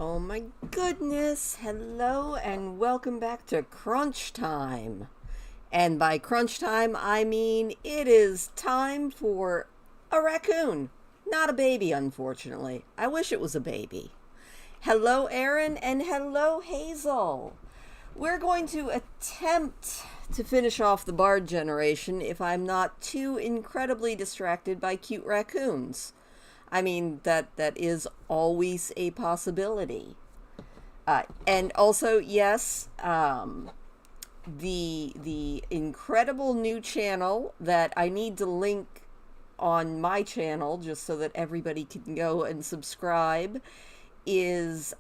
Oh my goodness. Hello and welcome back to Crunch Time. And by crunch time, I mean it is time for a raccoon. Not a baby, unfortunately. I wish it was a baby. Hello, Aaron, and hello, Hazel. We're going to attempt to finish off the bard generation if I'm not too incredibly distracted by cute raccoons. I mean, that is always a possibility. And also, yes, the incredible new channel that I need to link on my channel just so that everybody can go and subscribe is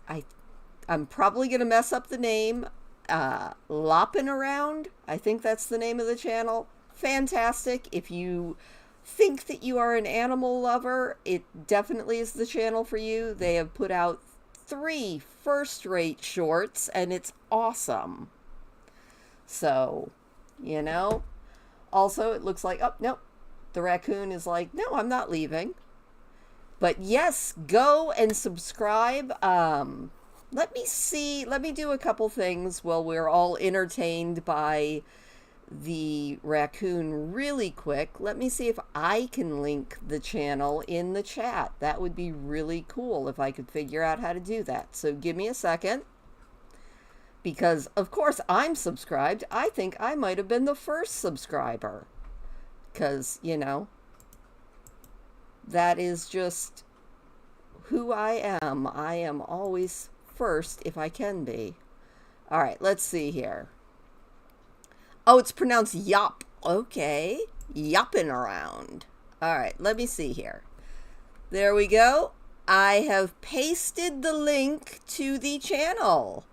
I'm probably gonna mess up the name. Loppin' Around, I think that's the name of the channel. Fantastic. If you think that you are an animal lover, it definitely is the channel for you. They have put out 3 first-rate shorts and it's awesome. So, you know, also it looks like, oh, nope, the raccoon is like, no, I'm not leaving. But yes, go and subscribe. Let me do a couple things while we're all entertained by the raccoon really quick. Let me see if I can link the channel in the chat. That would be really cool if I could figure out how to do that. So give me a second. Because, of course, I'm subscribed. I think I might have been the first subscriber. Because, you know, that is just who I am. I am always first if I can be. All right, let's see here. Oh, it's pronounced yop. Okay. Yopping around. All right, let me see here. There we go. I have pasted the link to the channel.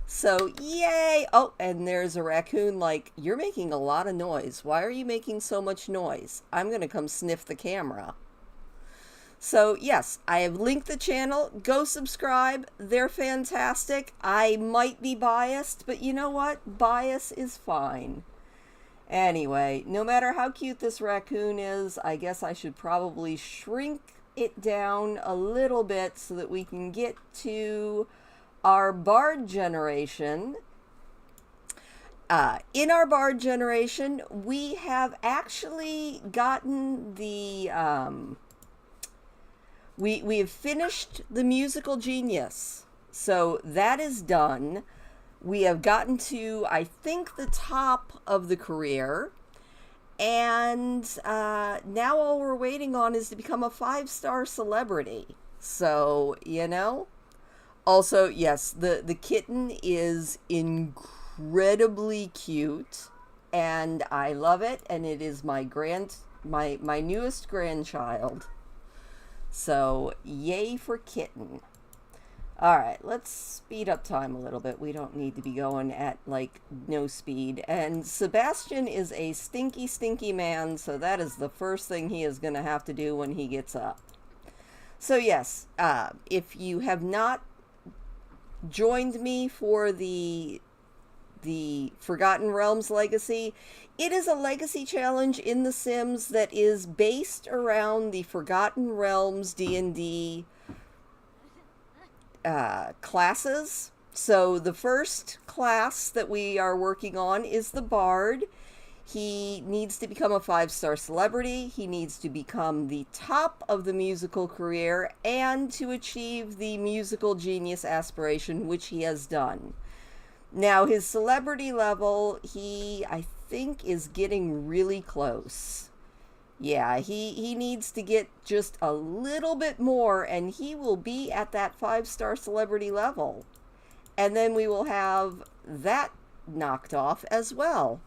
So, yay. Oh, and there's a raccoon like, you're making a lot of noise. Why are you making so much noise? I'm going to come sniff the camera. So, yes, I have linked the channel. Go subscribe. They're fantastic. I might be biased, but you know what? Bias is fine. Anyway, no matter how cute this raccoon is, I guess I should probably shrink it down a little bit so that we can get to our bard generation. In our bard generation, we have actually gotten the... We have finished the musical genius. So that is done. We have gotten to, I think, the top of the career. And now all we're waiting on is to become a 5-star celebrity. So, you know. Also, yes, the kitten is incredibly cute. And I love it. And it is my newest grandchild. So, yay for kitten. Alright, let's speed up time a little bit. We don't need to be going at, like, no speed. And Sebastian is a stinky, stinky man, so that is the first thing he is going to have to do when he gets up. So, yes, if you have not joined me for the Forgotten Realms Legacy, it is a legacy challenge in The Sims that is based around the Forgotten Realms D&D classes. So the first class that we are working on is the Bard. He needs to become a 5-star celebrity. He needs to become the top of the musical career and to achieve the musical genius aspiration, which he has done. Now, his celebrity level, I think, is getting really close. Yeah, he needs to get just a little bit more, and he will be at that 5-star celebrity level. And then we will have that knocked off as well.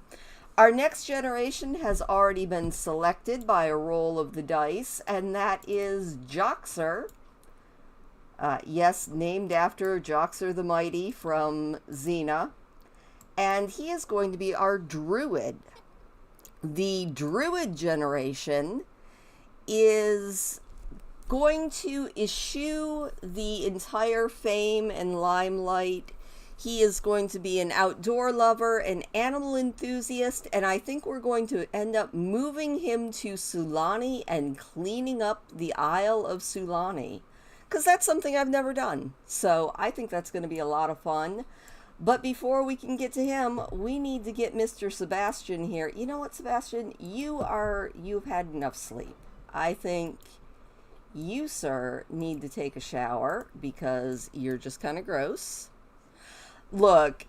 Our next generation has already been selected by a roll of the dice, and that is Joxer. Yes, named after Joxer the Mighty from Xena. And he is going to be our Druid. The Druid generation is going to eschew the entire fame and limelight. He is going to be an outdoor lover, an animal enthusiast, and I think we're going to end up moving him to Sulani and cleaning up the Isle of Sulani. because that's something I've never done. So I think that's going to be a lot of fun. But before we can get to him, we need to get Mr. Sebastian here. You know what, Sebastian? You've had enough sleep. I think you, sir, need to take a shower because you're just kind of gross. Look,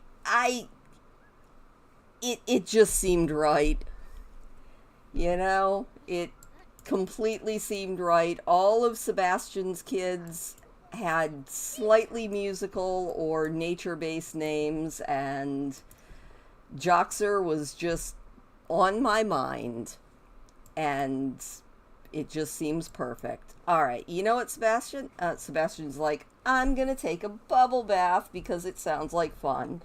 it just seemed right. You know, it completely seemed right. All of Sebastian's kids had slightly musical or nature-based names, and Joxer was just on my mind, and it just seems perfect. All right, you know what, Sebastian? Sebastian's like, I'm gonna take a bubble bath because it sounds like fun.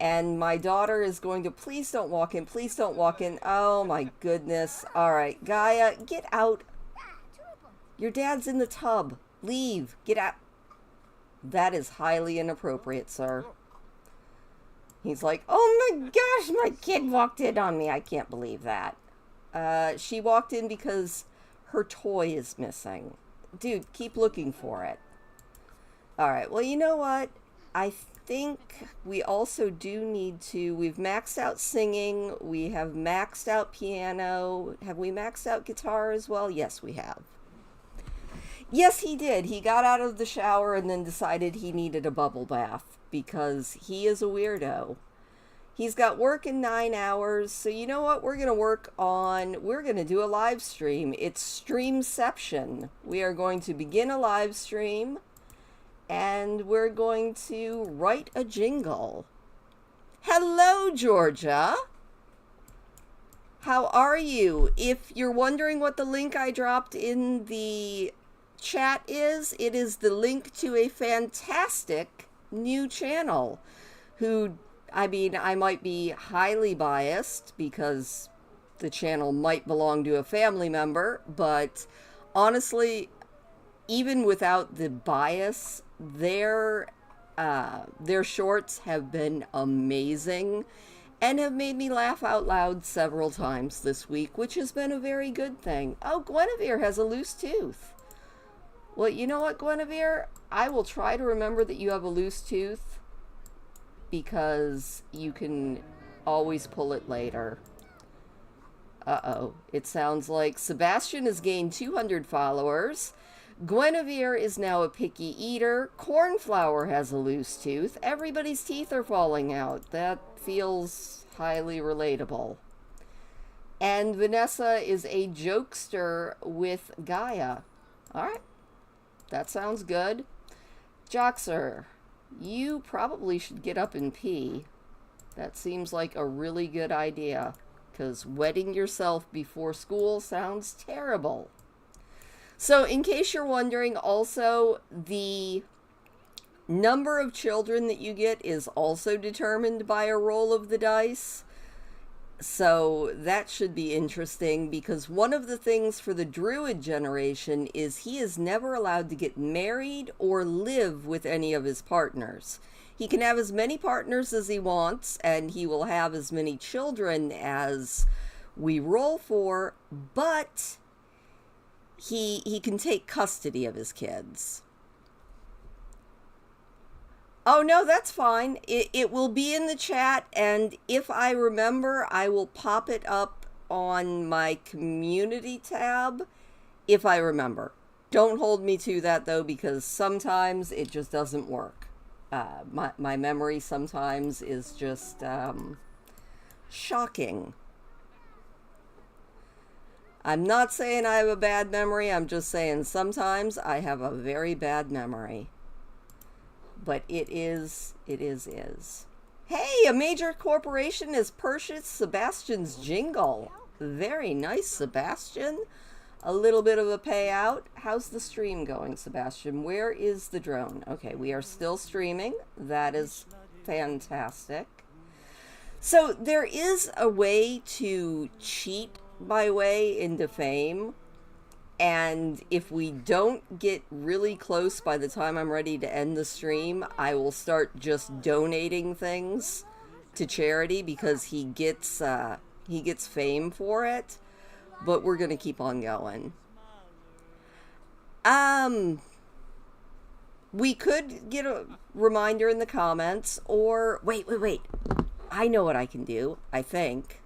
And my daughter is going to, please don't walk in, please don't walk in. Oh my goodness. All right, Gaia, get out. Your dad's in the tub. Leave. Get out. That is highly inappropriate, sir. He's like, oh my gosh, my kid walked in on me. I can't believe that. She walked in because her toy is missing. Dude, keep looking for it. All right, well, you know what? I think we also do need to, we've maxed out singing. We have maxed out piano. Have we maxed out guitar as well? Yes, we have. Yes, he did. He got out of the shower and then decided he needed a bubble bath because he is a weirdo. He's got work in 9 hours. So you know what we're going to work on? We're going to do a live stream. It's Streamception. We are going to begin a live stream and we're going to write a jingle. Hello, Georgia. How are you? If you're wondering what the link I dropped in the chat is, it is the link to a fantastic new channel who, I mean, I might be highly biased because the channel might belong to a family member, but honestly, even without the bias, their shorts have been amazing and have made me laugh out loud several times this week, which has been a very good thing. Oh, Guinevere has a loose tooth. Well, you know what, Guinevere? I will try to remember that you have a loose tooth because you can always pull it later. Uh-oh. It sounds like Sebastian has gained 200 followers. Guinevere is now a picky eater. Cornflower has a loose tooth. Everybody's teeth are falling out. That feels highly relatable. And Vanessa is a jokester with Gaia. All right. That sounds good. Joxer, you probably should get up and pee. That seems like a really good idea, because wetting yourself before school sounds terrible. So, in case you're wondering, also, the number of children that you get is also determined by a roll of the dice. So that should be interesting because one of the things for the Druid generation is he is never allowed to get married or live with any of his partners. He can have as many partners as he wants and he will have as many children as we roll for, but he can take custody of his kids. Oh, no, that's fine. It will be in the chat, and if I remember, I will pop it up on my community tab if I remember. Don't hold me to that, though, because sometimes it just doesn't work. My memory sometimes is just shocking. I'm not saying I have a bad memory. I'm just saying sometimes I have a very bad memory. But it is. Hey, a major corporation has purchased Sebastian's jingle. Very nice, Sebastian. A little bit of a payout. How's the stream going, Sebastian? Where is the drone? Okay, we are still streaming. That is fantastic. So there is a way to cheat my way into fame. And if we don't get really close by the time I'm ready to end the stream, I will start just donating things to charity because he gets fame for it. But we're going to keep on going. We could get a reminder in the comments, or wait. I know what I can do, I think.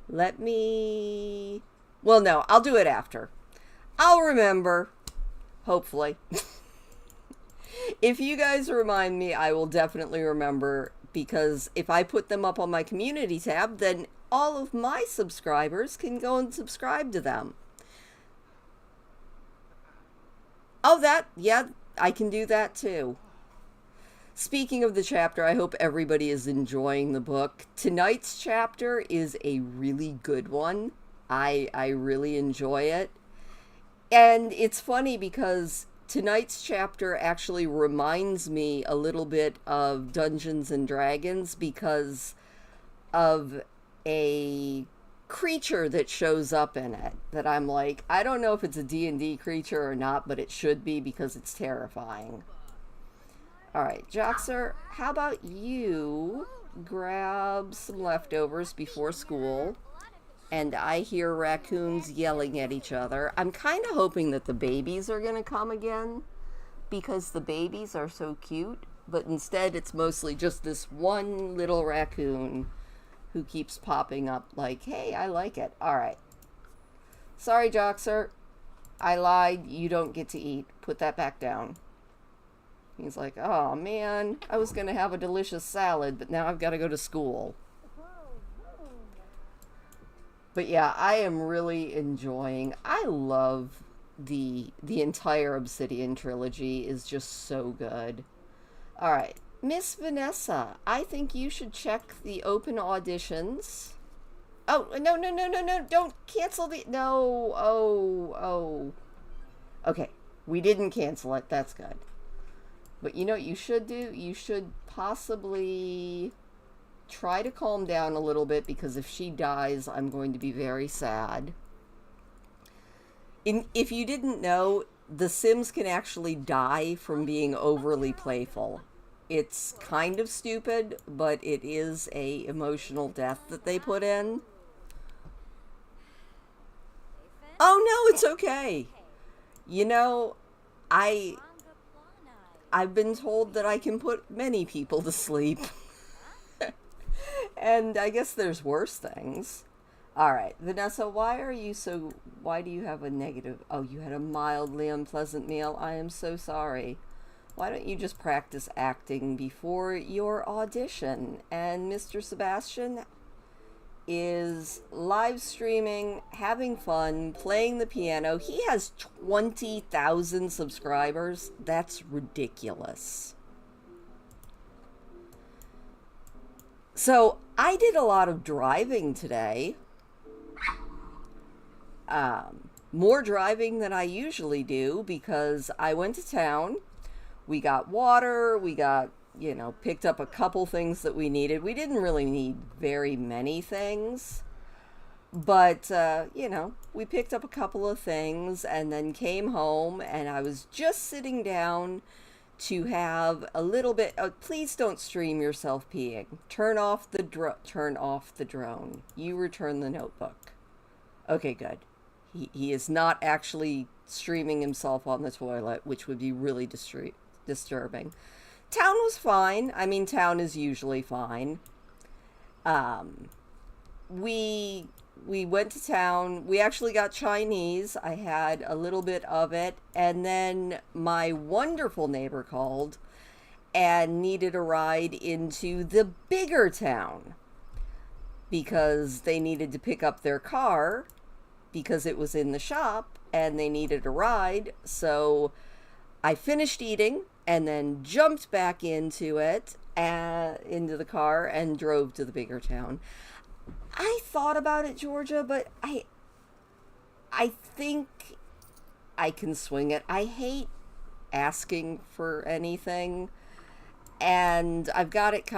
Let me... Well, no, I'll do it after. I'll remember. Hopefully. If you guys remind me, I will definitely remember, because if I put them up on my community tab, then all of my subscribers can go and subscribe to them. Oh, yeah, I can do that too. Speaking of the chapter, I hope everybody is enjoying the book. Tonight's chapter is a really good one. I really enjoy it. And it's funny because tonight's chapter actually reminds me a little bit of Dungeons and Dragons because of a creature that shows up in it that I'm like, I don't know if it's a D&D creature or not, but it should be because it's terrifying. All right, Joxer, how about you grab some leftovers before school? And I hear raccoons yelling at each other. I'm kind of hoping that the babies are going to come again because the babies are so cute, but instead it's mostly just this one little raccoon who keeps popping up like, hey, I like it. All right. Sorry, Joxer. I lied. You don't get to eat. Put that back down. He's like, oh, man. I was going to have a delicious salad, but now I've got to go to school. But yeah, I am really enjoying... I love the entire Obsidian trilogy is just so good. All right. Miss Vanessa, I think you should check the open auditions. Oh, no, don't cancel the... No, oh. Okay, we didn't cancel it. That's good. But you know what you should do? You should possibly try to calm down a little bit, because if she dies, I'm going to be very sad. If you didn't know, the Sims can actually die from being overly playful. It's kind of stupid, but it is a emotional death that they put in. Oh no, it's okay. You know, I've been told that I can put many people to sleep. And I guess there's worse things. Alright, Vanessa, why do you have a negative... Oh, you had a mildly unpleasant meal. I am so sorry. Why don't you just practice acting before your audition? And Mr. Sebastian is live streaming, having fun, playing the piano. He has 20,000 subscribers. That's ridiculous. So, I did a lot of driving today. More driving than I usually do, because I went to town. We got water, we got, picked up a couple things that we needed. We didn't really need very many things, but, we picked up a couple of things and then came home, and I was just sitting down to have a little bit... please don't stream yourself peeing. Turn off the drone. You return the notebook. Okay, good. He is not actually streaming himself on the toilet, which would be really disturbing. Town was fine. I mean, town is usually fine. We went to town. We actually got Chinese. I had a little bit of it. And then my wonderful neighbor called and needed a ride into the bigger town because they needed to pick up their car because it was in the shop and they needed a ride. So I finished eating and then jumped back into the car and drove to the bigger town. I thought about it, Georgia, but I think I can swing it. I hate asking for anything, and I've got it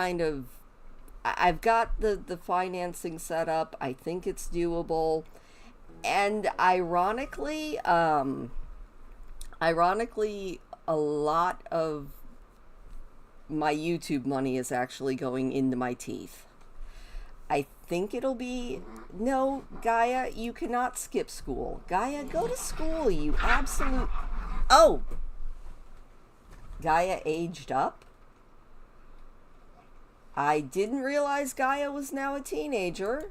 I've got the financing set up. I think it's doable. And ironically, a lot of my YouTube money is actually going into my teeth. I think it'll be... No, Gaia, you cannot skip school. Gaia, go to school, you absolute... Oh! Gaia aged up? I didn't realize Gaia was now a teenager.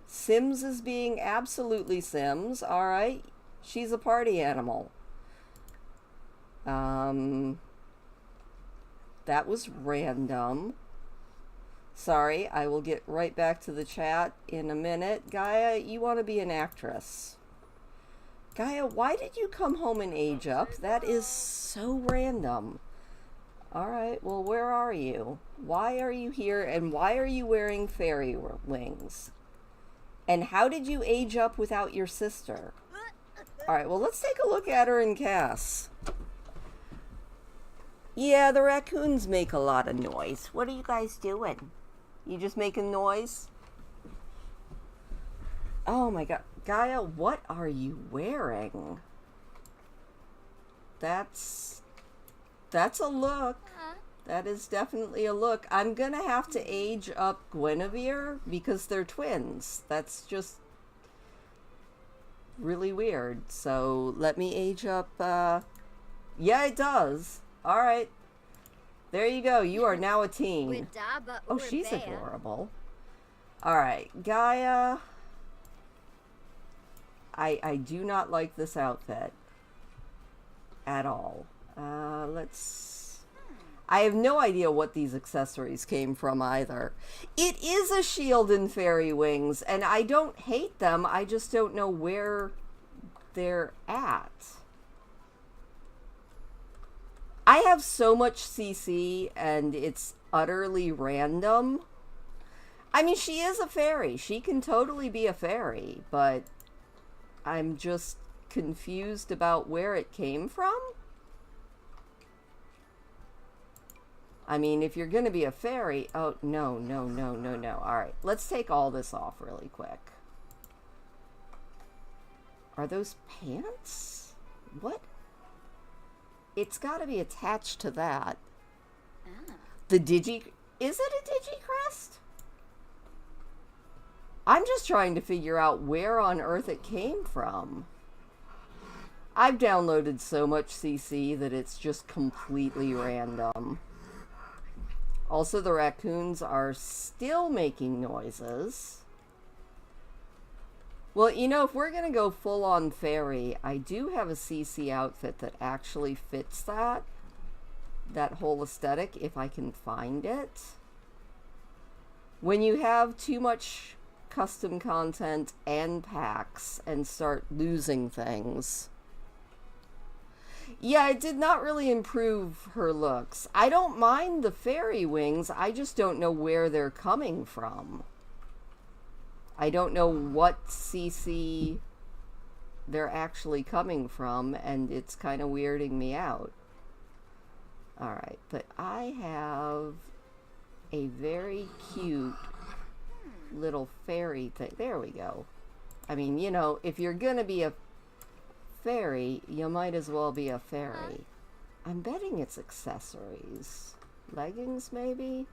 Sims is being absolutely Sims. Alright. She's a party animal. That was random. Sorry, I will get right back to the chat in a minute. Gaia, you want to be an actress. Gaia, why did you come home and age up? That is so random. Alright, well, where are you? Why are you here, and why are you wearing fairy wings? And how did you age up without your sister? Alright, well, let's take a look at her in Cass. Yeah, the raccoons make a lot of noise. What are you guys doing? You just making noise? Oh my god. Gaia, what are you wearing? That's a look. That is definitely a look. I'm gonna have to age up Guinevere because they're twins. That's just really weird. So let me age up. Yeah, it does. Alright. There you go. You are now a teen. Oh, she's adorable. Alright, Gaia. I do not like this outfit. At all. I have no idea what these accessories came from either. It is a shield and fairy wings, and I don't hate them. I just don't know where they're at. I have so much CC, and it's utterly random. I mean, she is a fairy. She can totally be a fairy, but I'm just confused about where it came from. I mean, if you're going to be a fairy... Oh, no. Alright, let's take all this off really quick. Are those pants? What? It's got to be attached to that. The Digi... Is it a Digi-Crest? I'm just trying to figure out where on earth it came from. I've downloaded so much CC that it's just completely random. Also, the raccoons are still making noises. Well, you know, if we're going to go full-on fairy, I do have a CC outfit that actually fits that whole aesthetic, if I can find it. When you have too much custom content and packs and start losing things... Yeah, it did not really improve her looks. I don't mind the fairy wings, I just don't know where they're coming from. I don't know what CC they're actually coming from, and it's kind of weirding me out. Alright, but I have a very cute little fairy thing. There we go. I mean, you know, if you're gonna be a fairy, you might as well be a fairy. I'm betting it's accessories. Leggings, maybe?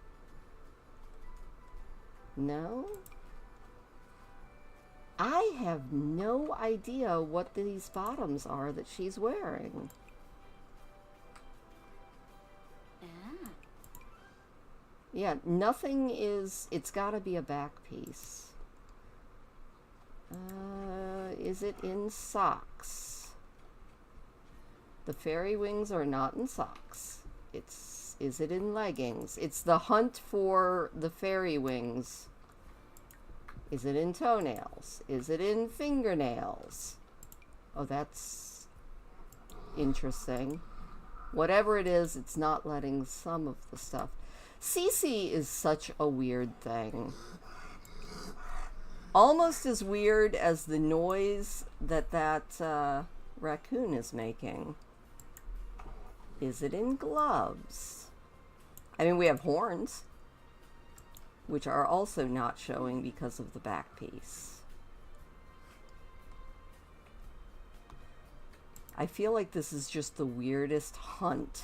No? I have no idea what these bottoms are that she's wearing. Yeah, nothing is... It's gotta be a back piece. Is it in socks? The fairy wings are not in socks. Is it in leggings? It's the hunt for the fairy wings. Is it in toenails? Is it in fingernails? Oh, that's interesting. Whatever it is, it's not letting some of the stuff. CC is such a weird thing. Almost as weird as the noise that raccoon is making. Is it in gloves? I mean, we have horns, which are also not showing because of the back piece. I feel like this is just the weirdest hunt.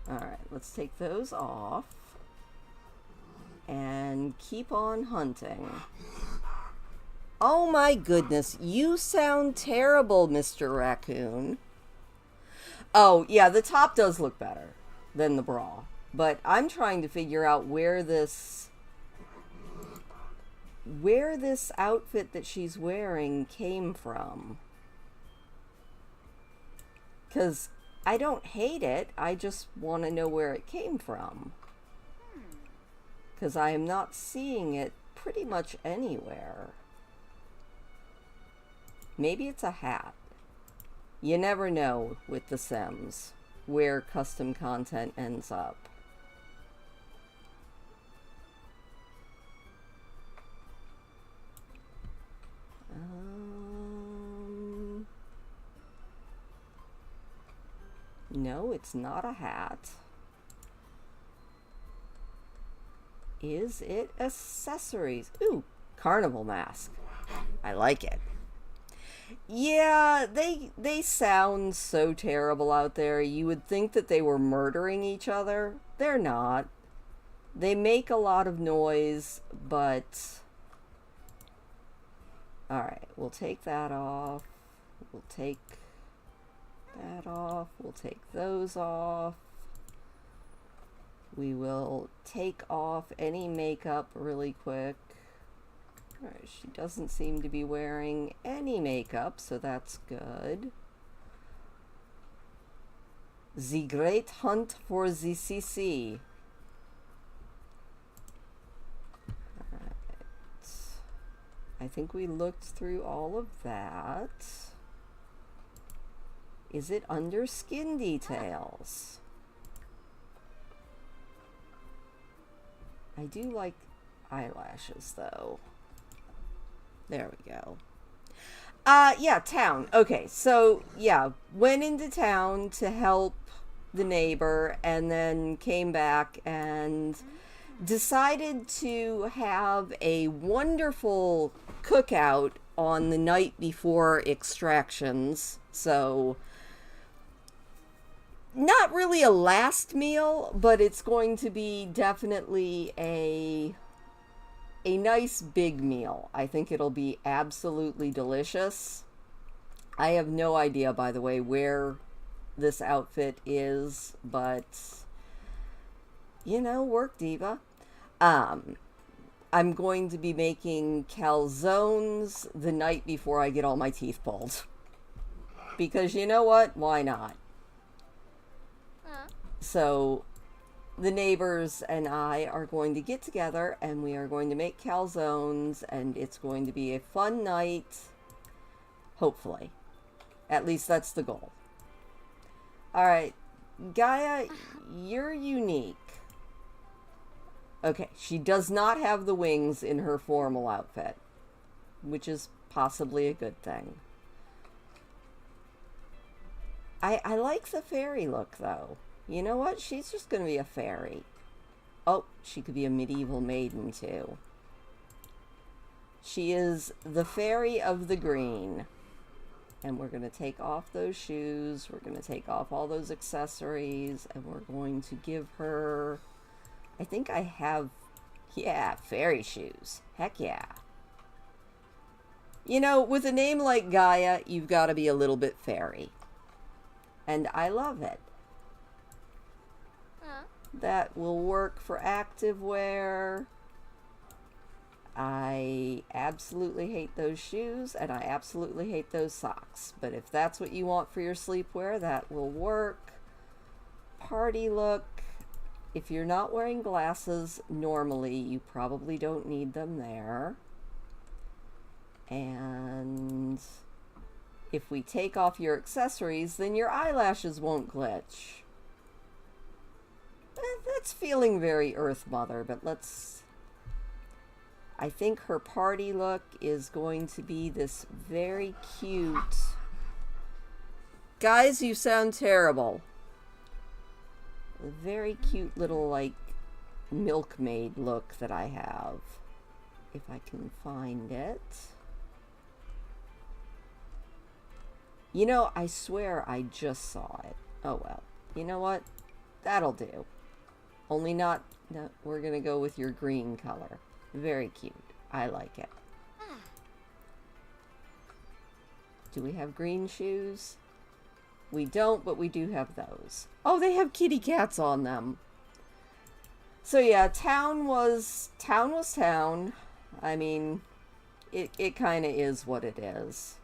Alright, let's take those off. And keep on hunting. Oh my goodness, you sound terrible, Mr. Raccoon. Oh, yeah, the top does look better than the bra. But I'm trying to figure out where this outfit that she's wearing came from. Because I don't hate it. I just want to know where it came from. Because I am not seeing it pretty much anywhere. Maybe it's a hat. You never know with The Sims where custom content ends up. No, it's not a hat. Is it accessories? Ooh, carnival mask. I like it. Yeah, they sound so terrible out there. You would think that they were murdering each other. They're not. They make a lot of noise, but... Alright, we'll take that off. We'll take that off. We'll take those off. We will take off any makeup really quick. Alright, she doesn't seem to be wearing any makeup, so that's good. The Great Hunt for the CC. Alright. I think we looked through all of that. Is it under skin details? I do like eyelashes, though. There we go. Yeah, town. Okay, so, yeah, went into town to help the neighbor and then came back and decided to have a wonderful cookout on the night before extractions. So, not really a last meal, but it's going to be definitely a nice big meal. I think it'll be absolutely delicious. I have no idea, by the way, where this outfit is, but you know, work diva. I'm going to be making calzones the night before I get all my teeth pulled. Because you know what? Why not? So the neighbors and I are going to get together and we are going to make calzones, and it's going to be a fun night. Hopefully. At least that's the goal. Alright, Gaia, you're unique. Okay, she does not have the wings in her formal outfit, which is possibly a good thing. I like the fairy look, though. You know what? She's just going to be a fairy. Oh, she could be a medieval maiden, too. She is the fairy of the green. And we're going to take off those shoes. We're going to take off all those accessories. And we're going to give her... I think I have... Yeah, fairy shoes. Heck yeah. You know, with a name like Gaia, you've got to be a little bit fairy. And I love it. That will work for activewear. I absolutely hate those shoes, and I absolutely hate those socks. But if that's what you want for your sleepwear, that will work. Party look. If you're not wearing glasses normally, you probably don't need them there. And if we take off your accessories, then your eyelashes won't glitch. That's feeling very Earth Mother, but let's... I think her party look is going to be this very cute... Guys, you sound terrible. A very cute little, like, milkmaid look that I have. If I can find it. You know, I swear I just saw it. Oh well. You know what? That'll do. Only not... No, we're gonna go with your green color. Very cute. I like it. Do we have green shoes? We don't, but we do have those. Oh, they have kitty cats on them. So yeah, town was town. I mean, it kind of is what it is.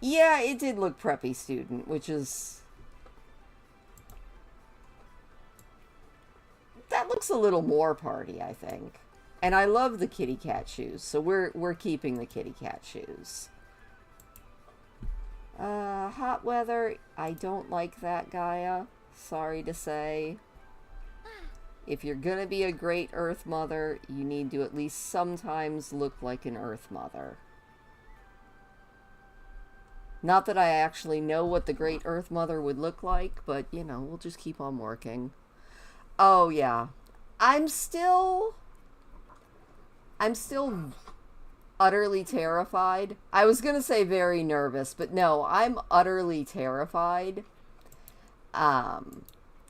Yeah, it did look preppy student, which is... That looks a little more party, I think. And I love the kitty cat shoes, so we're keeping the kitty cat shoes. Hot weather, I don't like that, Gaia. Sorry to say. If you're gonna be a great Earth Mother, you need to at least sometimes look like an Earth Mother. Not that I actually know what the great Earth Mother would look like, but, you know, we'll just keep on working. Oh, yeah. I'm still utterly terrified. I was gonna say very nervous, but no, I'm utterly terrified. And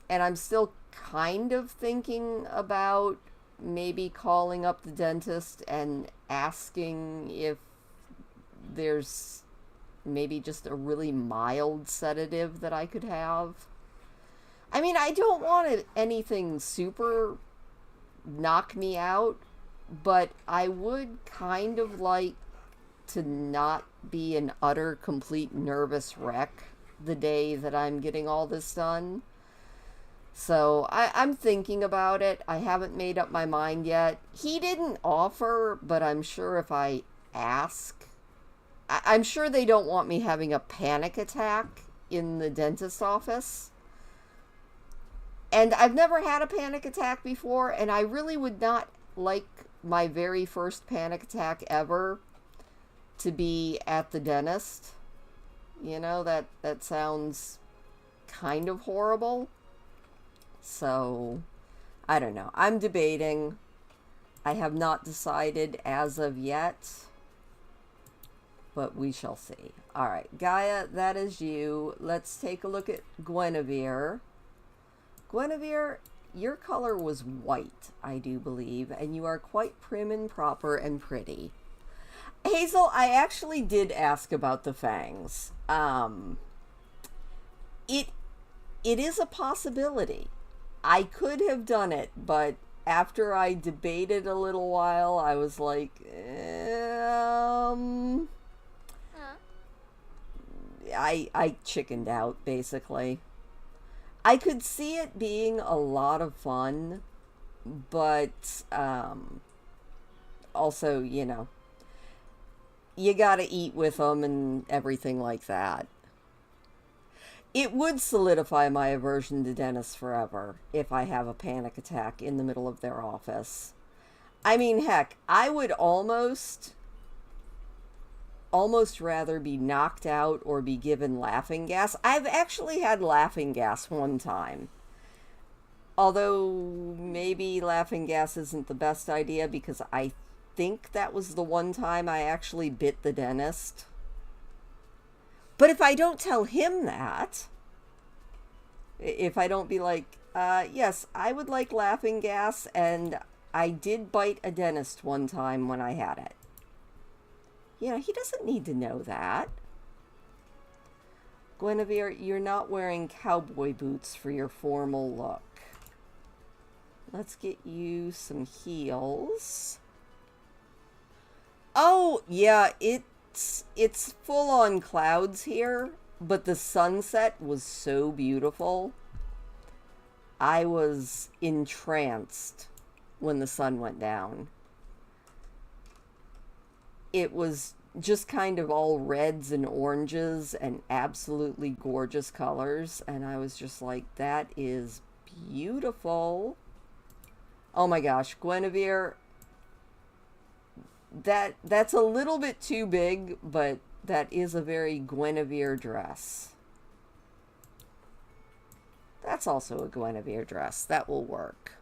I'm still kind of thinking about maybe calling up the dentist and asking if there's maybe just a really mild sedative that I could have. I mean, I don't want anything super knock me out, but I would kind of like to not be an utter, complete nervous wreck the day that I'm getting all this done. So I'm thinking about it. I haven't made up my mind yet. He didn't offer, but I'm sure if I ask, I'm sure they don't want me having a panic attack in the dentist's office. And I've never had a panic attack before, and I really would not like my very first panic attack ever to be at the dentist. You know, that sounds kind of horrible. So, I don't know. I'm debating. I have not decided as of yet, but we shall see. Alright, Gaia, that is you. Let's take a look at Guinevere. Guinevere, your color was white, I do believe, and you are quite prim and proper and pretty. Hazel, I actually did ask about the fangs. It is a possibility. I could have done it, but after I debated a little while, I was like, I chickened out, basically. I could see it being a lot of fun, but also, you know, you gotta eat with them and everything like that. It would solidify my aversion to dentists forever if I have a panic attack in the middle of their office. I mean, heck, I would almost rather be knocked out or be given laughing gas. I've actually had laughing gas one time. Although maybe laughing gas isn't the best idea because I think that was the one time I actually bit the dentist. But if I don't tell him that, if I don't be like, yes, I would like laughing gas, and I did bite a dentist one time when I had it. Yeah, he doesn't need to know that. Guinevere, you're not wearing cowboy boots for your formal look. Let's get you some heels. Oh, yeah, it's full on clouds here, but the sunset was so beautiful. I was entranced when the sun went down. It was just kind of all reds and oranges and absolutely gorgeous colors, and I was just like, that is beautiful. Oh my gosh, Guinevere, that's a little bit too big, but that is a very Guinevere dress. That's also a Guinevere dress. That will work.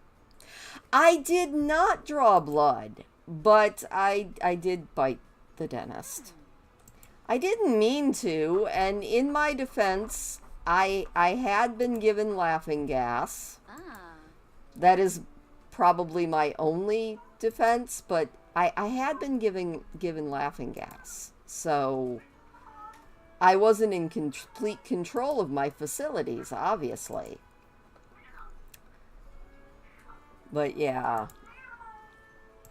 I did not draw blood, but I did bite the dentist. I didn't mean to, and in my defense, I had been given laughing gas. That is probably my only defense, but I had been given laughing gas. So I wasn't in complete control of my facilities, obviously. But yeah.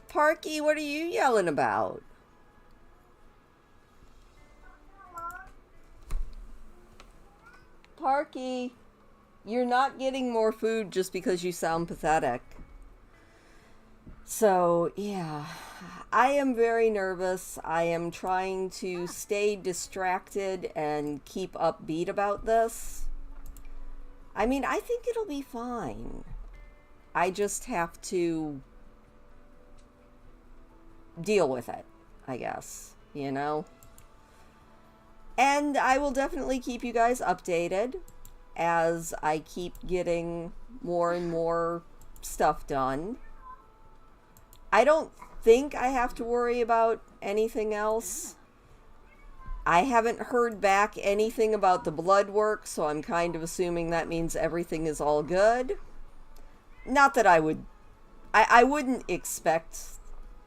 Parky, what are you yelling about? Parky, you're not getting more food just because you sound pathetic. So, yeah, I am very nervous. I am trying to stay distracted and keep upbeat about this. I mean, I think it'll be fine. I just have to deal with it, I guess, you know? And I will definitely keep you guys updated as I keep getting more and more stuff done. I don't think I have to worry about anything else. I haven't heard back anything about the blood work, so I'm kind of assuming that means everything is all good. Not that I wouldn't expect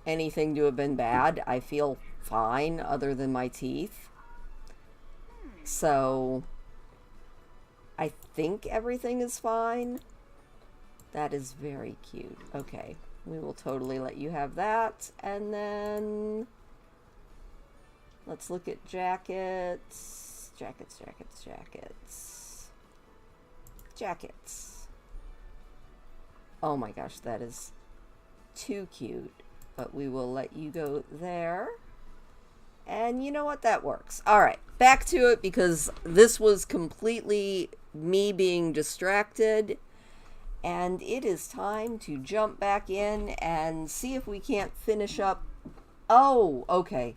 anything to have been bad. I feel fine other than my teeth. So, I think everything is fine. That is very cute. Okay, we will totally let you have that. And then, let's look at jackets. Jackets. Oh my gosh, that is too cute. But we will let you go there. And you know what? That works. All right, back to it because this was completely me being distracted. And it is time to jump back in and see if we can't finish up. Oh, okay.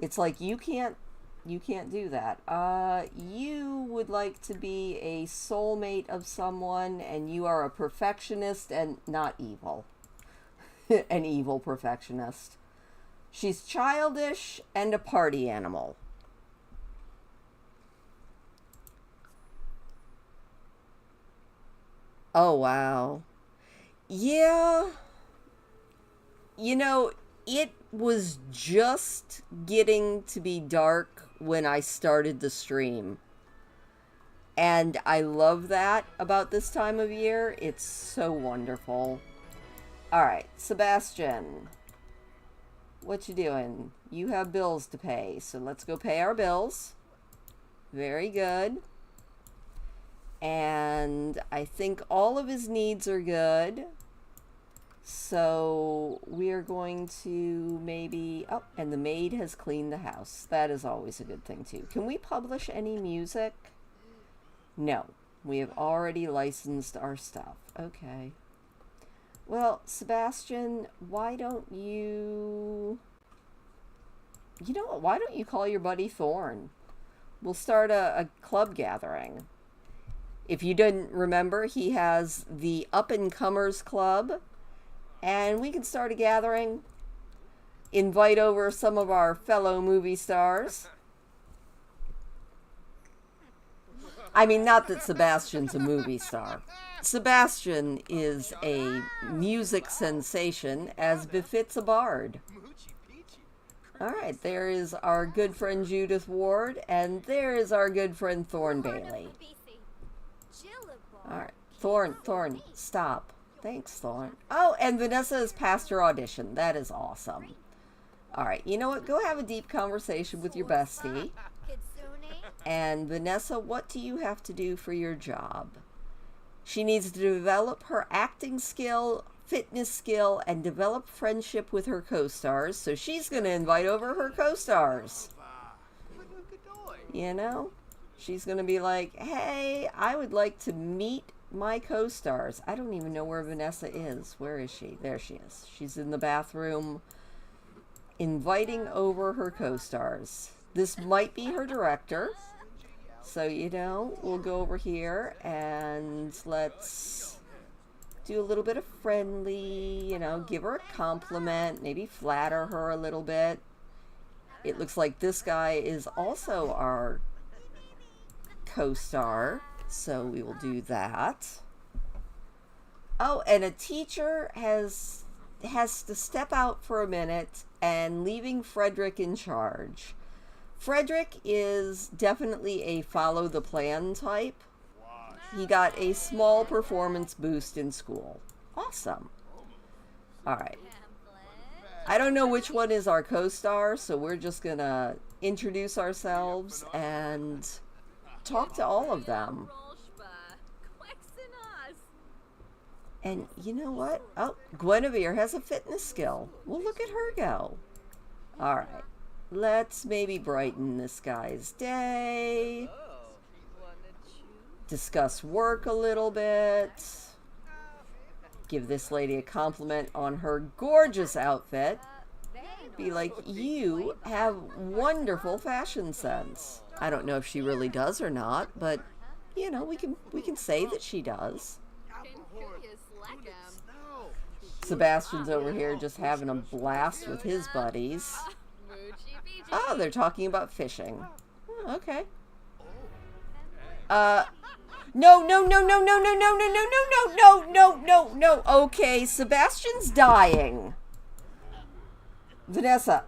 It's like you can't do that. You would like to be a soulmate of someone, and you are a perfectionist and not evil. An evil perfectionist. She's childish and a party animal. Oh, wow. Yeah. You know, it was just getting to be dark when I started the stream. And I love that about this time of year. It's so wonderful. All right, Sebastian. What you doing? You have bills to pay, so let's go pay our bills. Very good. And I think all of his needs are good. So we're going to maybe... Oh, and the maid has cleaned the house. That is always a good thing, too. Can we publish any music? No. We have already licensed our stuff. Okay. Well, Sebastian, why don't you... You know what? Why don't you call your buddy Thorn? We'll start a club gathering. If you didn't remember, he has the Up-and-Comers Club. And we can start a gathering. Invite over some of our fellow movie stars. I mean, not that Sebastian's a movie star. Sebastian is a music sensation, as befits a bard. Alright, there is our good friend Judith Ward, and there is our good friend Thorn Bailey. Alright, Thorn, stop. Thanks, Thorn. Oh, and Vanessa has passed her audition. That is awesome. Alright, you know what? Go have a deep conversation with your bestie. And Vanessa, what do you have to do for your job? She needs to develop her acting skill, fitness skill, and develop friendship with her co-stars. So she's going to invite over her co-stars. You know? She's going to be like, hey, I would like to meet my co-stars. I don't even know where Vanessa is. Where is she? There she is. She's in the bathroom inviting over her co-stars. This might be her director. So, you know, we'll go over here and let's do a little bit of friendly, you know, give her a compliment, maybe flatter her a little bit. It looks like this guy is also our co-star, so we will do that. Oh, and a teacher has to step out for a minute and leaving Frederick in charge. Frederick is definitely a follow the plan type. He got a small performance boost in school. Awesome. Alright. I don't know which one is our co-star, so we're just gonna introduce ourselves and talk to all of them. And you know what? Oh, Guinevere has a fitness skill. Well, look at her go. Alright. Let's maybe brighten this guy's day. Discuss work a little bit. Give this lady a compliment on her gorgeous outfit. Be like, you have wonderful fashion sense. I don't know if she really does or not, but you know, we can say that she does. Sebastian's over here just having a blast with his buddies. Oh, they're talking about fishing. Oh, okay. No, no, no, no, no, no, no, no, no, no, no, no, no, no, no. Okay, Sebastian's dying. Vanessa,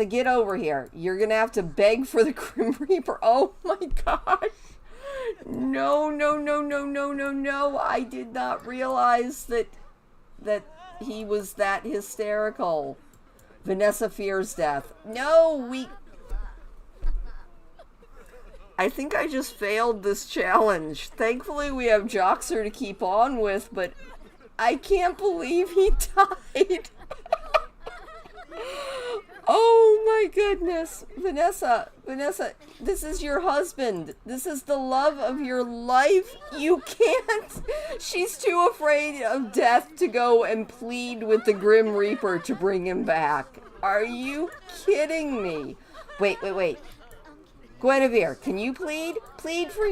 get over here. You're gonna have to beg for the Grim Reaper. Oh my gosh. No, no, no, no, no, no, no. I did not realize that he was that hysterical. Vanessa fears death. No, I think I just failed this challenge. Thankfully, we have Joxer to keep on with, but I can't believe he died. Oh my goodness. Vanessa, this is your husband. This is the love of your life. You can't. She's too afraid of death to go and plead with the Grim Reaper to bring him back. Are you kidding me? Wait. Guinevere, can you plead? Plead for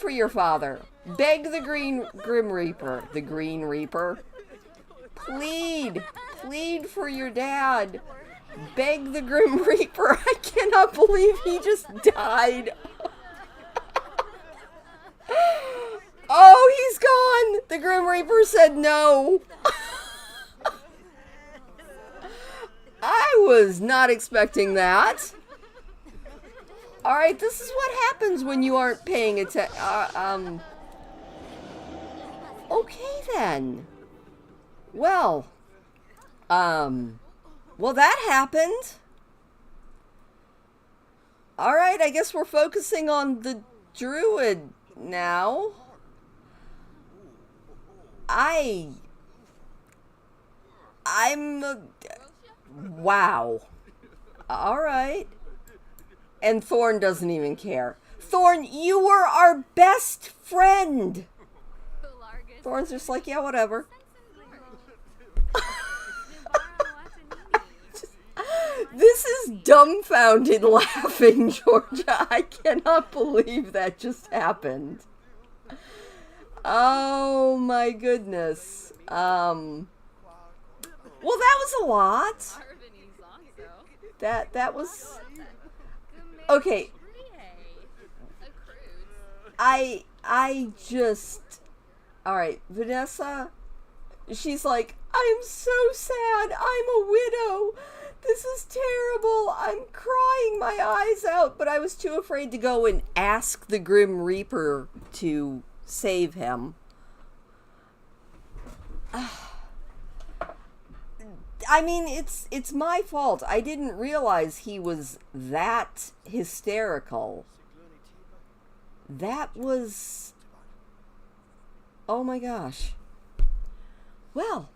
your father. Beg the Green Reaper. The Green Reaper. Plead for your dad. Beg the Grim Reaper. I cannot believe he just died. Oh, he's gone. The Grim Reaper said no. I was not expecting that. Alright, this is what happens when you aren't paying attention. Okay then. Well, that happened. Alright, I guess we're focusing on the Druid now. Wow. Alright. And Thorn doesn't even care. Thorn, you were our best friend. Thorn's just like, yeah, whatever. This is dumbfounded laughing, Georgia. I cannot believe that just happened. Oh my goodness. Well, that was a lot. That was... Okay. I just... Alright, Vanessa, she's like, I'm so sad. I'm a widow. This is terrible. I'm crying my eyes out. But I was too afraid to go and ask the Grim Reaper to save him. I mean, it's my fault. I didn't realize he was that hysterical. That was... Oh my gosh. Well,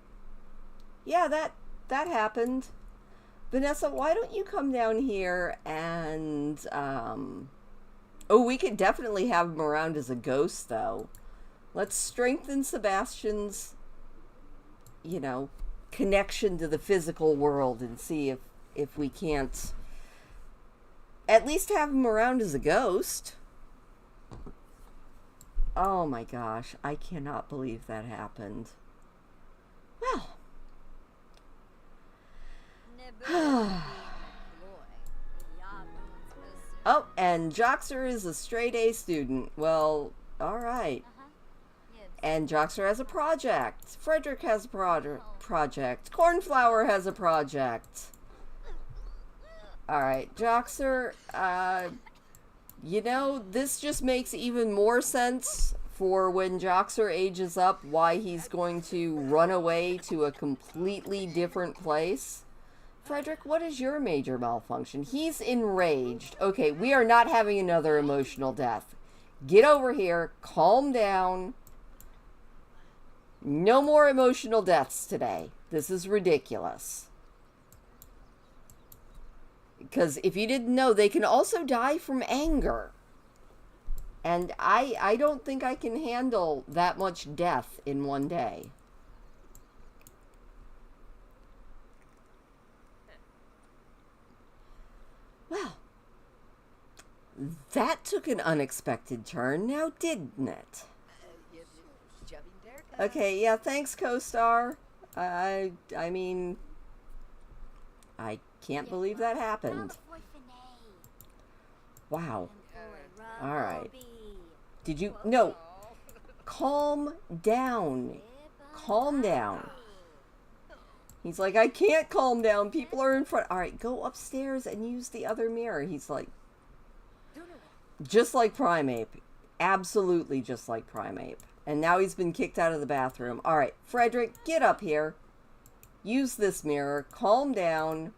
yeah, that happened. Vanessa, why don't you come down here and, oh, we could definitely have him around as a ghost, though. Let's strengthen Sebastian's, you know, connection to the physical world and see if we can't at least have him around as a ghost. Oh my gosh, I cannot believe that happened. Well. Oh, and Joxer is a straight A student. Well, alright. And Joxer has a project. Frederick has a project. Cornflower has a project. Alright, Joxer, you know, this just makes even more sense for when Joxer ages up, why he's going to run away to a completely different place. Frederick, what is your major malfunction? He's enraged. Okay, we are not having another emotional death. Get over here, calm down. No more emotional deaths today. This is ridiculous. Because if you didn't know, they can also die from anger. And I don't think I can handle that much death in one day. Well, that took an unexpected turn now, didn't it? Okay, yeah, thanks, co-star. I mean, I can't believe that happened. Wow. Alright. Did you... No. Calm down. Calm down. He's like, I can't calm down. People are in front. Alright, go upstairs and use the other mirror. He's like... Just like Primeape. Absolutely just like Primeape. And now he's been kicked out of the bathroom. Alright, Frederick, get up here. Use this mirror. Calm down.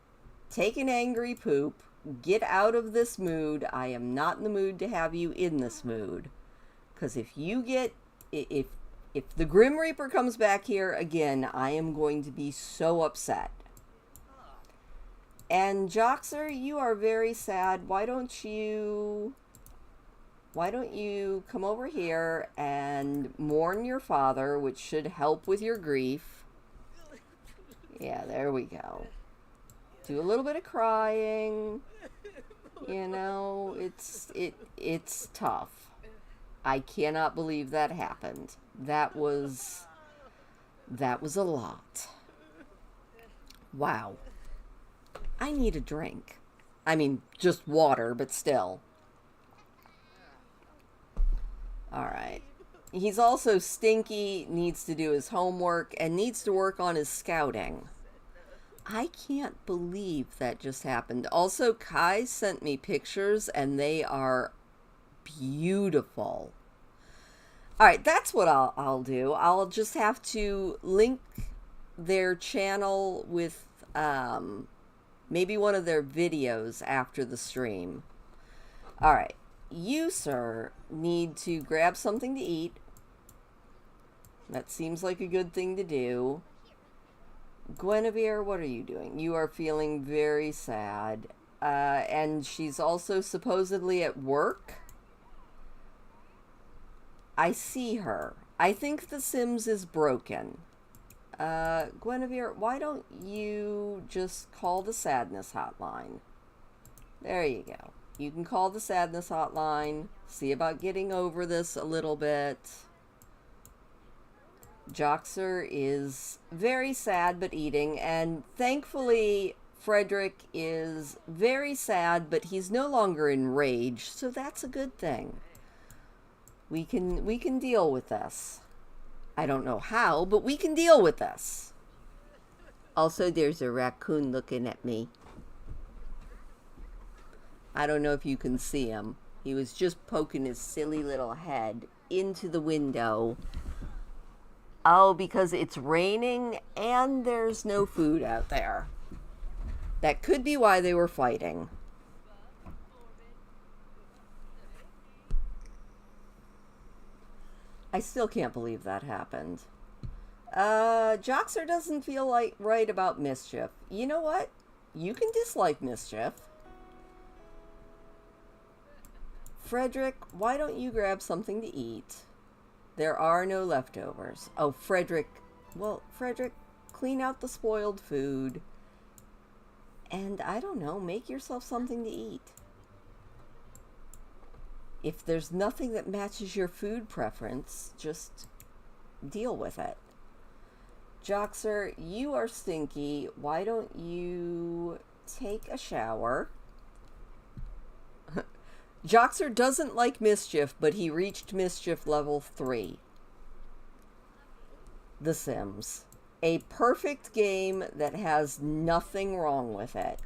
Take an angry poop. Get out of this mood. I am not in the mood to have you in this mood. Because if you get... If the Grim Reaper comes back here again, I am going to be so upset. And Joxer, you are very sad. Why don't you come over here and mourn your father, which should help with your grief. Yeah, there we go. Do a little bit of crying. You know, it's tough. I cannot believe that happened. That was a lot. Wow. I need a drink. I mean, just water, but still. Alright. He's also stinky, needs to do his homework, and needs to work on his scouting. I can't believe that just happened. Also, Kai sent me pictures, and they are beautiful. Alright, that's what I'll do. I'll just have to link their channel with maybe one of their videos after the stream. Alright. You, sir, need to grab something to eat. That seems like a good thing to do. Guinevere, what are you doing? You are feeling very sad. And she's also supposedly at work. I see her. I think the Sims is broken. Guinevere, why don't you just call the sadness hotline? There you go. You can call the sadness hotline, see about getting over this a little bit. Joxer is very sad but eating, and thankfully Frederick is very sad, but he's no longer enraged, so that's a good thing. We can deal with this. I don't know how, but we can deal with this. Also, there's a raccoon looking at me. I don't know if you can see him. He was just poking his silly little head into the window. Oh, because it's raining and there's no food out there. That could be why they were fighting. I still can't believe that happened. Joxer doesn't feel like right about Mischief. You know what? You can dislike Mischief. Frederick, why don't you grab something to eat? There are no leftovers. Oh, Frederick. Well, Frederick, clean out the spoiled food. And, I don't know, make yourself something to eat. If there's nothing that matches your food preference, just deal with it. Joxer, you are stinky. Why don't you take a shower? Joxer doesn't like Mischief, but he reached Mischief level 3. The Sims. A perfect game that has nothing wrong with it.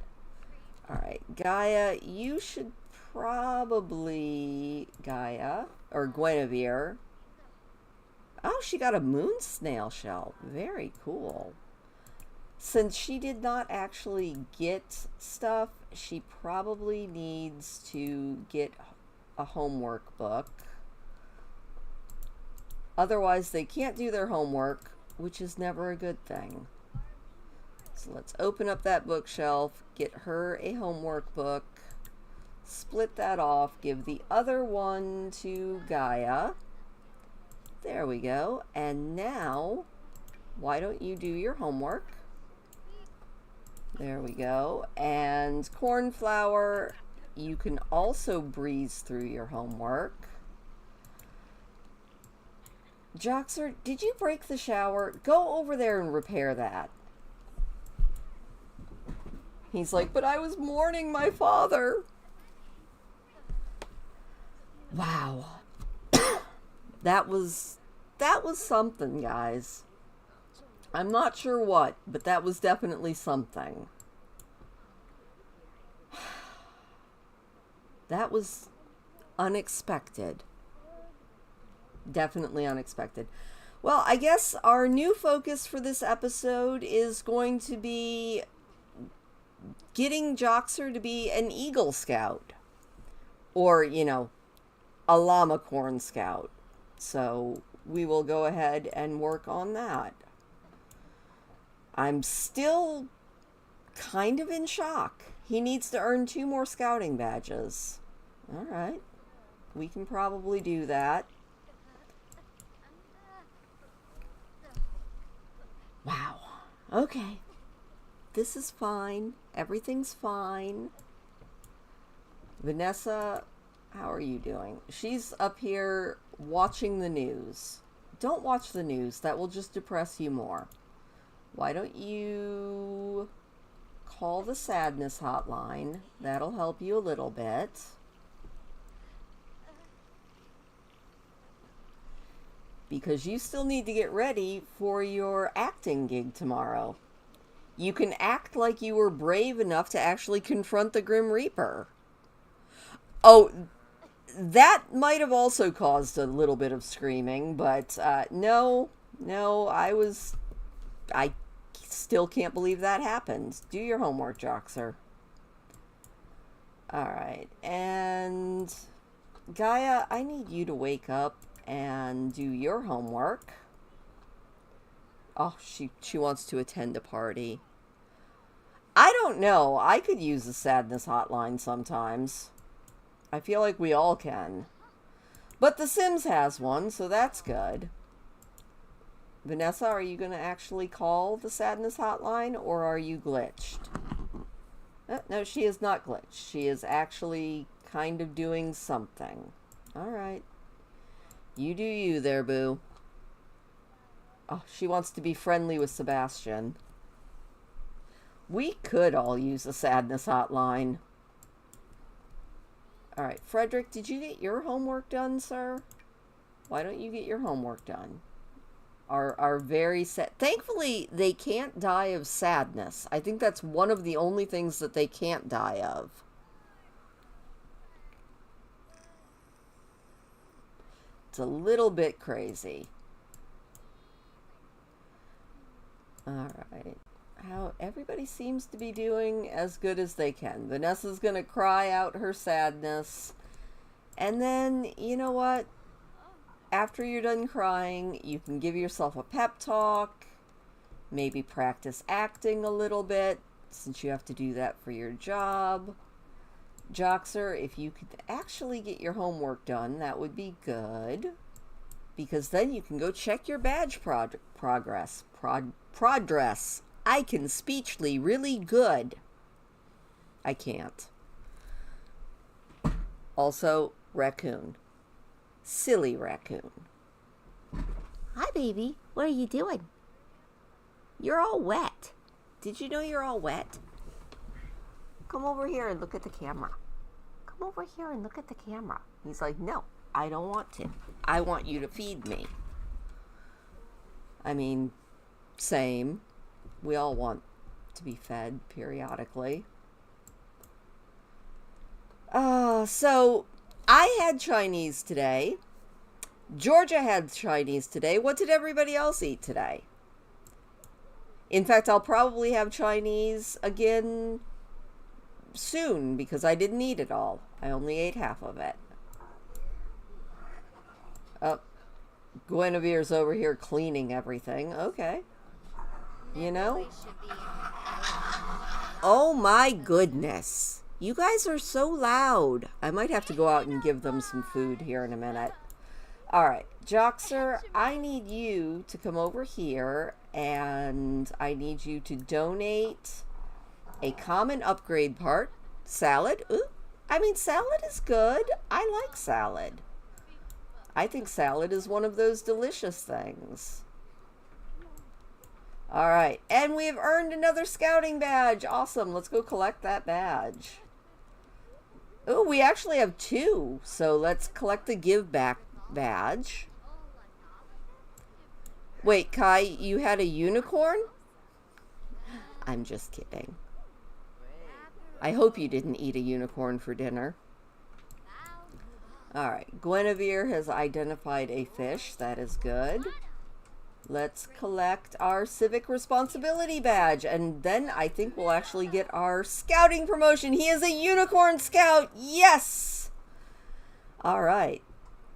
All right, Gaia, you should probably, Gaia, or Guinevere. Oh, she got a moon snail shell. Very cool. Since she did not actually get stuff, she probably needs to get a homework book. Otherwise, they can't do their homework, which is never a good thing. So let's open up that bookshelf, get her a homework book, split that off, give the other one to Gaia. There we go. And now, why don't you do your homework? There we go. And Cornflower, you can also breeze through your homework. Joxer, did you break the shower? Go over there and repair that. He's like, but I was mourning my father. Wow. That was something, guys. I'm not sure what, but that was definitely something. That was unexpected. Definitely unexpected. Well, I guess our new focus for this episode is going to be getting Joxer to be an Eagle Scout. Or, you know, a Llama Corn Scout. So we will go ahead and work on that. I'm still kind of in shock. He needs to earn 2 more scouting badges. All right. We can probably do that. Wow. Okay. This is fine. Everything's fine. Vanessa, how are you doing? She's up here watching the news. Don't watch the news. That will just depress you more. Why don't you call the sadness hotline? That'll help you a little bit. Because you still need to get ready for your acting gig tomorrow. You can act like you were brave enough to actually confront the Grim Reaper. Oh, that might have also caused a little bit of screaming, but no, I still can't believe that happened. Do your homework, Joxer. Alright, and Gaia, I need you to wake up and do your homework. Oh, she wants to attend a party. I don't know. I could use the sadness hotline sometimes. I feel like we all can. But The Sims has one, so that's good. Vanessa, are you going to actually call the sadness hotline, or are you glitched? No, she is not glitched. She is actually kind of doing something. Alright. You do you there, boo. Oh, she wants to be friendly with Sebastian. We could all use a sadness hotline. Alright, Frederick, did you get your homework done, sir? Why don't you get your homework done? Are very sad. Thankfully, they can't die of sadness. I think that's one of the only things that they can't die of. It's a little bit crazy. Alright. How everybody seems to be doing as good as they can. Vanessa's going to cry out her sadness. And then, you know what? After you're done crying, you can give yourself a pep talk. Maybe practice acting a little bit, since you have to do that for your job. Joxer, if you could actually get your homework done, that would be good. Because then you can go check your badge progress. I can speechly really good. I can't. Also, raccoon. Silly raccoon. Hi, baby. What are you doing? You're all wet. Did you know you're all wet? Come over here and look at the camera. Come over here and look at the camera. He's like, no, I don't want to. I want you to feed me. I mean, same. We all want to be fed periodically. So I had Chinese today. Georgia had Chinese today. What did everybody else eat today? In fact, I'll probably have Chinese again soon because I didn't eat it all. I only ate half of it. Oh, Guinevere's over here cleaning everything. Okay. You know? Oh my goodness. You guys are so loud. I might have to go out and give them some food here in a minute. All right, Joxer, I need you to come over here and I need you to donate a common upgrade part. Salad. Ooh, I mean, salad is good. I like salad. I think salad is one of those delicious things. All right, and we've earned another scouting badge. Awesome, let's go collect that badge. Oh, we actually have two, so let's collect the give back badge. Wait, Kai, you had a unicorn? I'm just kidding. I hope you didn't eat a unicorn for dinner. All right, Guinevere has identified a fish. That is good. Let's collect our civic responsibility badge, and then I think we'll actually get our scouting promotion. He is a unicorn scout. Yes! All right.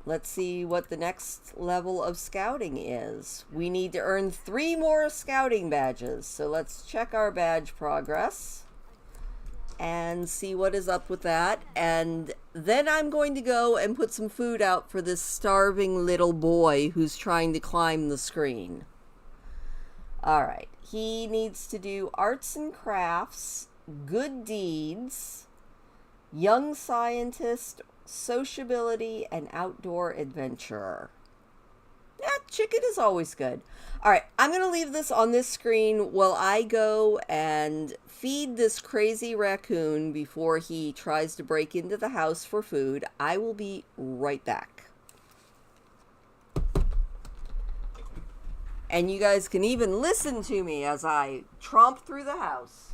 Let's see what the next level of scouting is. We need to earn 3 more scouting badges. So let's check our badge progress and see what is up with that. And then I'm going to go and put some food out for this starving little boy who's trying to climb the screen. All right. He needs to do arts and crafts, good deeds, young scientist, sociability, and outdoor adventurer. Yeah, chicken is always good. All right, I'm going to leave this on this screen while I go and feed this crazy raccoon before he tries to break into the house for food. I will be right back. And you guys can even listen to me as I tromp through the house.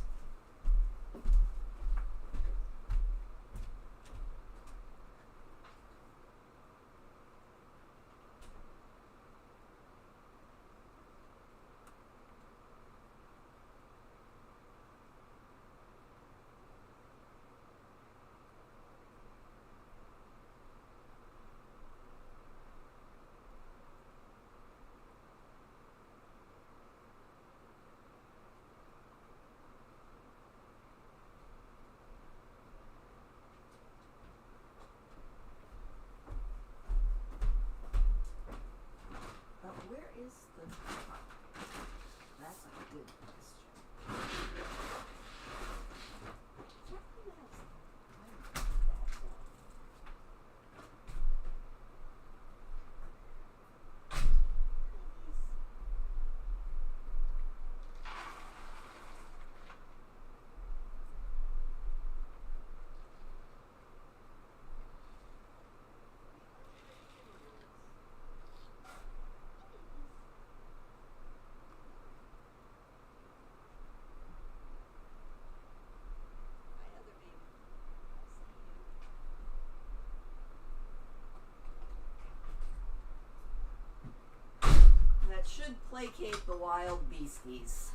That should placate the wild beasties.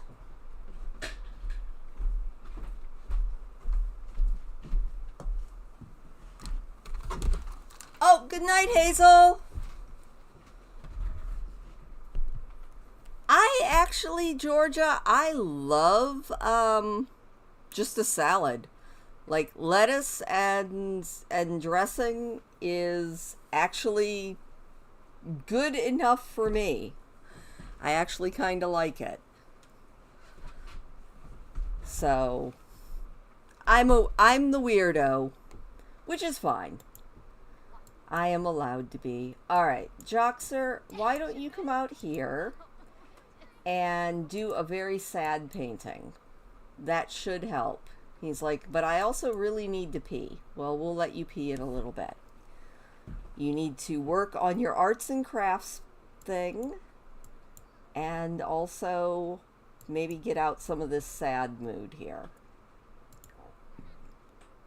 Oh, good night, Hazel. I actually, Georgia, I love just a salad. Like lettuce and dressing is actually good enough for me. I actually kind of like it. So I'm the weirdo, which is fine. I am allowed to be. All right, Joxer, why don't you come out here and do a very sad painting? That should help. He's like, but I also really need to pee. Well, we'll let you pee in a little bit. You need to work on your arts and crafts thing and also maybe get out some of this sad mood here.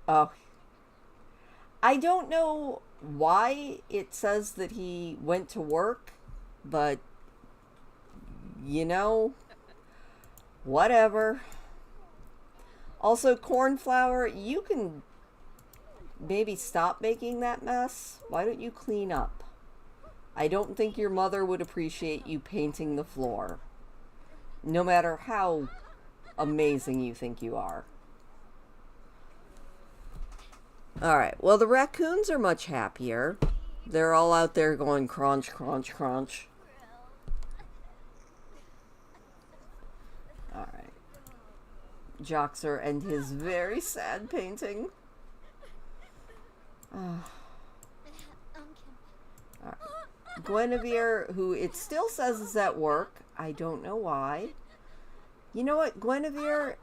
Oh, I don't know why it says that he went to work, but you know, whatever. Also, cornflower, you can maybe stop making that mess. Why don't you clean up? I don't think your mother would appreciate you painting the floor, no matter how amazing you think you are. Alright, well, the raccoons are much happier. They're all out there going crunch, crunch, crunch. Alright. Joxer and his very sad painting. Alright. Guinevere, who it still says is at work. I don't know why. You know what, Guinevere?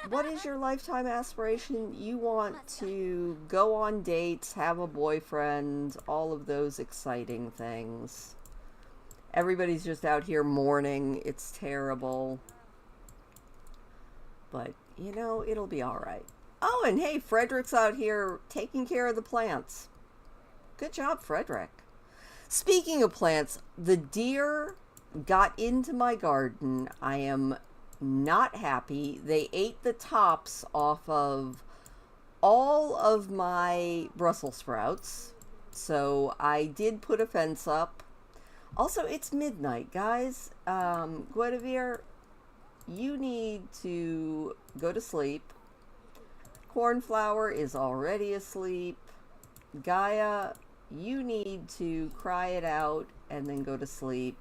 What is your lifetime aspiration? You want to go on dates, have a boyfriend, all of those exciting things. Everybody's just out here mourning. It's terrible. But, you know, it'll be alright. Oh, and hey, Frederick's out here taking care of the plants. Good job, Frederick. Speaking of plants, the deer got into my garden. I am not happy. They ate the tops off of all of my Brussels sprouts. So I did put a fence up. Also, it's midnight, guys. Guinevere, you need to go to sleep. Cornflower is already asleep. Gaia, you need to cry it out and then go to sleep.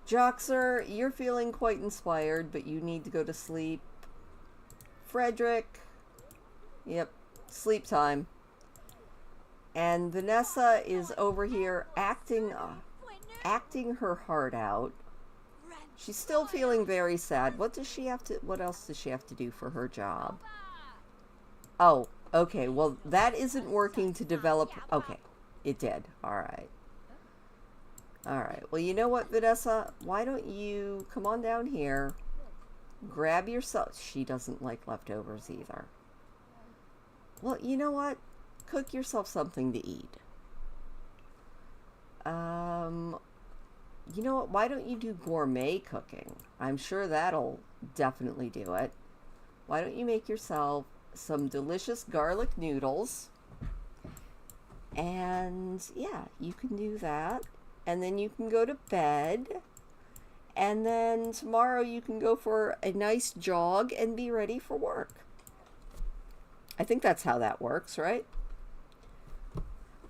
Joxer, you're feeling quite inspired, but you need to go to sleep. Frederick, yep, sleep time. And Vanessa is over here acting her heart out. She's still feeling very sad. What else does she have to do for her job? Oh, okay, well, that isn't working to develop. Okay, it did. All right. All right. Well, you know what, Vanessa? Why don't you come on down here, grab yourself. She doesn't like leftovers either. Well, you know what? Cook yourself something to eat. You know what? Why don't you do gourmet cooking? I'm sure that'll definitely do it. Why don't you make yourself some delicious garlic noodles? And yeah, you can do that. And then you can go to bed. And then tomorrow you can go for a nice jog and be ready for work. I think that's how that works, right?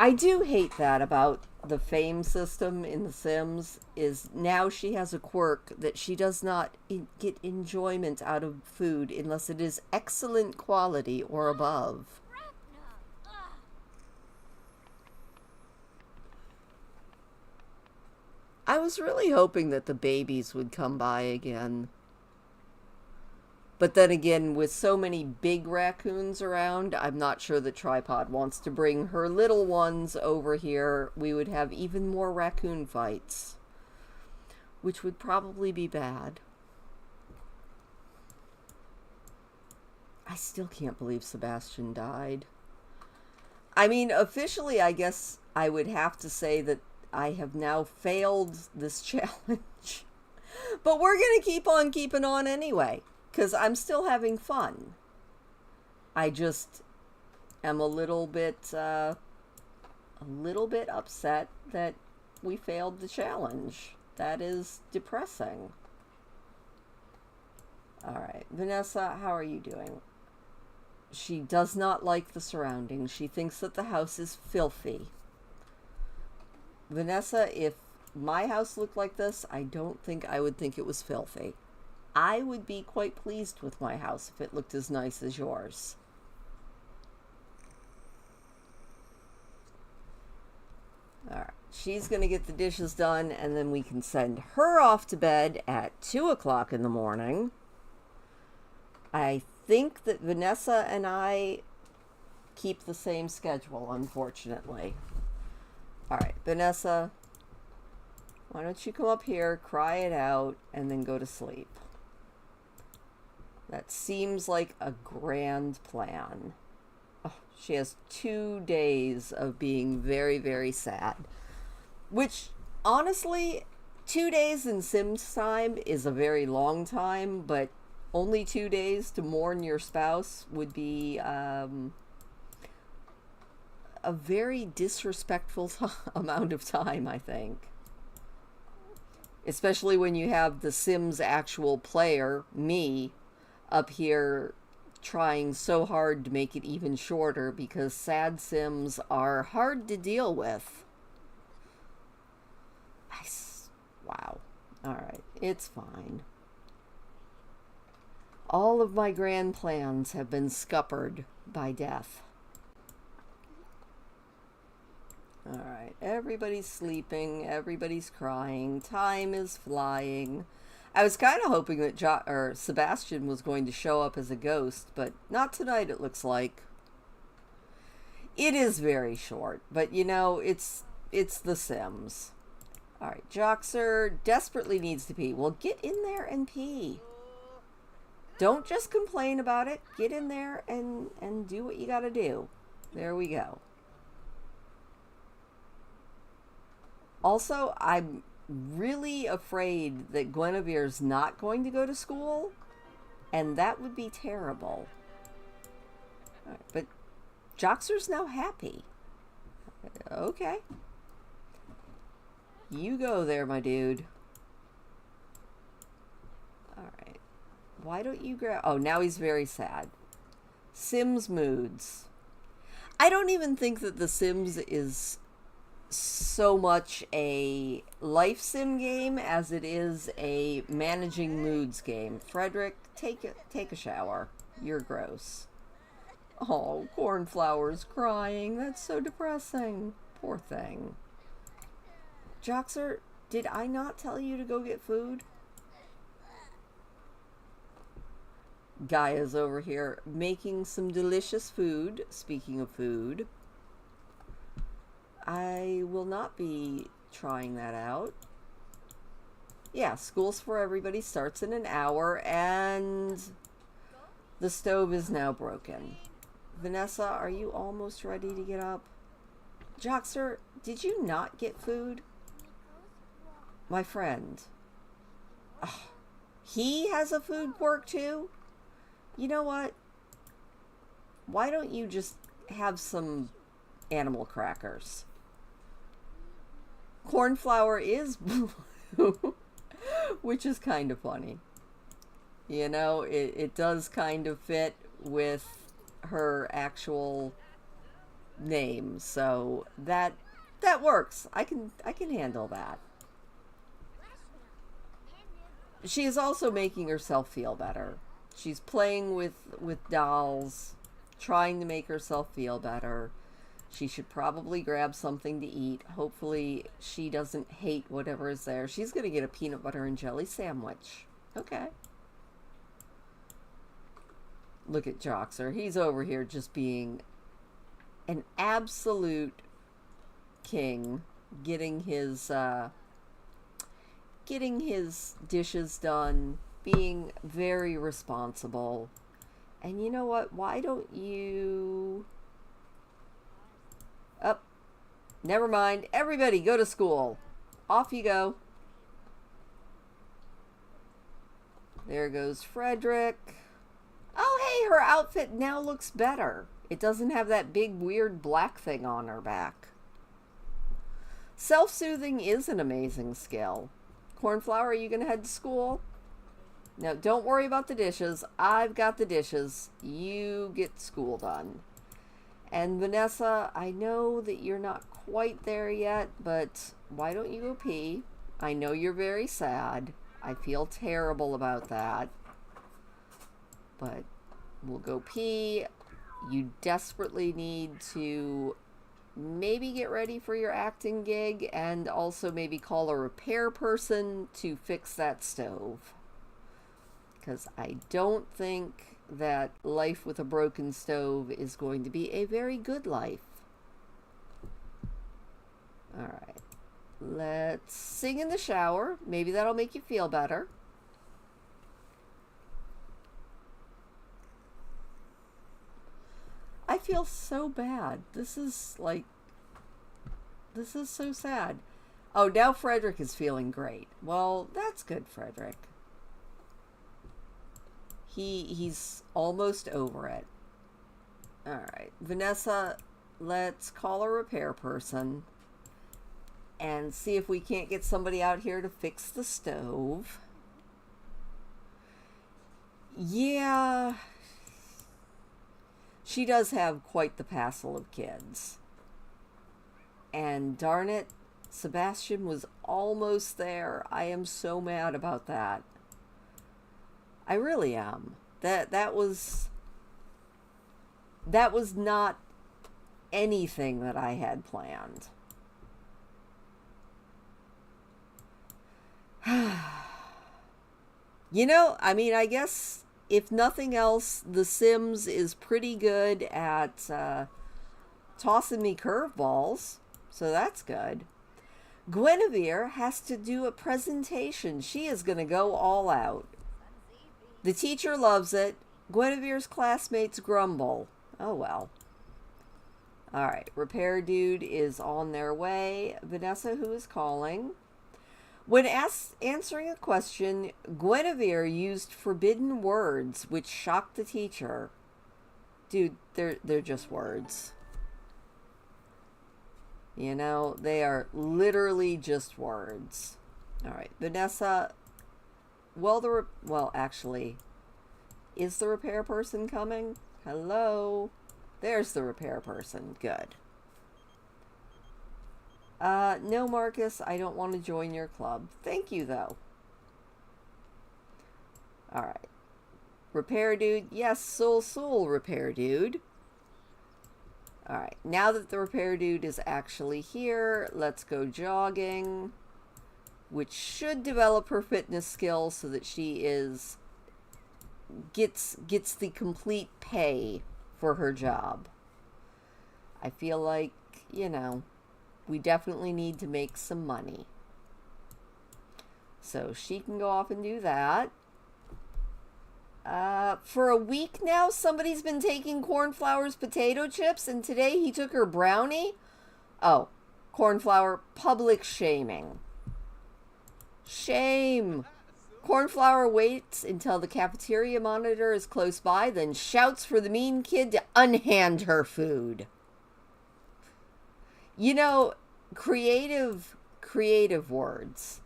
I do hate that about the fame system in The Sims, is now she has a quirk that she does not get enjoyment out of food unless it is excellent quality or above. I was really hoping that the babies would come by again. But then again, with so many big raccoons around, I'm not sure the Tripod wants to bring her little ones over here. We would have even more raccoon fights, which would probably be bad. I still can't believe Sebastian died. I mean, officially, I guess I would have to say that I have now failed this challenge. But we're going to keep on keeping on anyway, because I'm still having fun. I just am a little bit upset that we failed the challenge. That is depressing. All right, Vanessa, how are you doing? She does not like the surroundings. She thinks that the house is filthy. Vanessa, if my house looked like this, I don't think I would think it was filthy. I would be quite pleased with my house if it looked as nice as yours. Alright, she's going to get the dishes done, and then we can send her off to bed at 2 o'clock in the morning. I think that Vanessa and I keep the same schedule, unfortunately. Alright, Vanessa, why don't you come up here, cry it out, and then go to sleep. That seems like a grand plan. Oh, she has 2 days of being very, very sad. Which, honestly, 2 days in Sims time is a very long time, but only 2 days to mourn your spouse would be a very disrespectful amount of time, I think. Especially when you have the Sims actual player, me, up here trying so hard to make it even shorter because sad Sims are hard to deal with. Wow. Alright, it's fine. All of my grand plans have been scuppered by death. Alright, everybody's sleeping, everybody's crying, time is flying. I was kind of hoping that Sebastian was going to show up as a ghost, but not tonight it looks like. It is very short, but you know, it's The Sims. Alright, Joxer desperately needs to pee. Well, get in there and pee. Don't just complain about it. Get in there and do what you gotta do. There we go. Also, I'm really afraid that Guinevere's not going to go to school, and that would be terrible. Right, but Joxer's now happy. Okay. You go there, my dude. Alright. Why don't you grab... Oh, now he's very sad. Sims moods. I don't even think that The Sims is so much a life sim game as it is a managing moods game. Frederick, take a shower. You're gross. Oh, Cornflower's crying. That's so depressing. Poor thing. Joxer, did I not tell you to go get food? Gaia's over here making some delicious food. Speaking of food, I will not be trying that out. Yeah, Schools for Everybody starts in an hour, and the stove is now broken. Vanessa, are you almost ready to get up? Joxer, did you not get food? My friend. Oh, he has a food quirk too? You know what? Why don't you just have some animal crackers? Cornflower is blue, which is kind of funny. You know, it does kind of fit with her actual name, so that works. I can handle that. She is also making herself feel better. She's playing with dolls, trying to make herself feel better. She should probably grab something to eat. Hopefully she doesn't hate whatever is there. She's going to get a peanut butter and jelly sandwich. Okay. Look at Joxer. He's over here just being an absolute king, getting his dishes done, being very responsible. And you know what? Why don't you... Oh, never mind. Everybody go to school. Off you go. There goes Frederick. Oh, hey, her outfit now looks better. It doesn't have that big weird black thing on her back. Self-soothing is an amazing skill. Cornflower, are you going to head to school? No, don't worry about the dishes. I've got the dishes. You get school done. And Vanessa, I know that you're not quite there yet, but why don't you go pee? I know you're very sad. I feel terrible about that. But we'll go pee. You desperately need to maybe get ready for your acting gig and also maybe call a repair person to fix that stove. Because I don't think that life with a broken stove is going to be a very good life. Alright. Let's sing in the shower. Maybe that'll make you feel better. I feel feel so bad. This is so sad. Oh, now Frederick is feeling great. Well, that's good, Frederick. He's almost over it. All right, Vanessa, let's call a repair person and see if we can't get somebody out here to fix the stove. Yeah, she does have quite the passel of kids. And darn it, Sebastian was almost there. I am so mad about that. I really am. That was not anything that I had planned. You know, I mean, I guess if nothing else, The Sims is pretty good at tossing me curveballs, so that's good. Guinevere has to do a presentation. She is going to go all out. The teacher loves it. Guinevere's classmates grumble. Oh well. Alright, repair dude is on their way. Vanessa, who is calling. When answering a question, Guinevere used forbidden words, which shocked the teacher. Dude, they're just words. You know, they are literally just words. Alright, Vanessa... Well, actually, is the repair person coming? Hello? There's the repair person. Good. No, Marcus, I don't want to join your club. Thank you, though. Alright. Repair dude. Yes, soul, repair dude. Alright, now that the repair dude is actually here, let's go jogging. Which should develop her fitness skills so that she gets the complete pay for her job. I feel like, you know, we definitely need to make some money. So she can go off and do that. For a week now, somebody's been taking Cornflower's potato chips, and today he took her brownie. Oh, Cornflower, public shaming. Shame. Cornflower waits until the cafeteria monitor is close by, then shouts for the mean kid to unhand her food. You know, creative words.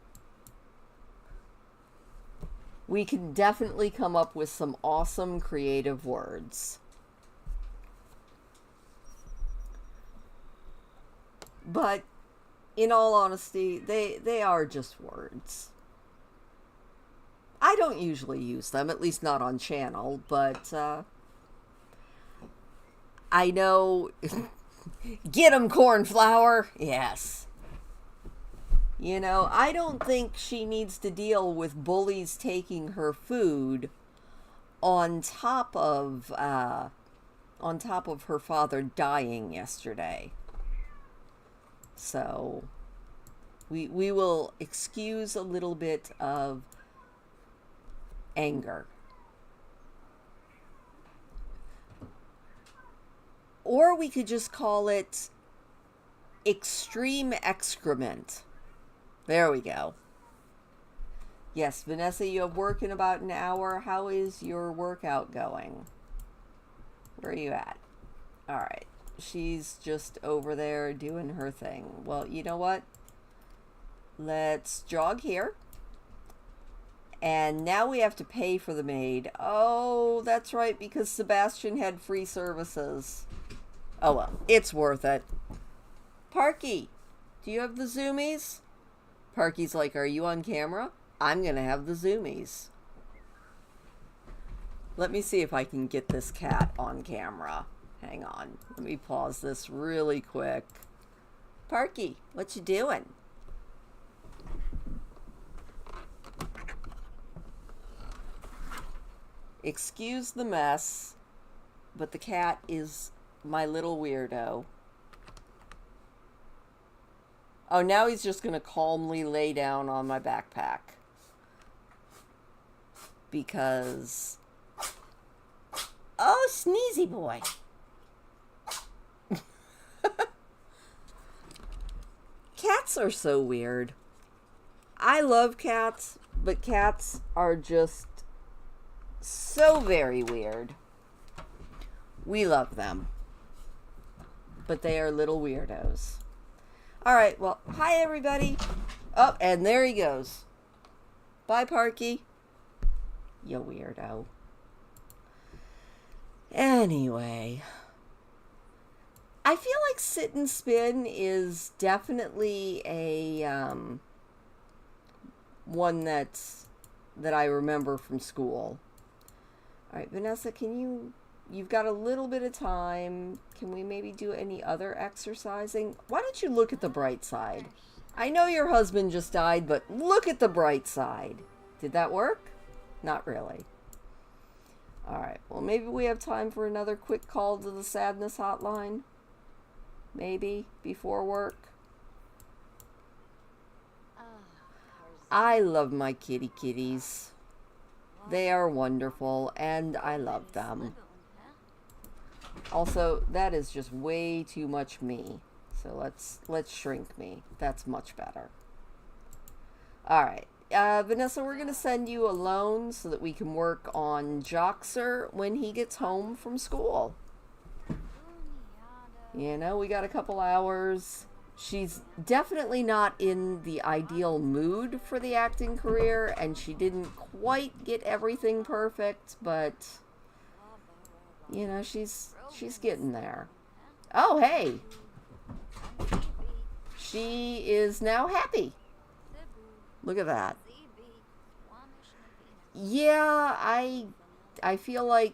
We can definitely come up with some awesome creative words. But in all honesty, they are just words. I don't usually use them, at least not on channel, but I know... Get 'em, Cornflower! Yes. You know, I don't think she needs to deal with bullies taking her food on top of her father dying yesterday. So, we will excuse a little bit of anger. Or we could just call it extreme excrement. There we go. Yes, Vanessa, you have work in about an hour. How is your workout going? Where are you at? All right. She's just over there doing her thing. Well, you know what? Let's jog here. And now we have to pay for the maid. Oh, that's right, because Sebastian had free services. Oh, well, it's worth it. Parky, do you have the zoomies? Parky's like, are you on camera? I'm going to have the zoomies. Let me see if I can get this cat on camera. Hang on. Let me pause this really quick. Parky, what you doing? Excuse the mess, but the cat is my little weirdo. Oh, now he's just going to calmly lay down on my backpack. Because... Oh, sneezy boy. Cats are so weird. I love cats, but cats are just so very weird. We love them, but they are little weirdos. All right, well, hi everybody. Oh, and there he goes. Bye, Parky. You weirdo. Anyway, I feel like Sit and Spin is definitely a one that I remember from school. All right, Vanessa, you've got a little bit of time. Can we maybe do any other exercising? Why don't you look at the bright side? I know your husband just died, but look at the bright side. Did that work? Not really. All right, well, maybe we have time for another quick call to the sadness hotline. Maybe before work. I love my kitties. They are wonderful, and I love them. Also, that is just way too much me. So let's shrink me. That's much better. All right. Vanessa, we're going to send you alone so that we can work on Joxer when he gets home from school. You know, we got a couple hours. She's definitely not in the ideal mood for the acting career, and she didn't quite get everything perfect, but, you know, she's getting there. Oh, hey! She is now happy. Look at that. Yeah, I feel like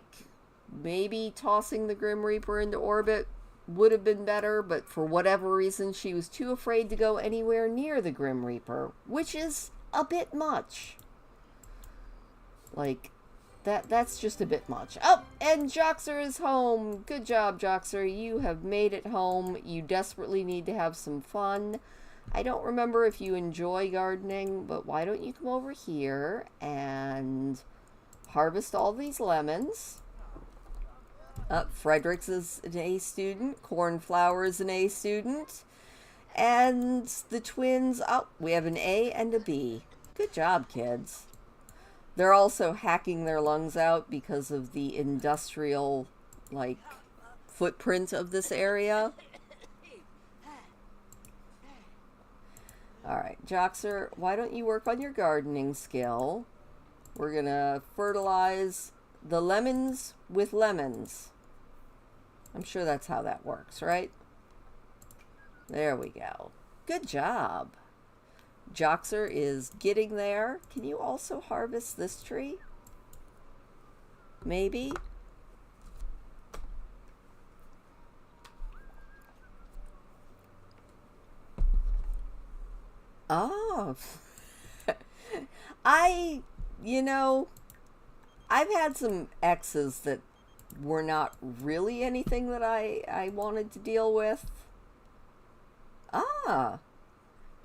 maybe tossing the Grim Reaper into orbit would have been better, but for whatever reason, she was too afraid to go anywhere near the Grim Reaper, which is a bit much. Like, that's just a bit much. Oh, and Joxer is home. Good job, Joxer. You have made it home. You desperately need to have some fun. I don't remember if you enjoy gardening, but why don't you come over here and harvest all these lemons? Fredericks is an A student. Cornflower is an A student. And the twins, we have an A and a B. Good job, kids. They're also hacking their lungs out because of the industrial, footprint of this area. All right, Joxer, why don't you work on your gardening skill? We're going to fertilize the lemons with lemons. I'm sure that's how that works, right? There we go. Good job. Joxer is getting there. Can you also harvest this tree? Maybe? Oh. I've had some exes that were not really anything that I wanted to deal with.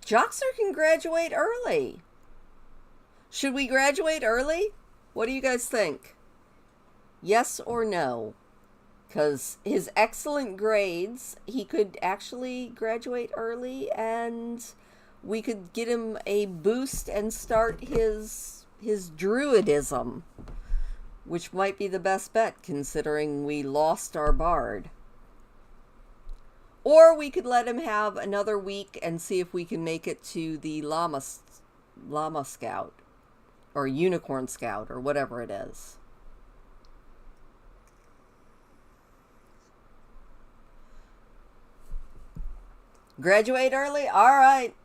Joxer can graduate early. Should we graduate early? What do you guys think? Yes or no? Because his excellent grades, he could actually graduate early, and we could get him a boost and start his druidism, which might be the best bet considering we lost our bard. Or we could let him have another week and see if we can make it to the llama scout or unicorn scout or whatever it is. Graduate early? All right.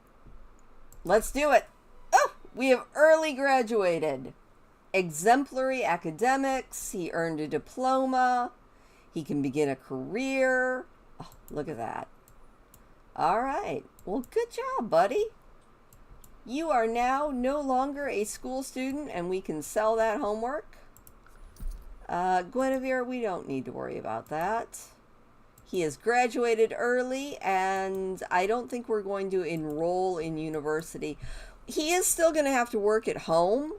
Let's do it. Oh, we have early graduated. Exemplary academics. He earned a diploma. He can begin a career. Oh, look at that. All right. Well, good job, buddy. You are now no longer a school student, and we can sell that homework. Guinevere, we don't need to worry about that. He has graduated early, and I don't think we're going to enroll in university. He is still going to have to work at home,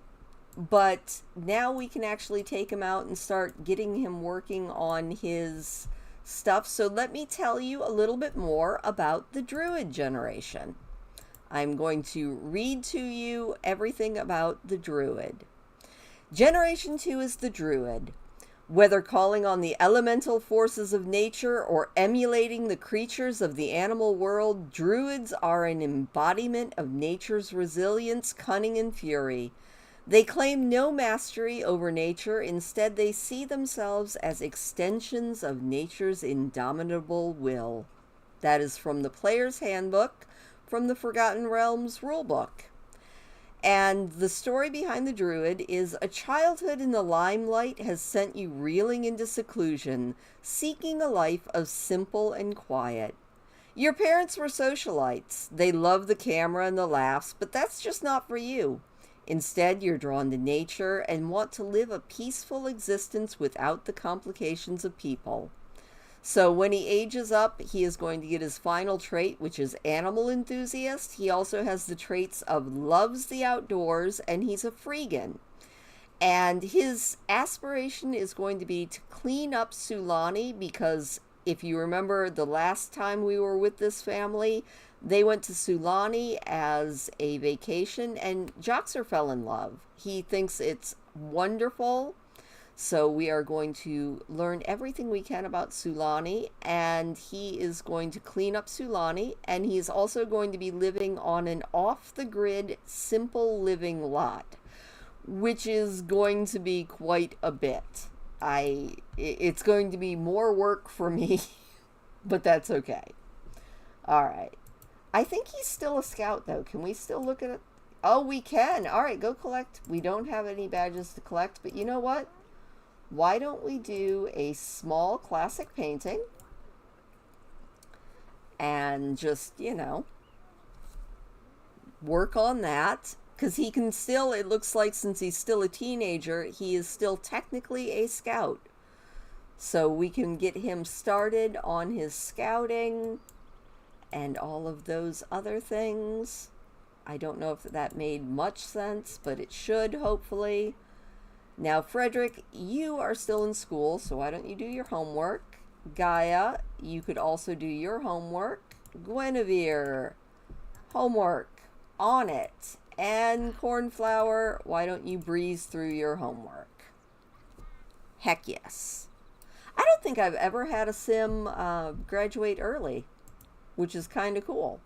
but now we can actually take him out and start getting him working on his stuff. So let me tell you a little bit more about the Druid generation. I'm going to read to you everything about the Druid. Generation 2 is the Druid. Whether calling on the elemental forces of nature or emulating the creatures of the animal world, Druids are an embodiment of nature's resilience, cunning, and fury. They claim no mastery over nature. Instead, they see themselves as extensions of nature's indomitable will. That is from the Player's Handbook, from the Forgotten Realms rulebook. And the story behind the Druid is a childhood in the limelight has sent you reeling into seclusion, seeking a life of simple and quiet. Your parents were socialites. They loved the camera and the laughs, but that's just not for you. Instead, you're drawn to nature and want to live a peaceful existence without the complications of people. So when he ages up, he is going to get his final trait, which is animal enthusiast. He also has the traits of loves the outdoors, and he's a freegan. And his aspiration is going to be to clean up Sulani, because if you remember the last time we were with this family, they went to Sulani as a vacation, and Joxer fell in love. He thinks it's wonderful. So we are going to learn everything we can about Sulani, and he is going to clean up Sulani, and he is also going to be living on an off-the-grid, simple living lot, which is going to be quite a bit. It's going to be more work for me, but that's okay. All right. I think he's still a scout, though. Can we still look at it? Oh, we can. All right, go collect. We don't have any badges to collect, but you know what? Why don't we do a small classic painting and just, work on that? Because he can still, it looks like since he's still a teenager, he is still technically a scout. So we can get him started on his scouting and all of those other things. I don't know if that made much sense, but it should, hopefully. Now, Frederick, you are still in school, so why don't you do your homework? Gaia, you could also do your homework. Guinevere, homework, on it. And Cornflower, why don't you breeze through your homework? Heck yes. I don't think I've ever had a sim graduate early, which is kind of cool.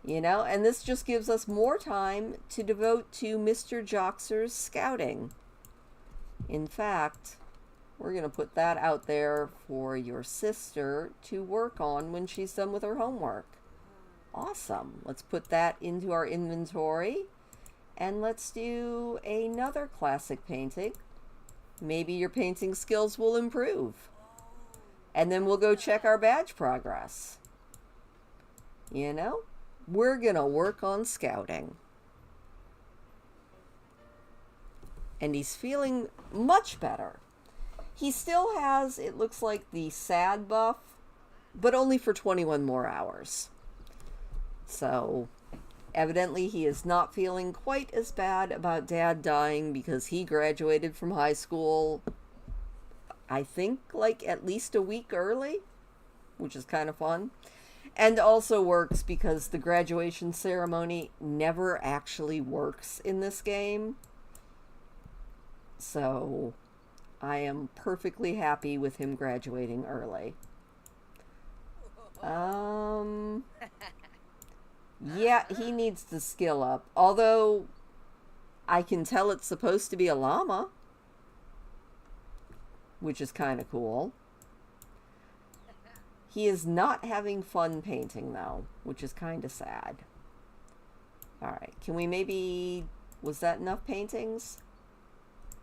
And this just gives us more time to devote to Mr. Joxer's scouting. In fact, we're going to put that out there for your sister to work on when she's done with her homework. Awesome. Let's put that into our inventory. And let's do another classic painting. Maybe your painting skills will improve. And then we'll go check our badge progress. We're going to work on scouting. And he's feeling much better. He still has, it looks like, the sad buff, but only for 21 more hours. So, evidently he is not feeling quite as bad about Dad dying because he graduated from high school, I think, like at least a week early, which is kind of fun. And also works because the graduation ceremony never actually works in this game. So I am perfectly happy with him graduating early. Yeah, he needs to skill up. Although I can tell it's supposed to be a llama, which is kind of cool. He is not having fun painting, though, which is kind of sad. Alright, can we maybe... Was that enough paintings?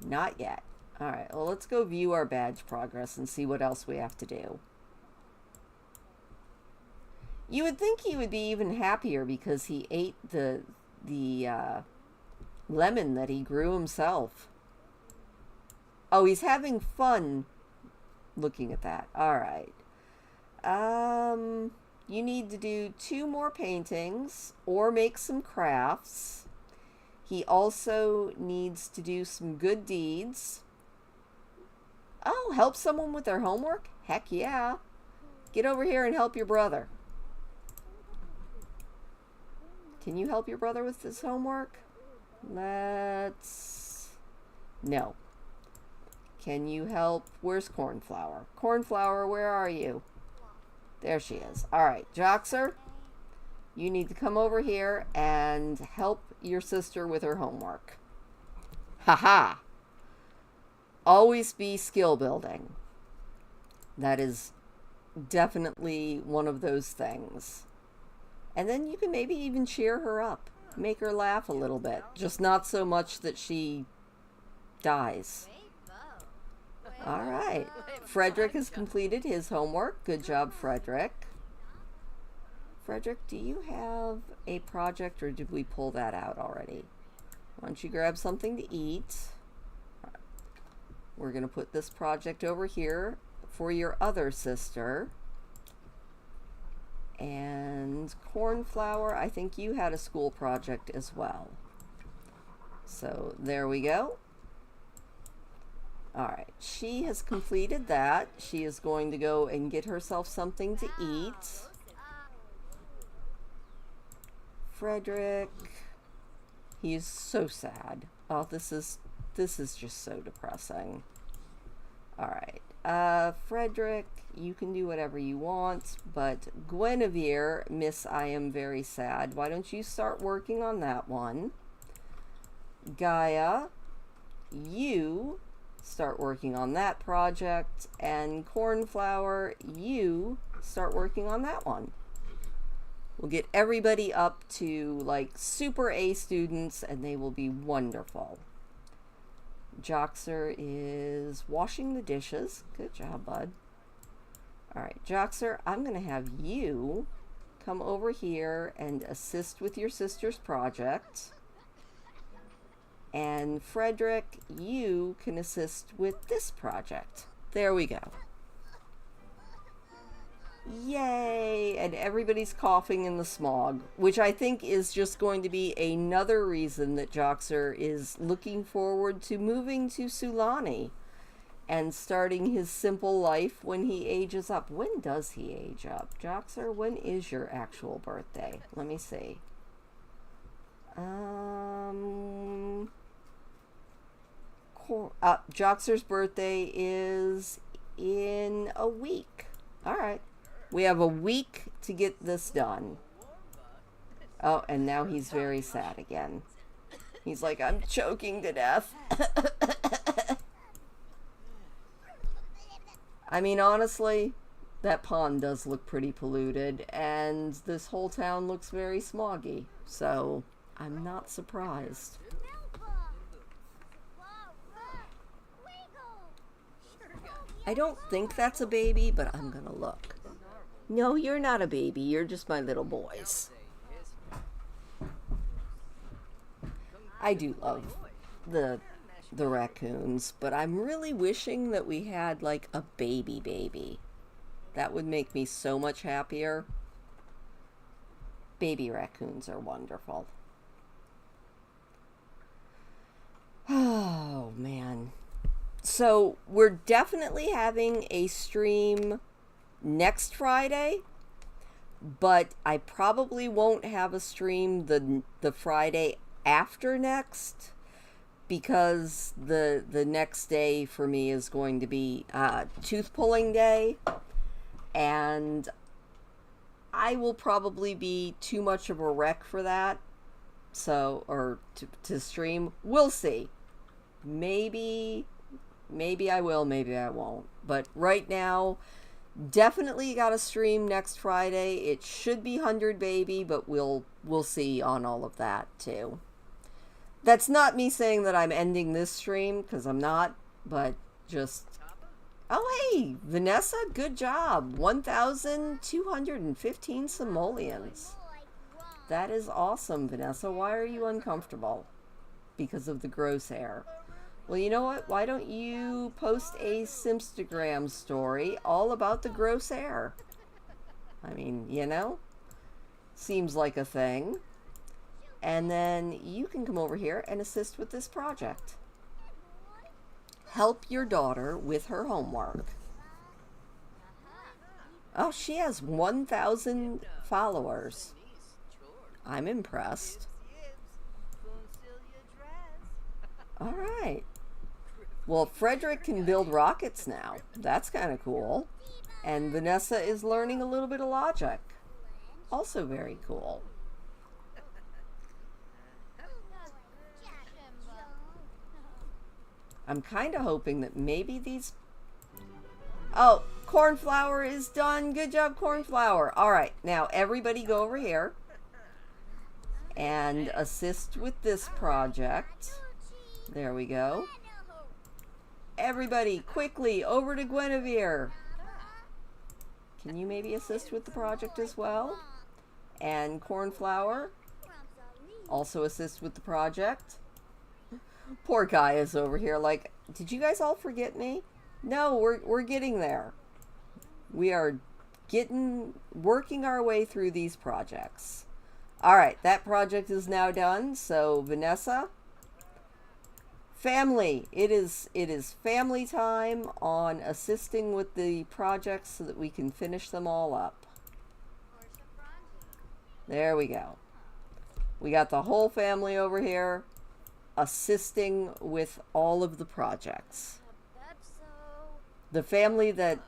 Not yet. Alright, well, let's go view our badge progress and see what else we have to do. You would think he would be even happier because he ate the lemon that he grew himself. Oh, he's having fun looking at that. Alright. You need to do 2 more paintings or make some crafts. He also needs to do some good deeds. Oh, help someone with their homework? Heck yeah. Get over here and help your brother. Can you help your brother with his homework? Let's... No. Can you help? Where's Cornflower? Cornflower, where are you? There she is. All right, Joxer, you need to come over here and help your sister with her homework. Haha. Always be skill building. That is definitely one of those things. And then you can maybe even cheer her up. Make her laugh a little bit. Just not so much that she dies. All right. Frederick has completed his homework. Good job, Frederick. Frederick, do you have a project, or did we pull that out already? Why don't you grab something to eat? We're going to put this project over here for your other sister. And Cornflower, I think you had a school project as well. So there we go. All right, she has completed that. She is going to go and get herself something to eat. Frederick, he is so sad. Oh, this is just so depressing. All right, Frederick, you can do whatever you want, but Guinevere, Miss I Am Very Sad, why don't you start working on that one? Gaia, you start working on that project, and Cornflower, you start working on that one. We'll get everybody up to like super A students, and they will be wonderful. Joxer is washing the dishes. Good job, bud. All right, Joxer, I'm going to have you come over here and assist with your sister's project. And Frederick, you can assist with this project. There we go. Yay! And everybody's coughing in the smog, which I think is just going to be another reason that Joxer is looking forward to moving to Sulani and starting his simple life when he ages up. When does he age up? Joxer, when is your actual birthday? Let me see. Joxer's birthday is in a week. All right. We have a week to get this done. Oh, and now he's very sad again. He's like, I'm choking to death. I mean, honestly, that pond does look pretty polluted, and this whole town looks very smoggy, so I'm not surprised. I don't think that's a baby, but I'm gonna look. No, you're not a baby. You're just my little boys. I do love the raccoons, but I'm really wishing that we had like a baby. That would make me so much happier. Baby raccoons are wonderful. Oh, man. So we're definitely having a stream next Friday, but I probably won't have a stream the Friday after next, because the next day for me is going to be tooth pulling day, and I will probably be too much of a wreck for that, so, or to stream. We'll see. Maybe I will, maybe I won't, but right now definitely got to stream next Friday. It should be 100 baby, but we'll see on all of that too. That's not me saying that I'm ending this stream, because I'm not, but just... Oh, hey, Vanessa, good job. 1,215 simoleons. That is awesome, Vanessa. Why are you uncomfortable? Because of the gross hair. Well, you know what? Why don't you post a Simstagram story all about the gross hair? I mean, you know, seems like a thing. And then you can come over here and assist with this project. Help your daughter with her homework. Oh, she has 1,000 followers. I'm impressed. All right. Well, Frederick can build rockets now. That's kind of cool. And Vanessa is learning a little bit of logic. Also very cool. I'm kind of hoping that maybe these... Oh, cornflower is done. Good job, cornflower. All right, now everybody go over here and assist with this project. There we go. Everybody, quickly, over to Guinevere. Can you maybe assist with the project as well? And cornflower, also assist with the project. Poor guy is over here like, did you guys all forget me? No, we're getting there. We are working our way through these projects. All right, that project is now done. So Vanessa, family, it is family time on assisting with the projects so that we can finish them all up. There we go. We got the whole family over here assisting with all of the projects. The family that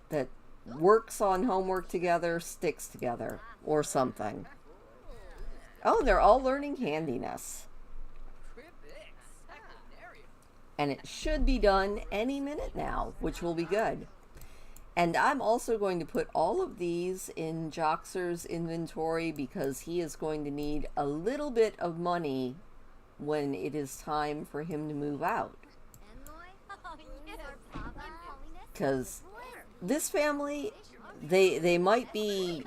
works on homework together sticks together, or something. Oh, they're all learning handiness. And it should be done any minute now, which will be good. And I'm also going to put all of these in Joxer's inventory because he is going to need a little bit of money when it is time for him to move out. Because this family, they might be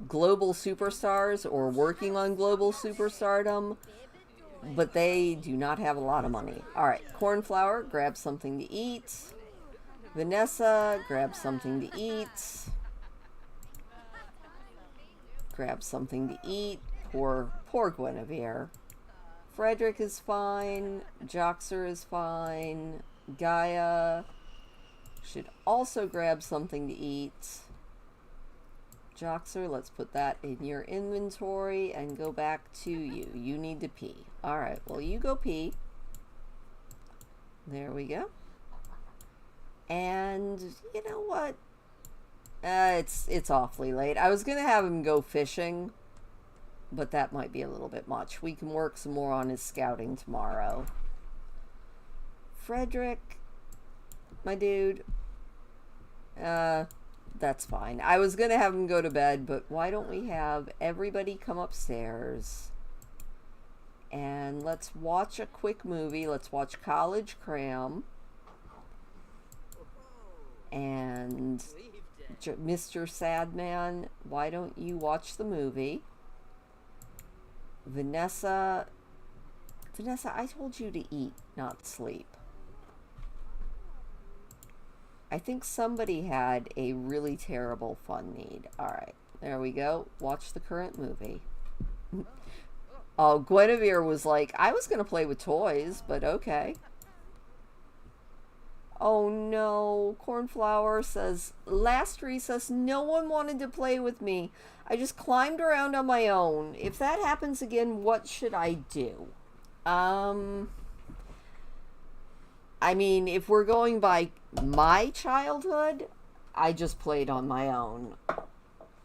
global superstars or working on global superstardom, but they do not have a lot of money. All right, cornflower, grab something to eat. Vanessa, grab something to eat. Grab something to eat. Poor Guinevere. Frederick is fine. Joxer is fine. Gaia should also grab something to eat. Joxer, let's put that in your inventory and go back to you. You need to pee. All right, well, you go pee. There we go. And you know what? It's awfully late. I was going to have him go fishing, but that might be a little bit much. We can work some more on his scouting tomorrow. Frederick, my dude, that's fine. I was going to have him go to bed, but why don't we have everybody come upstairs and let's watch a quick movie. Let's watch College Cram. And Mr. Sadman, why don't you watch the movie? Vanessa, I told you to eat, not sleep. I think somebody had a really terrible fun need. All right, there we go. Watch the current movie. Oh, Guinevere was like, I was going to play with toys, but okay. Oh no, Cornflower says, last recess, no one wanted to play with me. I just climbed around on my own. If that happens again, what should I do? I mean, if we're going by my childhood, I just played on my own.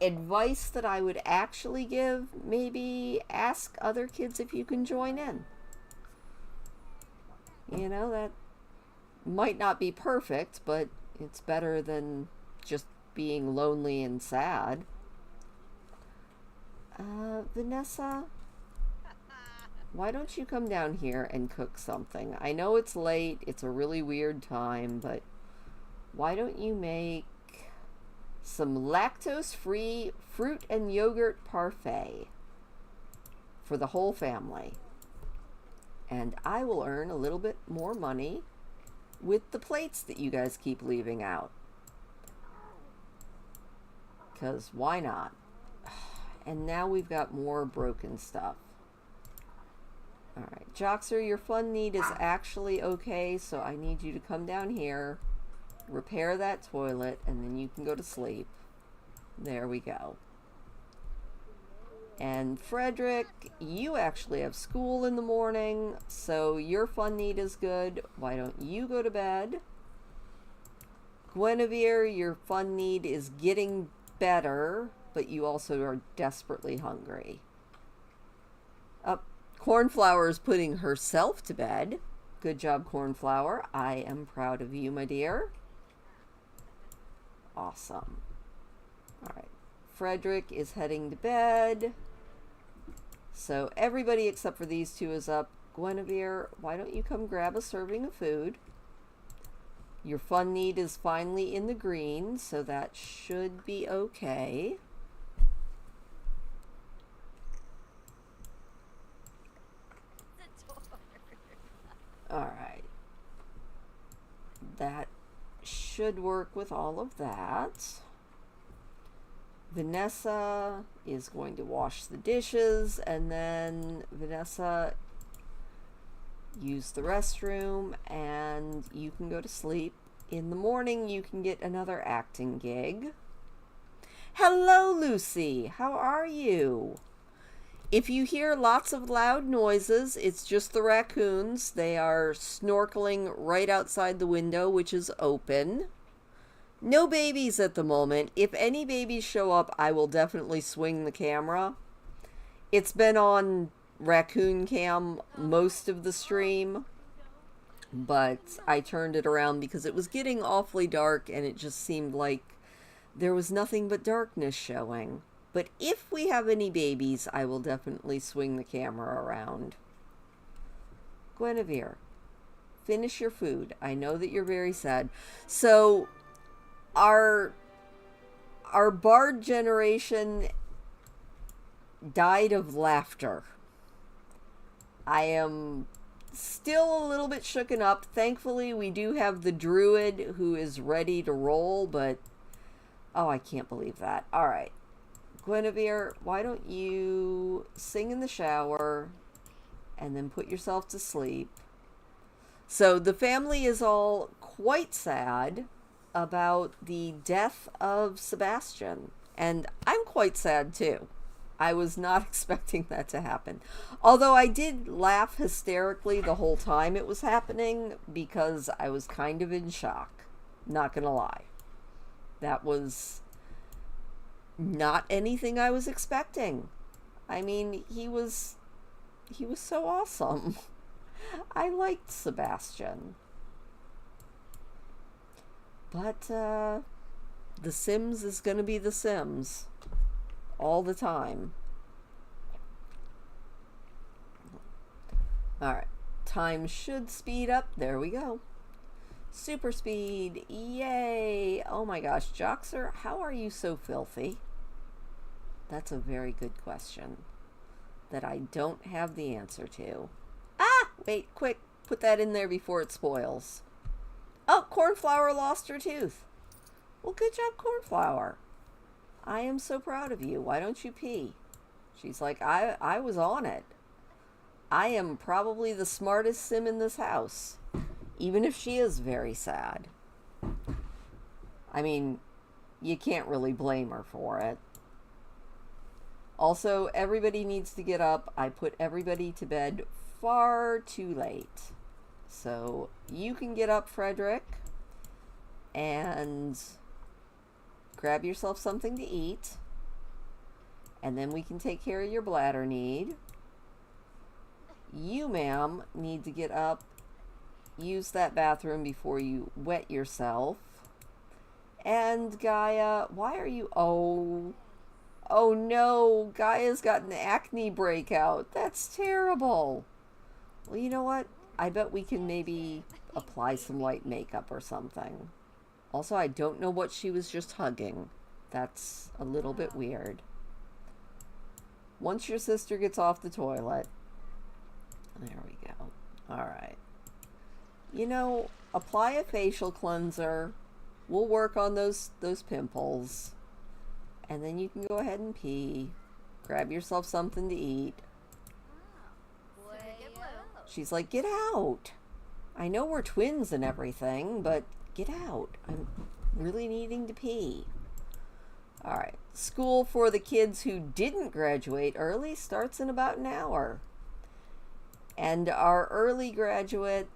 Advice that I would actually give, maybe ask other kids if you can join in. You know, that might not be perfect, but it's better than just being lonely and sad. Vanessa, why don't you come down here and cook something? I know it's late, it's a really weird time, but why don't you make some lactose-free fruit and yogurt parfait for the whole family? And I will earn a little bit more money with the plates that you guys keep leaving out. Because why not? And now we've got more broken stuff. Alright, Joxer, your fun need is actually okay, so I need you to come down here, repair that toilet, and then you can go to sleep. There we go. And Frederick, you actually have school in the morning, so your fun need is good. Why don't you go to bed? Guinevere, your fun need is getting better, but you also are desperately hungry. Cornflower is putting herself to bed. Good job, Cornflower. I am proud of you, my dear. Awesome. All right. Frederick is heading to bed. So everybody except for these two is up. Guinevere, why don't you come grab a serving of food? Your fun need is finally in the green, so that should be okay. Alright. That should work with all of that. Vanessa is going to wash the dishes, and then Vanessa, use the restroom, and you can go to sleep. In the morning, you can get another acting gig. Hello, Lucy. How are you? If you hear lots of loud noises, it's just the raccoons. They are snorkeling right outside the window, which is open. No babies at the moment. If any babies show up, I will definitely swing the camera. It's been on raccoon cam most of the stream, but I turned it around because it was getting awfully dark and it just seemed like there was nothing but darkness showing. But if we have any babies, I will definitely swing the camera around. Guinevere, finish your food. I know that you're very sad. So our bard generation died of laughter. I am still a little bit shooken up. Thankfully, we do have the Druid who is ready to roll, but oh, I can't believe that. All right. Guinevere, why don't you sing in the shower and then put yourself to sleep? So the family is all quite sad about the death of Sebastian, and I'm quite sad too. I was not expecting that to happen. Although I did laugh hysterically the whole time it was happening because I was kind of in shock. Not gonna lie. That was not anything I was expecting. I mean, he was so awesome. I liked Sebastian. But The Sims is going to be The Sims all the time. Alright, time should speed up. There we go. Super speed. Yay! Oh my gosh, Joxer, how are you so filthy? That's a very good question that I don't have the answer to. Ah! Wait, quick. Put that in there before it spoils. Oh, Cornflower lost her tooth. Well, good job, Cornflower. I am so proud of you. Why don't you pee? She's like, I was on it. I am probably the smartest sim in this house, even if she is very sad. I mean, you can't really blame her for it. Also, everybody needs to get up. I put everybody to bed far too late. So you can get up, Frederick, and grab yourself something to eat. And then we can take care of your bladder need. You, ma'am, need to get up, use that bathroom before you wet yourself. And Gaia, why are you... Oh no, Gaia's got an acne breakout. That's terrible. Well, you know what? I bet we can maybe apply some light makeup or something. Also, I don't know what she was just hugging. That's a little bit weird. Once your sister gets off the toilet... There we go. Alright. You know, apply a facial cleanser. We'll work on those pimples. And then you can go ahead and pee. Grab yourself something to eat. She's like, get out. I know we're twins and everything, but get out. I'm really needing to pee. All right. School for the kids who didn't graduate early starts in about an hour. And our early graduate,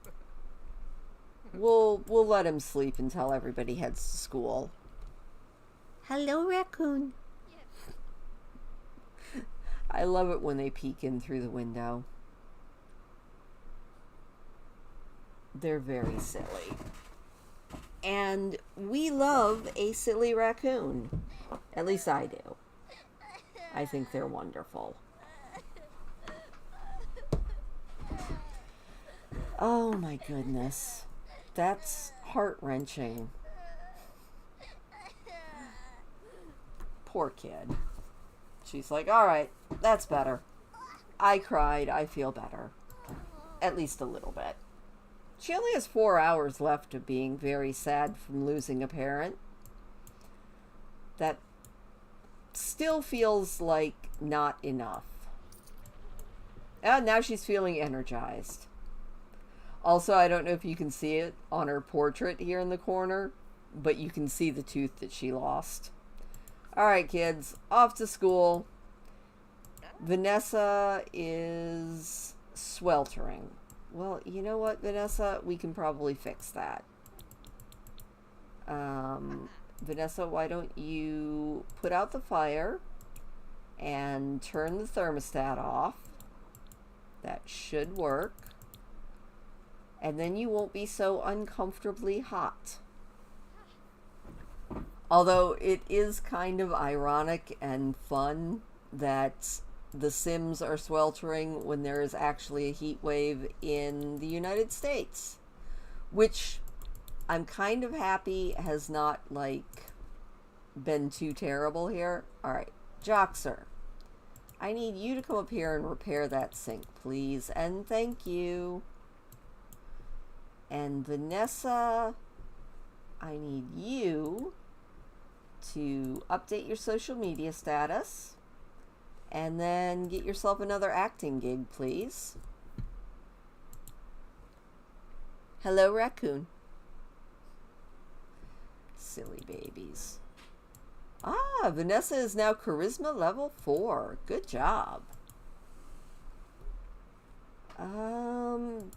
we'll let him sleep until everybody heads to school. Hello, raccoon. I love it when they peek in through the window. They're very silly. And we love a silly raccoon. At least I do. I think they're wonderful. Oh my goodness. That's heart-wrenching. Poor kid. She's like, all right, that's better. I cried. I feel better. At least a little bit. She only has 4 hours left of being very sad from losing a parent. That still feels like not enough. And now she's feeling energized. Also, I don't know if you can see it on her portrait here in the corner, but you can see the tooth that she lost. All right, kids, off to school. Vanessa is sweltering. Well, you know what, Vanessa? We can probably fix that. Vanessa, why don't you put out the fire and turn the thermostat off? That should work. And then you won't be so uncomfortably hot. Although it is kind of ironic and fun that the Sims are sweltering when there is actually a heat wave in the United States, which I'm kind of happy has not, like, been too terrible here. All right, Joxer, I need you to come up here and repair that sink, please, and thank you. And Vanessa, I need you to update your social media status and then get yourself another acting gig, please. Hello, raccoon. Silly babies. Ah, Vanessa is now charisma level 4. Good job.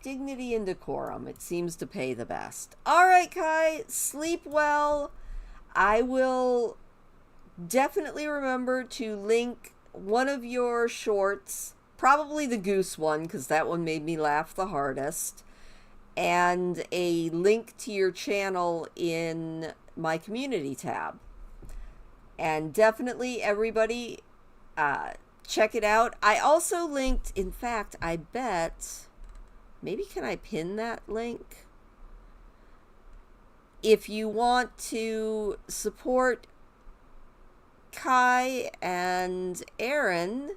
Dignity and decorum. It seems to pay the best. All right, Kai, sleep well. I will definitely remember to link one of your shorts, probably the goose one, because that one made me laugh the hardest, and a link to your channel in my community tab. And definitely everybody check it out. I also linked, in fact, I bet, maybe can I pin that link? If you want to support Kai and Aaron,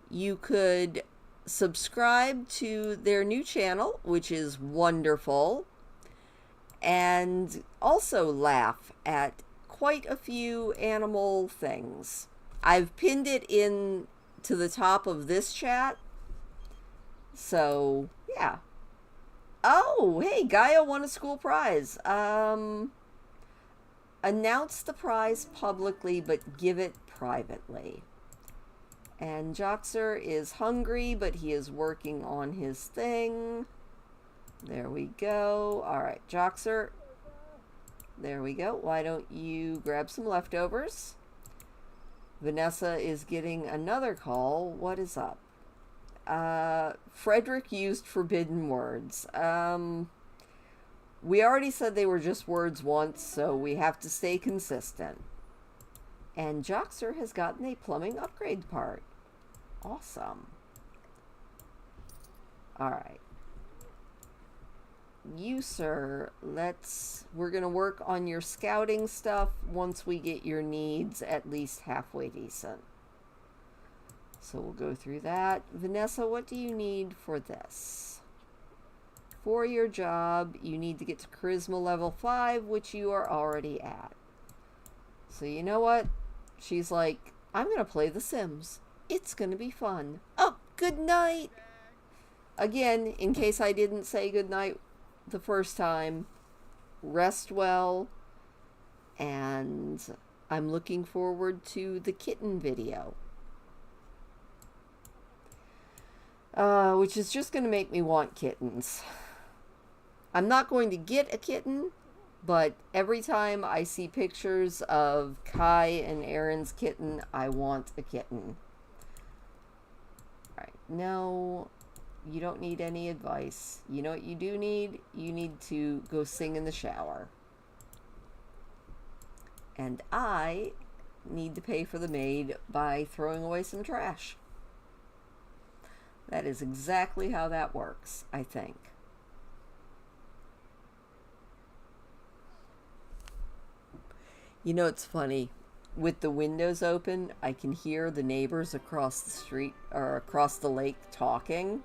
you could subscribe to their new channel, which is wonderful, and also laugh at quite a few animal things. I've pinned it in to the top of this chat. So, yeah. Oh, hey, Gaia won a school prize. Announce the prize publicly, but give it privately. And Joxer is hungry, but he is working on his thing. There we go. All right, Joxer. There we go. Why don't you grab some leftovers? Vanessa is getting another call. What is up? Frederick used forbidden words. We already said they were just words once, so we have to stay consistent. And Joxer has gotten a plumbing upgrade part. Awesome. Alright. You, sir, we're going to work on your scouting stuff once we get your needs at least halfway decent. So we'll go through that. Vanessa, what do you need for this? For your job, you need to get to charisma level 5, which you are already at. So you know what? She's like, I'm going to play The Sims. It's going to be fun. Oh, good night. Again, in case I didn't say good night the first time, rest well, and I'm looking forward to the kitten video. Which is just going to make me want kittens. I'm not going to get a kitten, but every time I see pictures of Kai and Aaron's kitten, I want a kitten. Alright, no, you don't need any advice. You know what you do need? You need to go sing in the shower. And I need to pay for the maid by throwing away some trash. That is exactly how that works, I think. You know, it's funny. With the windows open, I can hear the neighbors across the street or across the lake talking,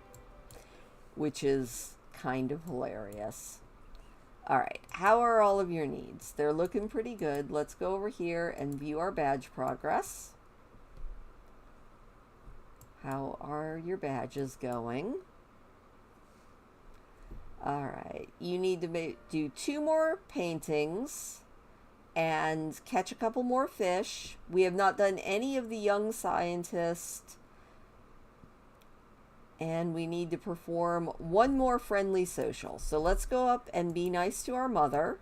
which is kind of hilarious. All right, how are all of your needs? They're looking pretty good. Let's go over here and view our badge progress. How are your badges going? All right, you need to do 2 more paintings and catch a couple more fish. We have not done any of the young scientist. And we need to perform 1 more friendly social. So let's go up and be nice to our mother.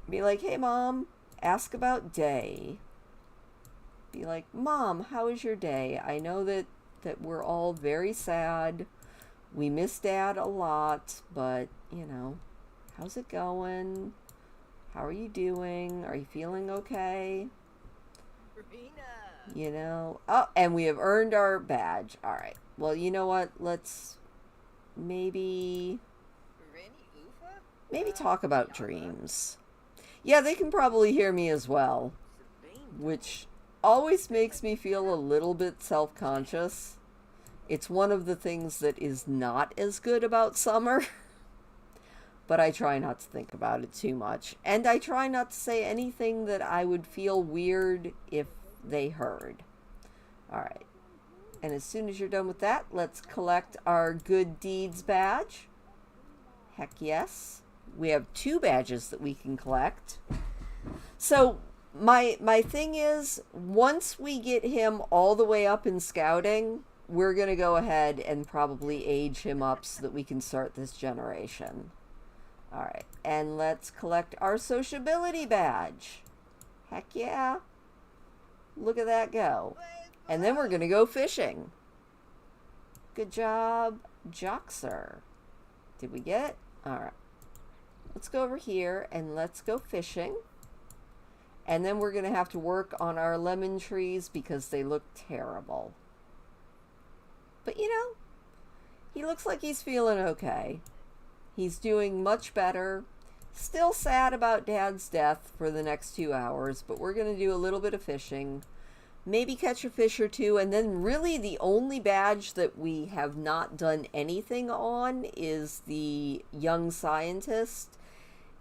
Be like, hey mom, ask about day. Be like, Mom, how is your day? I know that we're all very sad. We miss Dad a lot, but, you know, how's it going? How are you doing? Are you feeling okay? You know, oh, and we have earned our badge. All right. Well, you know what? Let's maybe talk about dreams. Yeah, they can probably hear me as well, which always makes me feel a little bit self-conscious. It's one of the things that is not as good about summer. But I try not to think about it too much. And I try not to say anything that I would feel weird if they heard. Alright. And as soon as you're done with that, let's collect our good deeds badge. Heck yes. We have 2 badges that we can collect. So my thing is, once we get him all the way up in scouting, we're going to go ahead and probably age him up so that we can start this generation. Alright, and let's collect our sociability badge. Heck yeah. Look at that go. And then we're going to go fishing. Good job, Joxer. Did we get it? Alright. Let's go over here and let's go fishing. And then we're going to have to work on our lemon trees because they look terrible. But you know, he looks like he's feeling okay. He's doing much better. Still sad about Dad's death for the next 2 hours, but we're going to do a little bit of fishing. Maybe catch a fish or 2, and then really the only badge that we have not done anything on is the young scientist.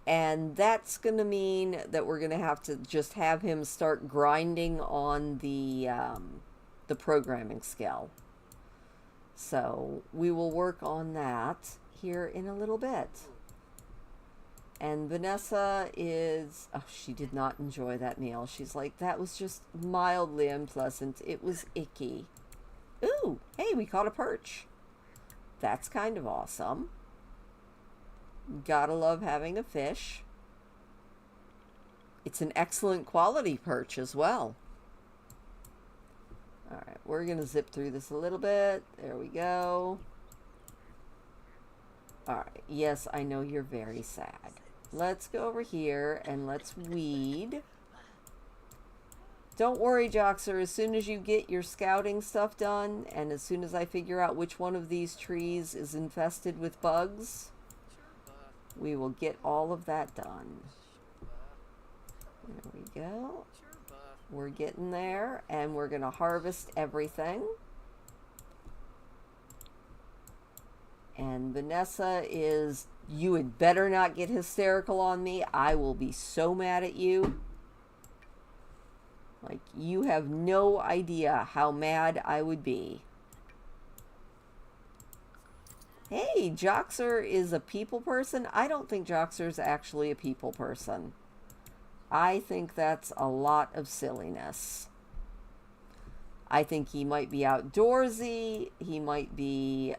And that's going to mean that we're going to have to just have him start grinding on the programming skill. So we will work on that here in a little bit. And Vanessa is, oh, she did not enjoy that meal. She's like, that was just mildly unpleasant. It was icky. Ooh, hey, we caught a perch. That's kind of awesome. Gotta love having a fish. It's an excellent quality perch as well. Alright, we're gonna zip through this a little bit. There we go. Alright, yes, I know you're very sad. Let's go over here and let's weed. Don't worry, Joxer, as soon as you get your scouting stuff done, and as soon as I figure out which one of these trees is infested with bugs, we will get all of that done. There we go. We're getting there, and we're going to harvest everything. And Vanessa is, you had better not get hysterical on me. I will be so mad at you. Like, you have no idea how mad I would be. Hey, Joxer is a people person. I don't think Joxer is actually a people person. I think that's a lot of silliness. I think he might be outdoorsy. He might be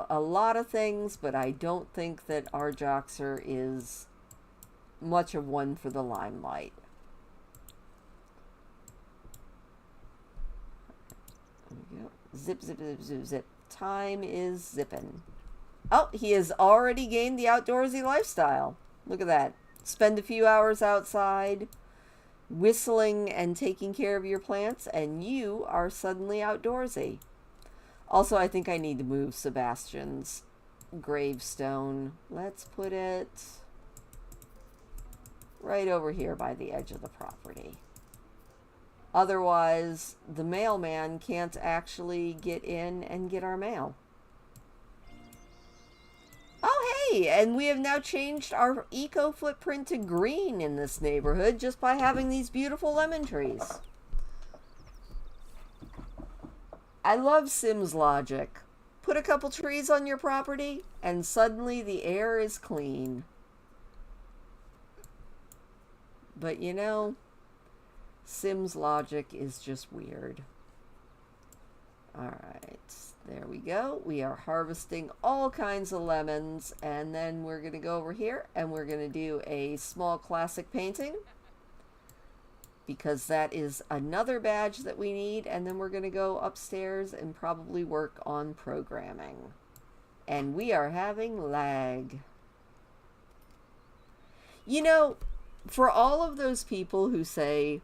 a lot of things, but I don't think that our Joxer is much of one for the limelight. There we go. Zip, zip, zip, zip, zip. Time is zipping. Oh, he has already gained the outdoorsy lifestyle. Look at that. Spend a few hours outside, whistling and taking care of your plants, and you are suddenly outdoorsy. Also, I think I need to move Sebastian's gravestone. Let's put it right over here by the edge of the property. Otherwise, the mailman can't actually get in and get our mail. Oh, hey! And we have now changed our eco footprint to green in this neighborhood just by having these beautiful lemon trees. I love Sims logic. Put a couple trees on your property, and suddenly the air is clean. But you know, Sims logic is just weird. Alright, there we go. We are harvesting all kinds of lemons, and then we're going to go over here and we're going to do a small classic painting, because that is another badge that we need, and then we're going to go upstairs and probably work on programming. And we are having lag. You know, for all of those people who say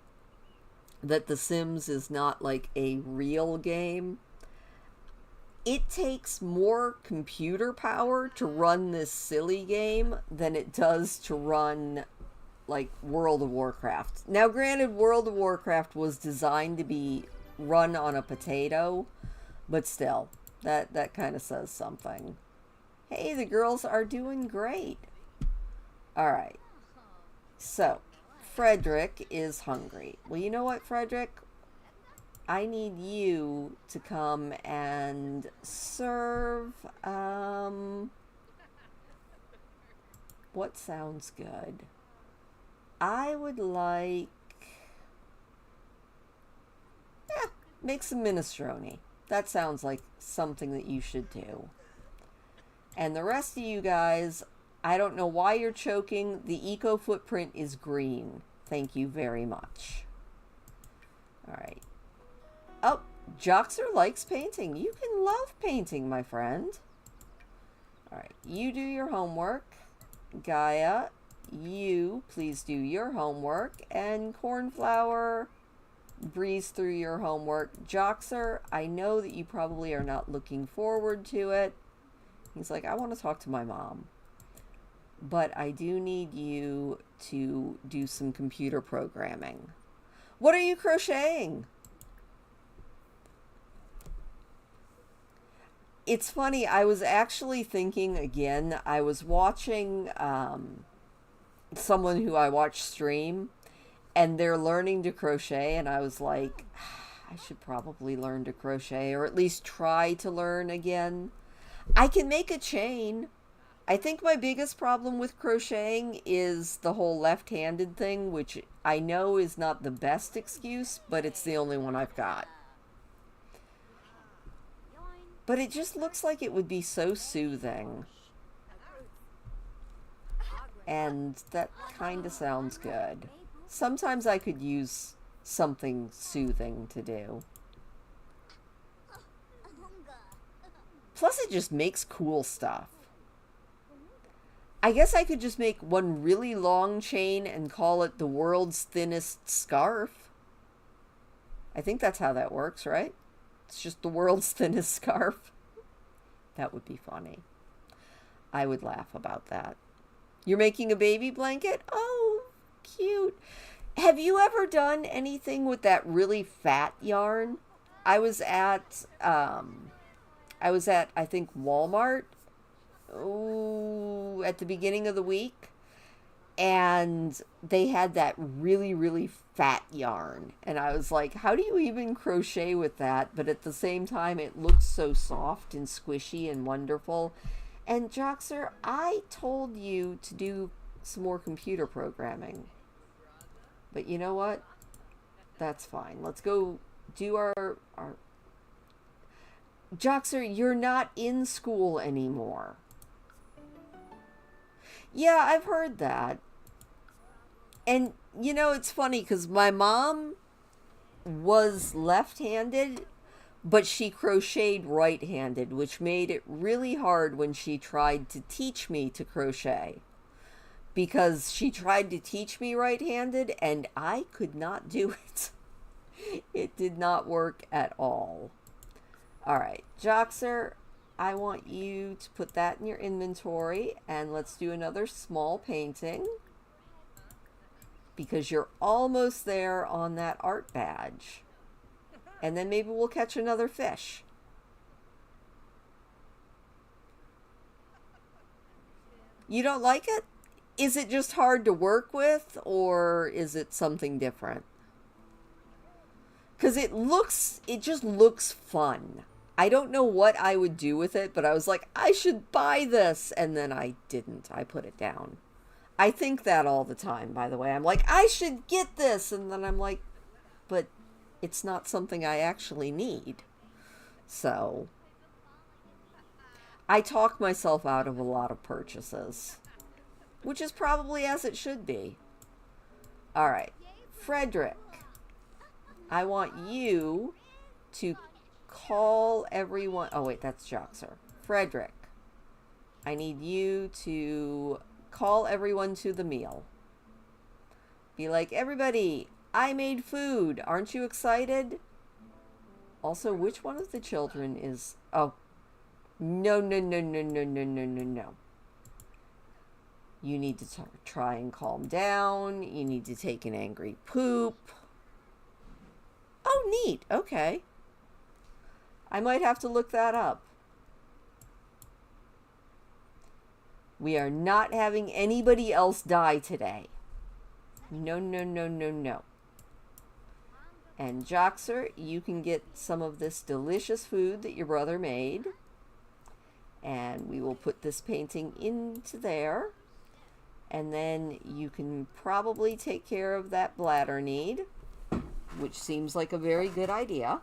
that The Sims is not like a real game, it takes more computer power to run this silly game than it does to run like World of Warcraft. Now granted, World of Warcraft was designed to be run on a potato, but still, that kind of says something. Hey, the girls are doing great. Alright, so Frederick is hungry. Well, you know what, Frederick? I need you to come and serve, what sounds good? I would like, make some minestrone. That sounds like something that you should do. And the rest of you guys, I don't know why you're choking. The eco footprint is green. Thank you very much. Alright. Oh, Joxer likes painting. You can love painting, my friend. Alright, you do your homework. Gaia, you please do your homework. And Cornflower, breeze through your homework. Joxer, I know that you probably are not looking forward to it. He's like, I want to talk to my mom. But I do need you to do some computer programming. What are you crocheting? It's funny, I was actually thinking again, I was watching someone who I watch stream, and they're learning to crochet, and I was like, I should probably learn to crochet, or at least try to learn again. I can make a chain. I think my biggest problem with crocheting is the whole left-handed thing, which I know is not the best excuse, but it's the only one I've got. But it just looks like it would be so soothing. And that kind of sounds good. Sometimes I could use something soothing to do. Plus it just makes cool stuff. I guess I could just make one really long chain and call it the world's thinnest scarf. I think that's how that works, right? It's just the world's thinnest scarf. That would be funny. I would laugh about that. You're making a baby blanket? Oh, cute. Have you ever done anything with that really fat yarn? I was at I think Walmart at the beginning of the week, and they had that really, really fat yarn. And I was like, how do you even crochet with that? But at the same time, it looks so soft and squishy and wonderful. And Joxer, I told you to do some more computer programming. But you know what? That's fine. Let's go do our Joxer, you're not in school anymore. Yeah, I've heard that. And, you know, it's funny because my mom was left-handed, but she crocheted right-handed, which made it really hard when she tried to teach me to crochet. Because she tried to teach me right-handed, and I could not do it. It did not work at all. All right, Joxer, I want you to put that in your inventory, and let's do another small painting because you're almost there on that art badge. And then maybe we'll catch another fish. You don't like it? Is it just hard to work with, or is it something different? Because it just looks fun. I don't know what I would do with it, but I was like, I should buy this. And then I didn't. I put it down. I think that all the time, by the way. I'm like, I should get this. And then I'm like, but it's not something I actually need. So I talk myself out of a lot of purchases, which is probably as it should be. All right, Frederick, I want you to call everyone. Oh, wait, that's Joxer. Frederick, I need you to call everyone to the meal. Be like, everybody, I made food. Aren't you excited? Also, which one of the children is... Oh, no. You need to try and calm down. You need to take an angry poop. Oh, neat. Okay. I might have to look that up. We are not having anybody else die today. No. And Joxer, you can get some of this delicious food that your brother made. And we will put this painting into there. And then you can probably take care of that bladder need, which seems like a very good idea.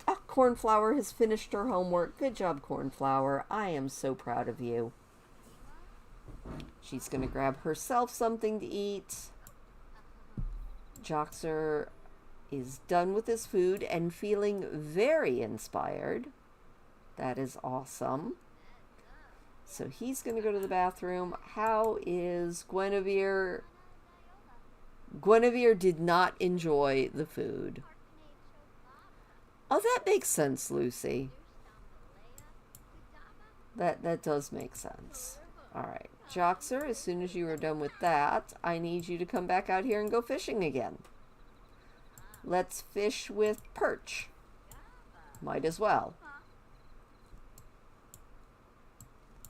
Oh, Cornflower has finished her homework. Good job, Cornflower. I am so proud of you. She's going to grab herself something to eat. Joxer is done with his food and feeling very inspired. That is awesome. So he's going to go to the bathroom. How is Guinevere? Guinevere did not enjoy the food. Oh, that makes sense, Lucy. That does make sense. All right. Joxer, as soon as you are done with that, I need you to come back out here and go fishing again. Let's fish with perch. Might as well.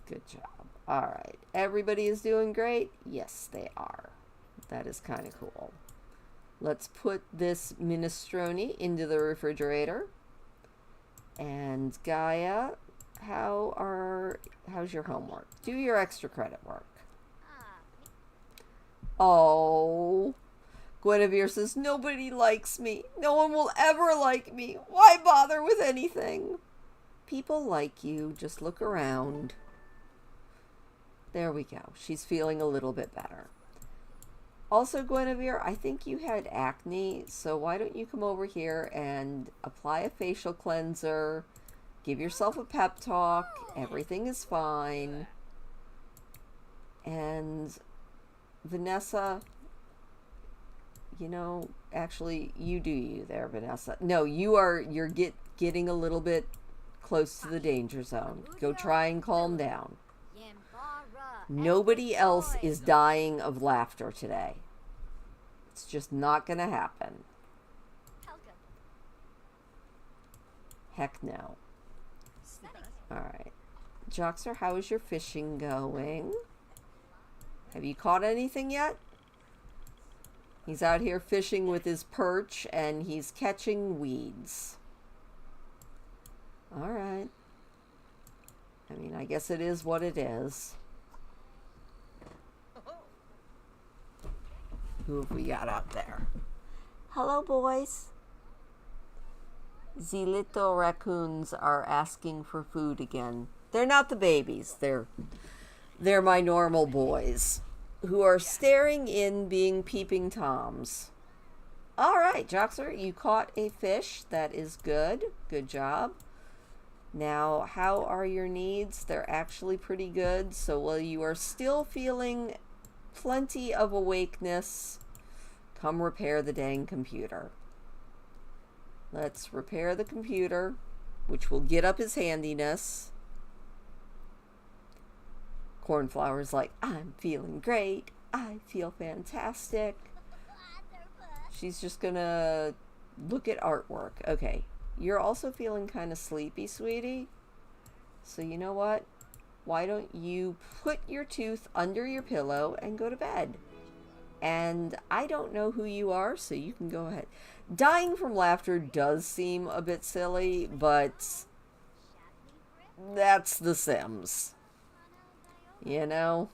Good job. All right. Everybody is doing great? Yes, they are. That is kind of cool. Let's put this minestrone into the refrigerator. And Gaia, how's your homework? Do your extra credit work. Oh, Guinevere says, nobody likes me. No one will ever like me. Why bother with anything? People like you. Just look around. There we go. She's feeling a little bit better. Also, Guinevere, I think you had acne, so why don't you come over here and apply a facial cleanser, give yourself a pep talk, everything is fine. And Vanessa, you know, actually, you do you there, Vanessa. No, you're getting a little bit close to the danger zone. Go try and calm down. Nobody else is dying of laughter today. It's just not going to happen. Heck no. Alright. Joxer, how is your fishing going? Have you caught anything yet? He's out here fishing with his perch and he's catching weeds. Alright. I mean, I guess it is what it is. Who have we got out there? Hello, boys. The little raccoons are asking for food again. They're not the babies. They're my normal boys who are staring in, being peeping toms. All right, Joxer, you caught a fish. That is good. Good job. Now, how are your needs? They're actually pretty good. So while you are still feeling plenty of awakeness, come repair the dang computer. Let's repair the computer, which will get up his handiness. Cornflower's like, I'm feeling great. I feel fantastic. She's just gonna look at artwork. Okay, you're also feeling kind of sleepy, sweetie. So you know what? Why don't you put your tooth under your pillow and go to bed? And I don't know who you are, so you can go ahead. Dying from laughter does seem a bit silly, but that's The Sims. You know?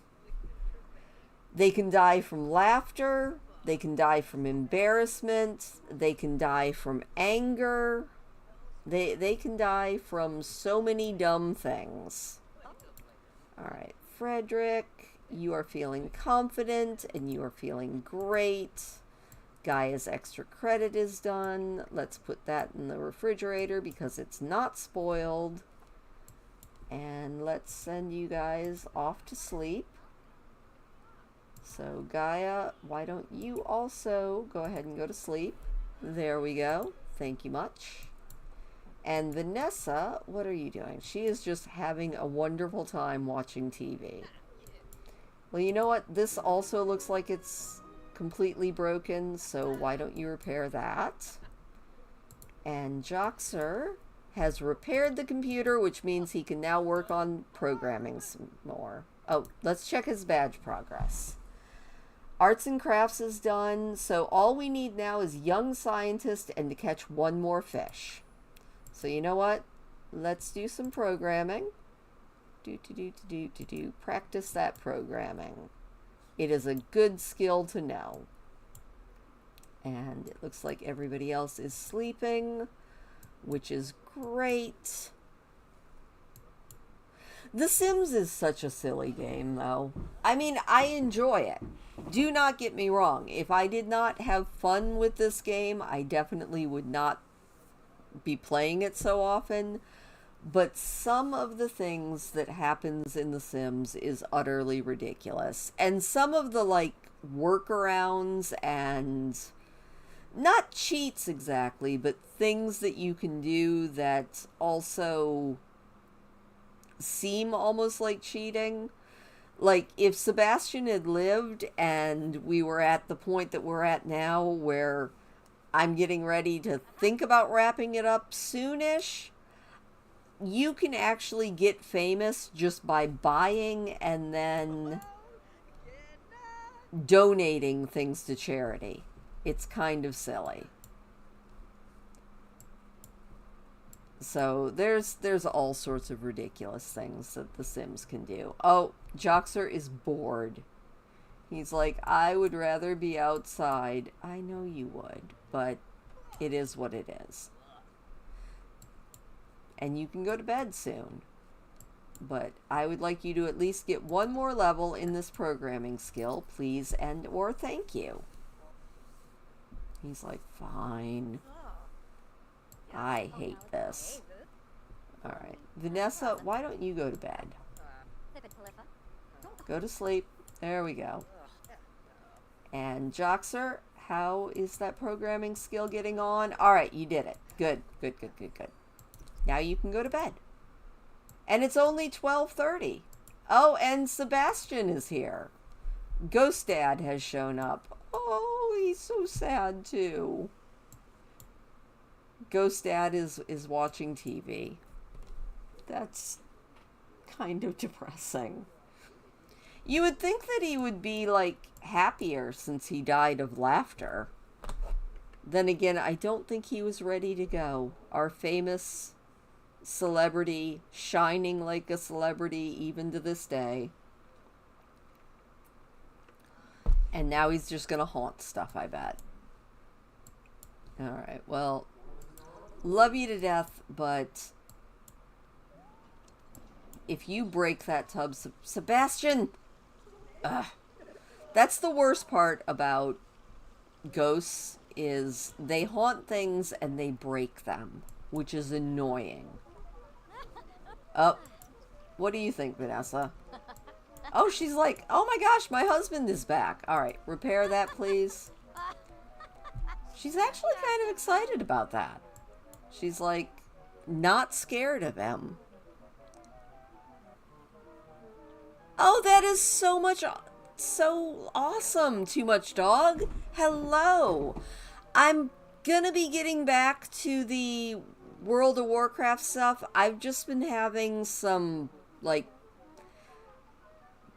They can die from laughter. They can die from embarrassment. They can die from anger. They can die from so many dumb things. Alright, Frederick, you are feeling confident and you are feeling great. Gaia's extra credit is done. Let's put that in the refrigerator because it's not spoiled. And let's send you guys off to sleep. So Gaia, why don't you also go ahead and go to sleep? There we go. Thank you much. And Vanessa, what are you doing? She is just having a wonderful time watching TV. Well, you know what? This also looks like it's completely broken, so why don't you repair that? And Joxer has repaired the computer, which means he can now work on programming some more. Oh, let's check his badge progress. Arts and crafts is done, so all we need now is young scientist and to catch one more fish. So you know what? Let's do some programming. Practice that programming. It is a good skill to know. And it looks like everybody else is sleeping, which is great. The Sims is such a silly game, though. I mean, I enjoy it. Do not get me wrong. If I did not have fun with this game, I definitely would not be playing it so often. But some of the things that happens in The Sims is utterly ridiculous. And some of the, like, workarounds and not cheats exactly, but things that you can do that also seem almost like cheating. Like, if Sebastian had lived and we were at the point that we're at now where I'm getting ready to think about wrapping it up soonish, you can actually get famous just by buying and then donating things to charity. It's kind of silly. So there's all sorts of ridiculous things that The Sims can do. Oh, Joxer is bored. He's like, I would rather be outside. I know you would, but it is what it is. And you can go to bed soon. But I would like you to at least get one more level in this programming skill, please, and or thank you. He's like, fine. I hate this. Alright. Vanessa, why don't you go to bed? Go to sleep. There we go. And Joxer, how is that programming skill getting on? Alright, you did it. Good. Now you can go to bed. And it's only 12:30. Oh, and Sebastian is here. Ghost Dad has shown up. Oh, he's so sad too. Ghost Dad is watching TV. That's kind of depressing. You would think that he would be, like, happier since he died of laughter. Then again, I don't think he was ready to go. Our famous celebrity, shining like a celebrity even to this day. And now he's just gonna haunt stuff, I bet. Alright, well, love you to death, but if you break that tub, Sebastian! Ugh. That's the worst part about ghosts, is they haunt things and they break them, which is annoying. Oh, what do you think, Vanessa? Oh, she's like, oh my gosh, my husband is back. All right, repair that, please. She's actually kind of excited about that. She's like, not scared of him. Oh, that is so awesome, Too Much Dog. Hello. I'm gonna be getting back to the World of Warcraft stuff. I've just been having some, like,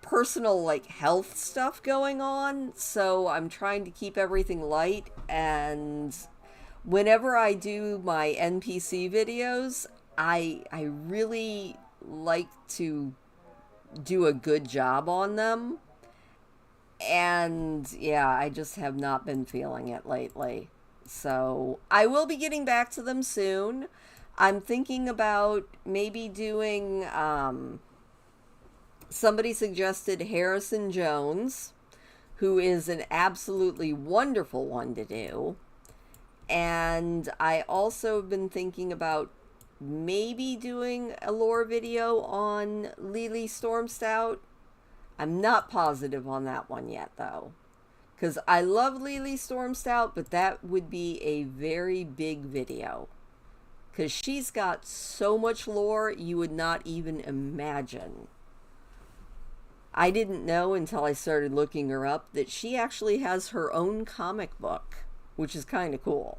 personal, like, health stuff going on, so I'm trying to keep everything light, and whenever I do my NPC videos, I really like to do a good job on them, and yeah, I just have not been feeling it lately. So I will be getting back to them soon. I'm thinking about maybe doing, somebody suggested Harrison Jones, who is an absolutely wonderful one to do. And I also have been thinking about maybe doing a lore video on Lily Stormstout. I'm not positive on that one yet, though. Because I love Lily Stormstout, but that would be a very big video. Because she's got so much lore you would not even imagine. I didn't know until I started looking her up that she actually has her own comic book, which is kind of cool.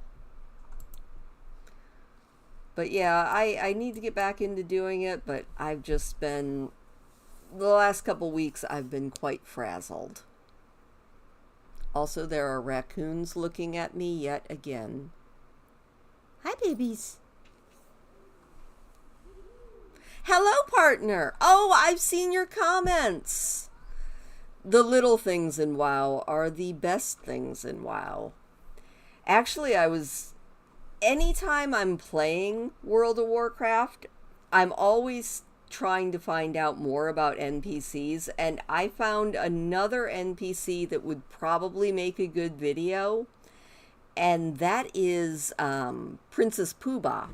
But yeah, I need to get back into doing it, but I've just been, the last couple weeks, I've been quite frazzled. Also, there are raccoons looking at me yet again. Hi, babies. Hello, partner. Oh, I've seen your comments. The little things in WoW are the best things in WoW. Actually, anytime I'm playing World of Warcraft, I'm always trying to find out more about NPCs, and I found another NPC that would probably make a good video, and that is Princess Poobah.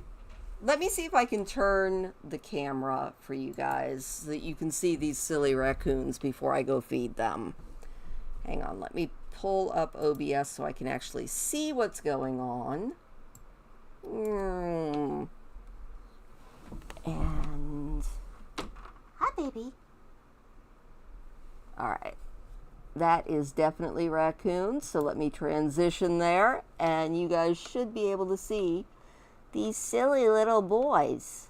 Let me see if I can turn the camera for you guys so that you can see these silly raccoons before I go feed them. Hang on, let me pull up OBS so I can actually see what's going on. And Hi, baby. all right, that is definitely raccoons, so let me transition there, and you guys should be able to see these silly little boys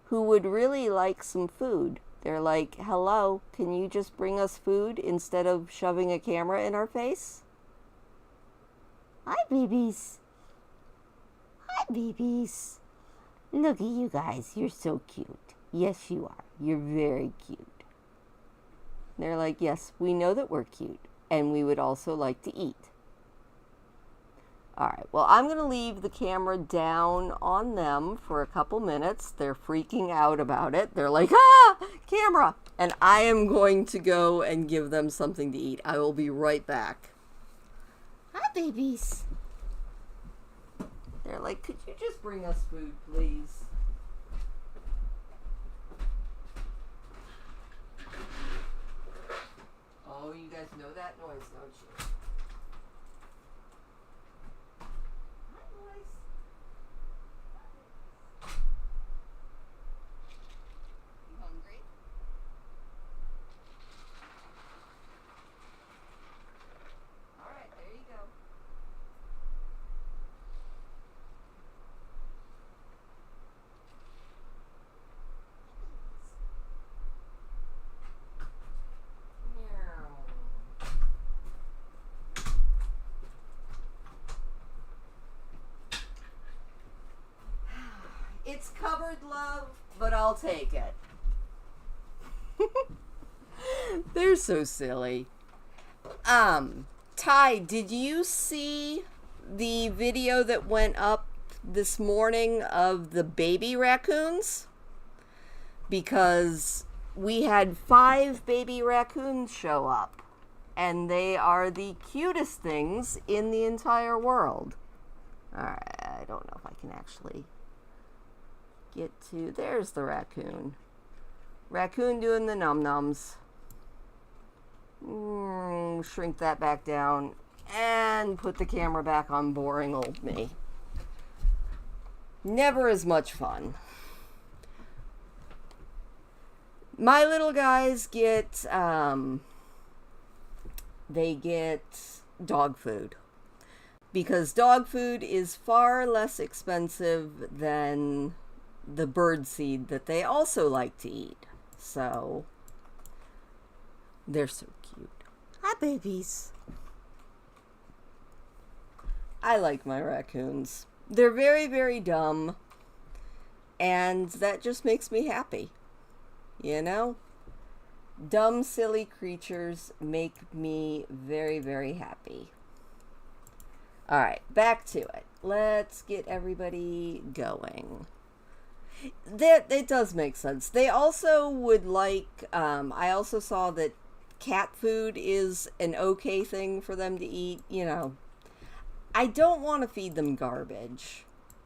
who would really like some food. They're like, hello, can you just bring us food instead of shoving a camera in our face? Hi, babies. Hi, babies. Look at you guys. You're so cute. Yes, you are. You're very cute. They're like, yes, we know that we're cute, and we would also like to eat. All right, well, I'm going to leave the camera down on them for a couple minutes. They're freaking out about it. They're like, ah, camera. And I am going to go and give them something to eat. I will be right back. Hi, babies. They're like, could you just bring us food, please? Oh, you guys know that noise, don't you? It's covered, love, but I'll take it. They're so silly. Ty, did you see the video that went up this morning of the baby raccoons? Because we had 5 baby raccoons show up, and they are the cutest things in the entire world. Alright, I don't know if I can actually get to... There's the raccoon. Raccoon doing the num-nums. Shrink that back down and put the camera back on boring old me. Never as much fun. My little guys get, they get dog food. Because dog food is far less expensive than the bird seed that they also like to eat. So, they're so cute. Hi, babies. I like my raccoons. They're very, very dumb. And that just makes me happy. You know? Dumb, silly creatures make me very, very happy. Alright, back to it. Let's get everybody going. That it does make sense. They also would like, I also saw that cat food is an okay thing for them to eat. You know, I don't want to feed them garbage.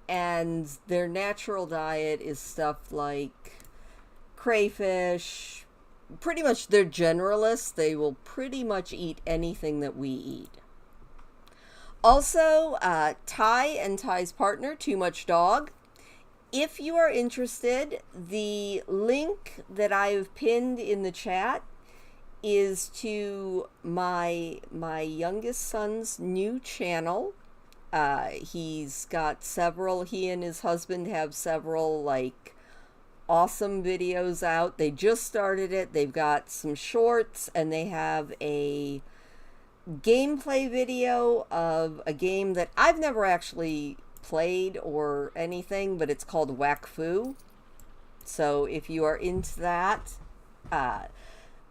And their natural diet is stuff like crayfish. Pretty much they're generalists. They will pretty much eat anything that we eat. Also, Ty and Ty's partner, Too Much Dog. If you are interested, the link that I've pinned in the chat is to my youngest son's new channel. He's got several, he and his husband have several, like, awesome videos out. They just started it. They've got some shorts, and they have a gameplay video of a game that I've never actually played or anything, but it's called Whack Fu. So if you are into that,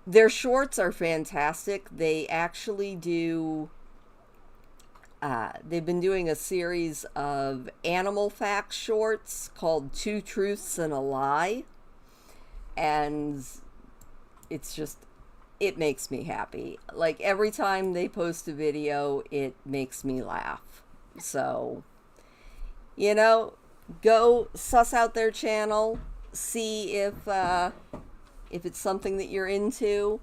their shorts are fantastic. They actually do, they've been doing a series of animal facts shorts called 2 Truths and a Lie. And it's just, it makes me happy. Like, every time they post a video, it makes me laugh. So, you know, go suss out their channel, see if it's something that you're into.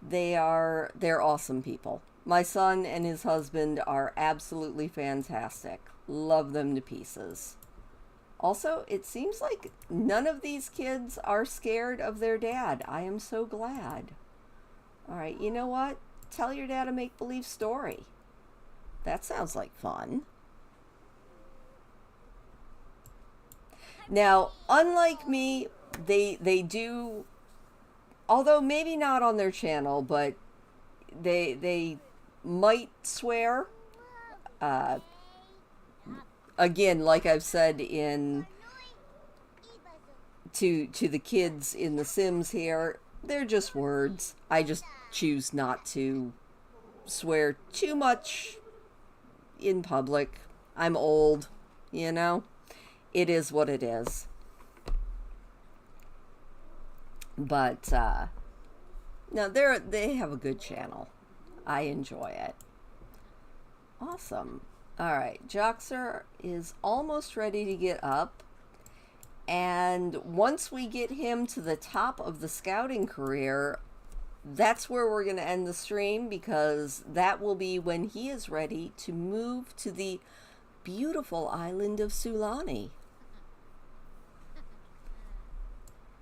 They're awesome people. My son and his husband are absolutely fantastic. Love them to pieces. Also, it seems like none of these kids are scared of their dad. I am so glad. All right, you know what? Tell your dad a make-believe story. That sounds like fun. Now, unlike me, they do, although maybe not on their channel, but they might swear. Again, like I've said to the kids in The Sims here, they're just words. I just choose not to swear too much in public. I'm old, you know? It is what it is. But, no, they have a good channel. I enjoy it. Awesome. Alright, Joxer is almost ready to get up. And once we get him to the top of the scouting career, that's where we're going to end the stream, because that will be when he is ready to move to the beautiful island of Sulani.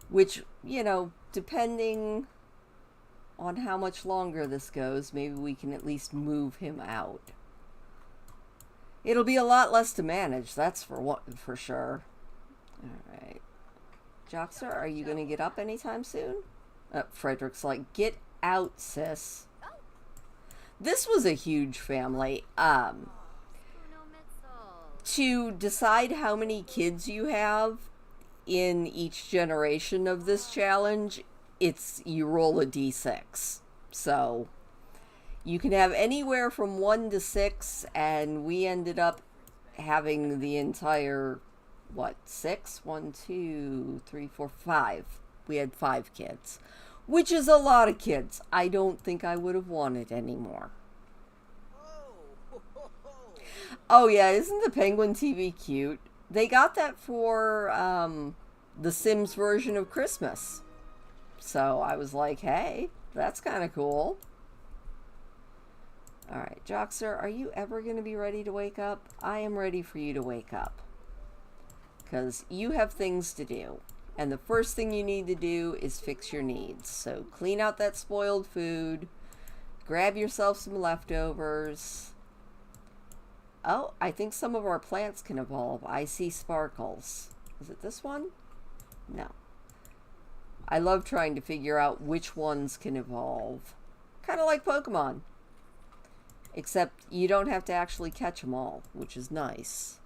Which, you know, depending on how much longer this goes, maybe we can at least move him out. It'll be a lot less to manage, that's for sure. Alright. Joxer, are you going to get up anytime soon? Frederick's like, get out, sis. This was a huge family. To decide how many kids you have in each generation of this challenge, you roll a d6. So, You can have anywhere from 1 to 6, and we ended up having the entire, what, 6? 1, 2, 3, 4, 5. We had 5 kids, which is a lot of kids. I don't think I would have wanted any more. Oh yeah, isn't the Penguin TV cute? They got that for the Sims version of Christmas. So I was like, hey, that's kind of cool. Alright, Joxer, are you ever going to be ready to wake up? I am ready for you to wake up. Because you have things to do. And the first thing you need to do is fix your needs. So clean out that spoiled food. Grab yourself some leftovers. Oh, I think some of our plants can evolve. I see sparkles. Is it this one? No. I love trying to figure out which ones can evolve. Kind of like Pokemon. Except you don't have to actually catch them all, which is nice.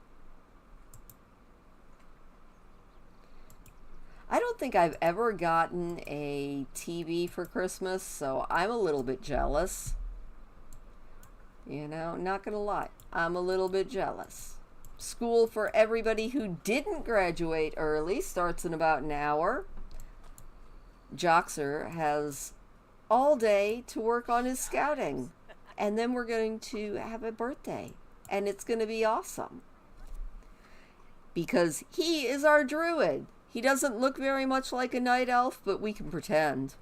I don't think I've ever gotten a TV for Christmas, so I'm a little bit jealous. You know, not gonna lie, I'm a little bit jealous. School for everybody who didn't graduate early starts in about an hour. Joxer has all day to work on his scouting. And then we're going to have a birthday. And it's going to be awesome. Because he is our druid. He doesn't look very much like a night elf, but we can pretend.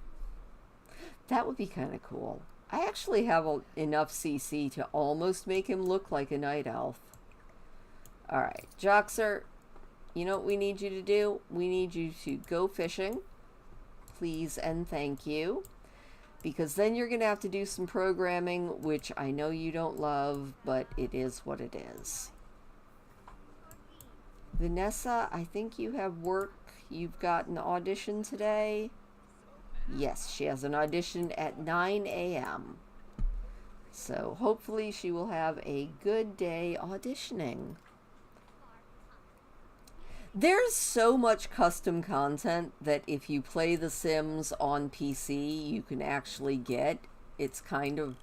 That would be kind of cool. I actually have enough CC to almost make him look like a night elf. Alright, Joxer, you know what we need you to do? We need you to go fishing. Please and thank you. Because then you're going to have to do some programming, which I know you don't love, but it is what it is. Vanessa, I think you have work. You've got an audition today. Yes, she has an audition at 9 a.m. So hopefully she will have a good day auditioning. There's so much custom content that if you play The Sims on PC, you can actually get. It's kind of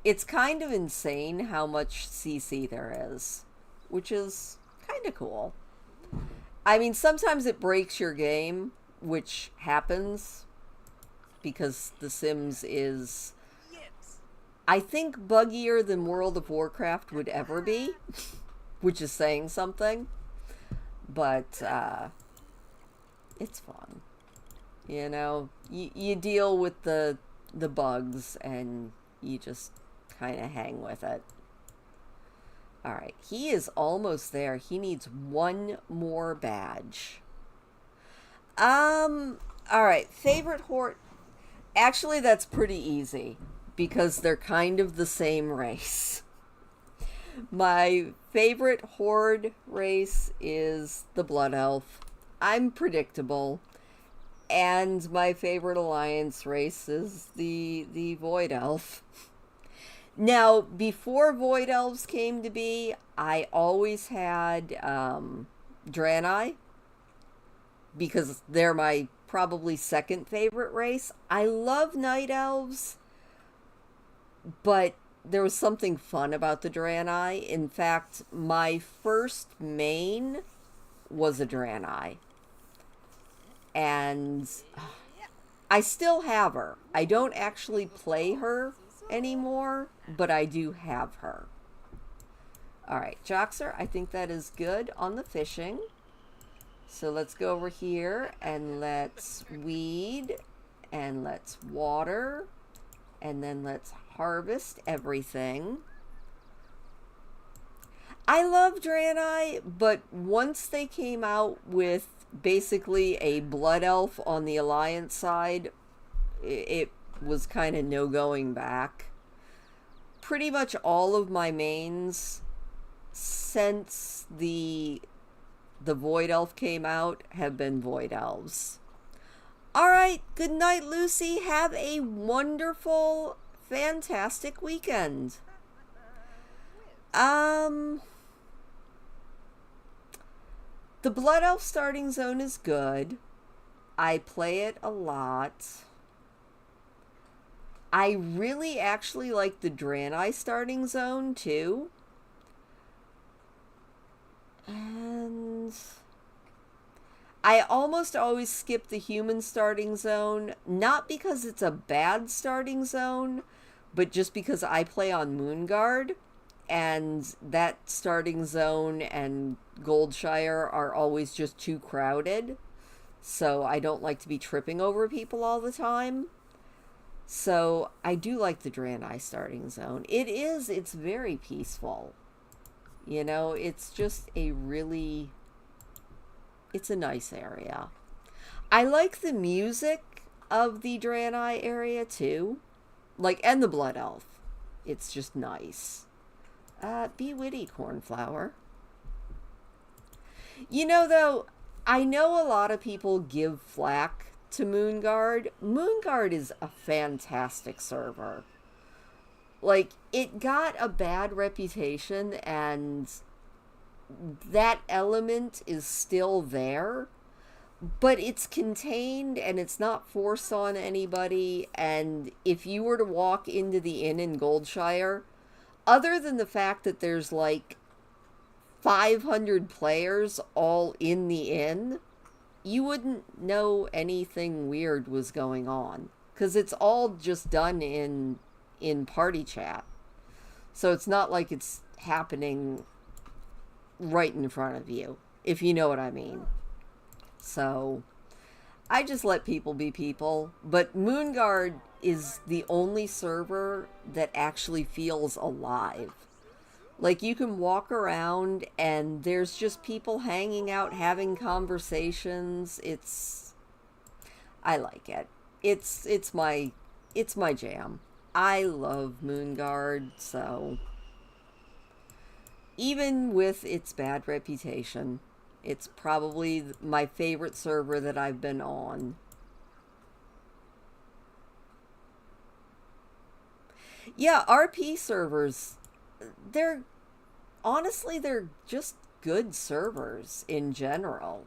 insane how much CC there is, which is kind of cool. I mean, sometimes it breaks your game, which happens because The Sims is, I think, buggier than World of Warcraft would ever be, which is saying something. But it's fun. You know, you deal with the bugs and you just kind of hang with it. Alright, he is almost there. He needs one more badge. Alright, favorite horde. Actually, that's pretty easy because they're kind of the same race. My favorite horde race is the Blood Elf. I'm predictable. And my favorite alliance race is the Void Elf. Now, before Void Elves came to be, I always had Draenei. Because they're my probably second favorite race. I love Night Elves. But there was something fun about the Draenei. In fact, my first main was a Draenei. And I still have her. I don't actually play her anymore, but I do have her. Alright, Joxer, I think that is good on the fishing. So let's go over here and let's weed and let's water and then let's harvest everything. I love Draenei, but once they came out with basically a blood elf on the alliance side, it was kind of no going back. Pretty much all of my mains since the Void Elf came out have been Void Elves. Alright, good night, Lucy. Have a wonderful, fantastic weekend. The Blood Elf starting zone is good. I play it a lot. I really actually like the Draenei starting zone too. And I almost always skip the human starting zone, not because it's a bad starting zone, but just because I play on Moonguard, and that starting zone and Goldshire are always just too crowded. So I don't like to be tripping over people all the time. So I do like the Draenei starting zone. It's very peaceful. You know, it's just it's a nice area. I like the music of the Draenei area too. Like, and the Blood Elf. It's just nice. Be witty, Cornflower. You know, though, I know a lot of people give flack to Moonguard. Moonguard is a fantastic server. Like, it got a bad reputation, and that element is still there, but it's contained and it's not forced on anybody. And if you were to walk into the inn in Goldshire, other than the fact that there's like 500 players all in the inn, you wouldn't know anything weird was going on, because it's all just done in party chat. So it's not like it's happening right in front of you, if you know what I mean. So I just let people be people. But Moonguard is the only server that actually feels alive. Like, you can walk around and there's just people hanging out, having conversations. I like it. It's my jam. I love Moonguard, so even with its bad reputation, it's probably my favorite server that I've been on. Yeah, RP servers, they're just good servers in general.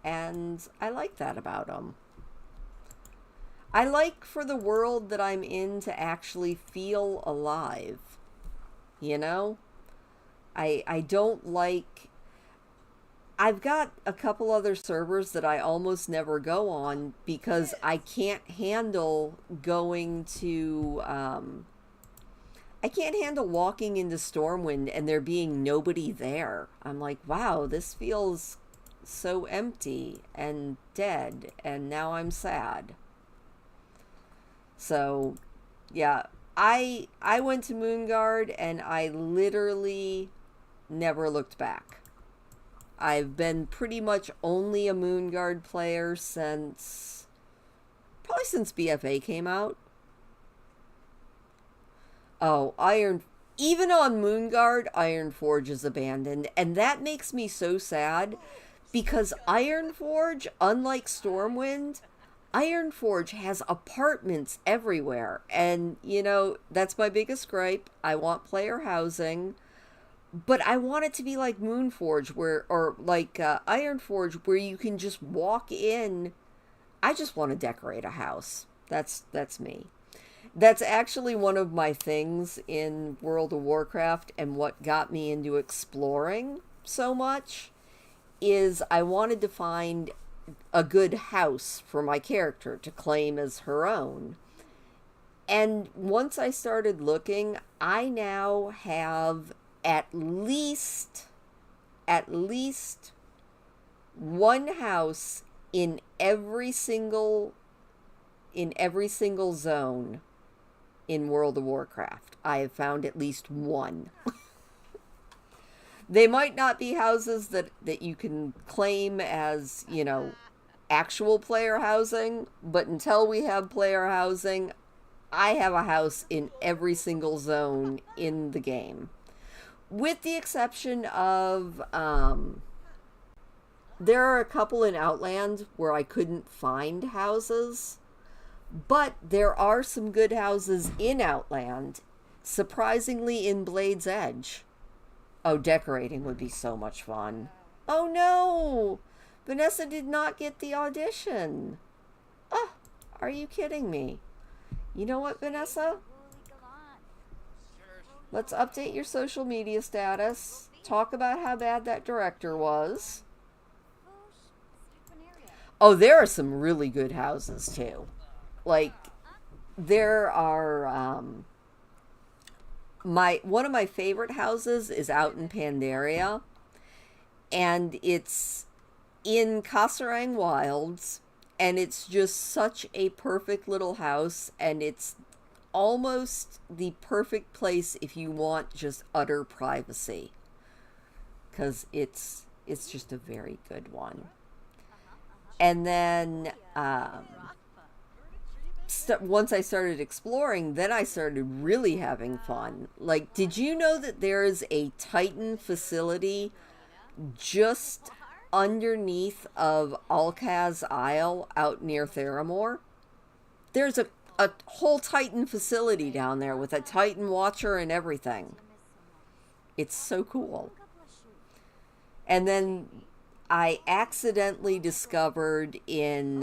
And I like that about them. I like for the world that I'm in to actually feel alive. You know? I don't like... I've got a couple other servers that I almost never go on because I can't handle going to... I can't handle walking into Stormwind and there being nobody there. I'm like, wow, this feels so empty and dead, and now I'm sad. So, yeah, I went to Moonguard and I literally never looked back. I've been pretty much only a Moonguard player probably since BFA came out. Oh, even on Moonguard, Ironforge is abandoned, and that makes me so sad, because Ironforge, unlike Stormwind, Ironforge has apartments everywhere, and, you know, that's my biggest gripe. I want player housing, but I want it to be like Moonforge, or like Ironforge, where you can just walk in. I just want to decorate a house. That's me. That's actually one of my things in World of Warcraft, and what got me into exploring so much is I wanted to find a good house for my character to claim as her own. And once I started looking, I now have at least one house in every single zone in World of Warcraft. I have found at least one. They might not be houses that you can claim as, you know, actual player housing, but until we have player housing, I have a house in every single zone in the game. With the exception of, there are a couple in Outland where I couldn't find houses, but there are some good houses in Outland, surprisingly in Blade's Edge. Oh, decorating would be so much fun. Oh no! Vanessa did not get the audition. Oh, are you kidding me? You know what, Vanessa? Let's update your social media status. Talk about how bad that director was. Oh, there are some really good houses too. Like there are my one of my favorite houses is out in Pandaria, and it's in Kasserang Wilds, and it's just such a perfect little house, and it's almost the perfect place if you want just utter privacy, because it's just a very good one. And then once I started exploring, then I started really having fun. Like, did you know that there is a Titan facility just underneath of Alcaz Isle out near Theramore? There's a whole Titan facility down there with a Titan watcher and everything. It's so cool. And then I accidentally discovered when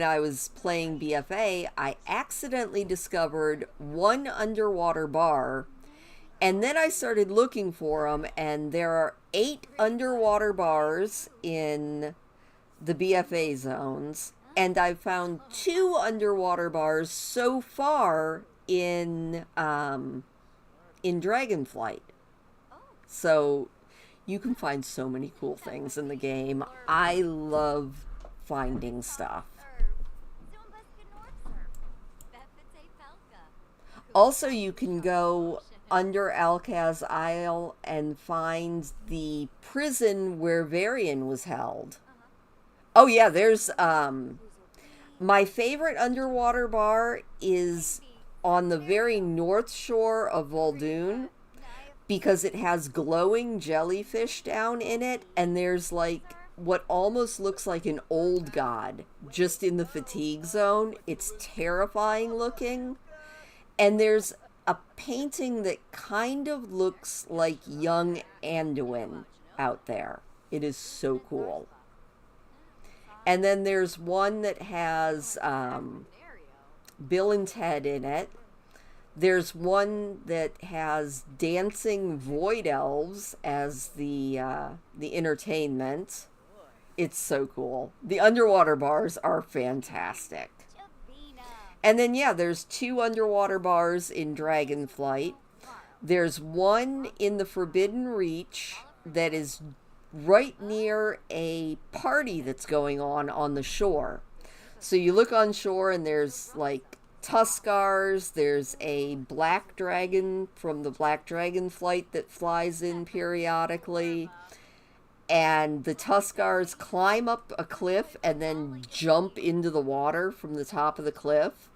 I was playing BFA, I accidentally discovered one underwater bar, and then I started looking for them, and there are 8 underwater bars in the BFA zones, and I've found 2 underwater bars so far in Dragonflight. So you can find so many cool things in the game. I love finding stuff. Also, you can go under Alcaz Isle and find the prison where Varian was held. Oh yeah, there's my favorite underwater bar is on the very north shore of Voldoon, because it has glowing jellyfish down in it, and there's like what almost looks like an old god just in the fatigue zone. It's terrifying looking. And there's a painting that kind of looks like young Anduin out there. It is so cool. And then there's one that has Bill and Ted in it. There's one that has dancing void elves as the entertainment. It's so cool. The underwater bars are fantastic. And then, yeah, there's 2 underwater bars in Dragonflight. There's one in the Forbidden Reach that is right near a party that's going on the shore. So you look on shore and there's like Tuskars, there's a black dragon from the Black Dragon Flight that flies in periodically. And the Tuskars climb up a cliff and then jump into the water from the top of the cliff.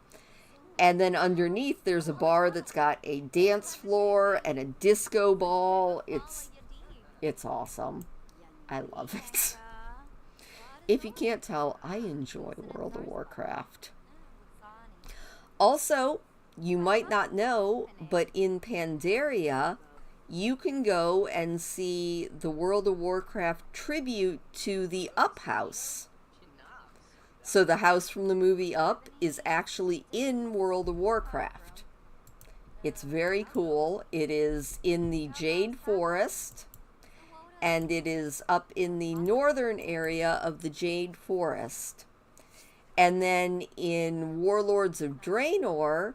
And then underneath, there's a bar that's got a dance floor and a disco ball. It's awesome. I love it. If you can't tell, I enjoy World of Warcraft. Also, you might not know, but in Pandaria, you can go and see the World of Warcraft tribute to the Up House. So the house from the movie Up is actually in World of Warcraft. It's very cool. It is in the Jade Forest, and it is up in the northern area of the Jade Forest. And then in Warlords of Draenor,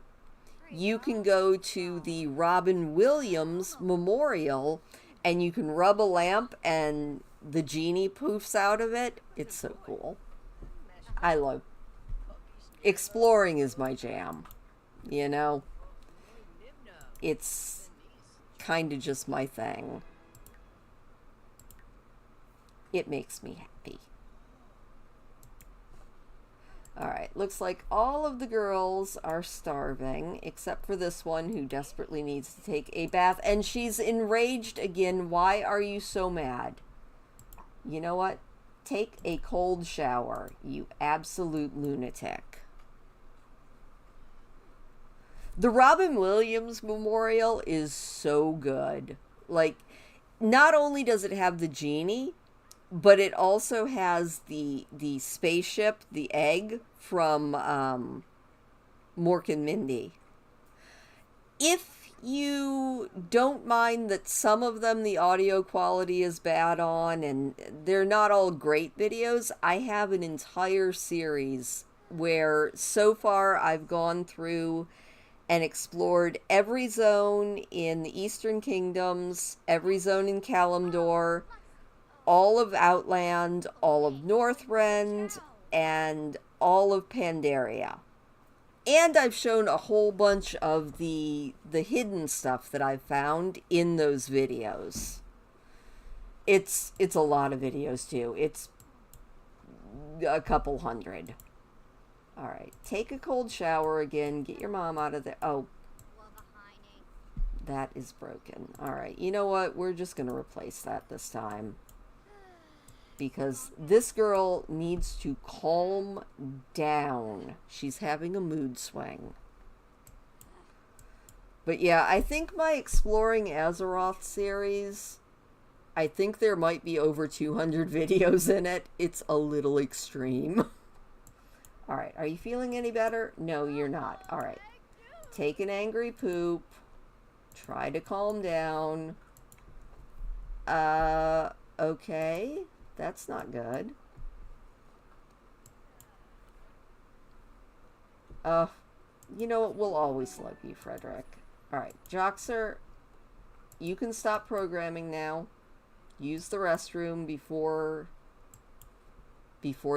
you can go to the Robin Williams Memorial, and you can rub a lamp and the genie poofs out of it. It's so cool. I love exploring is my jam, you know? It's kind of just my thing. It makes me happy. Alright, looks like all of the girls are starving, except for this one who desperately needs to take a bath, and she's enraged again. Why are you so mad? You know what? Take a cold shower, you absolute lunatic. The Robin Williams Memorial is so good. Like, not only does it have the genie, but it also has the spaceship, the egg from Mork and Mindy. If you don't mind that some of them the audio quality is bad on and they're not all great videos, I have an entire series where so far I've gone through and explored every zone in the Eastern Kingdoms, every zone in Kalimdor, all of Outland, all of Northrend, and all of Pandaria. And I've shown a whole bunch of the hidden stuff that I've found in those videos. It's a lot of videos too. It's a couple hundred. All right, take a cold shower again. Get your mom out of there. Oh, that is broken. All right, you know what? We're just going to replace that this time. Because this girl needs to calm down. She's having a mood swing. But yeah, I think my Exploring Azeroth series, I think there might be over 200 videos in it. It's a little extreme. Alright, are you feeling any better? No, you're not. Alright. Take an angry poop. Try to calm down. Okay. That's not good. You know what? We'll always love you, Frederick. Alright, Joxer, you can stop programming now. Use the restroom before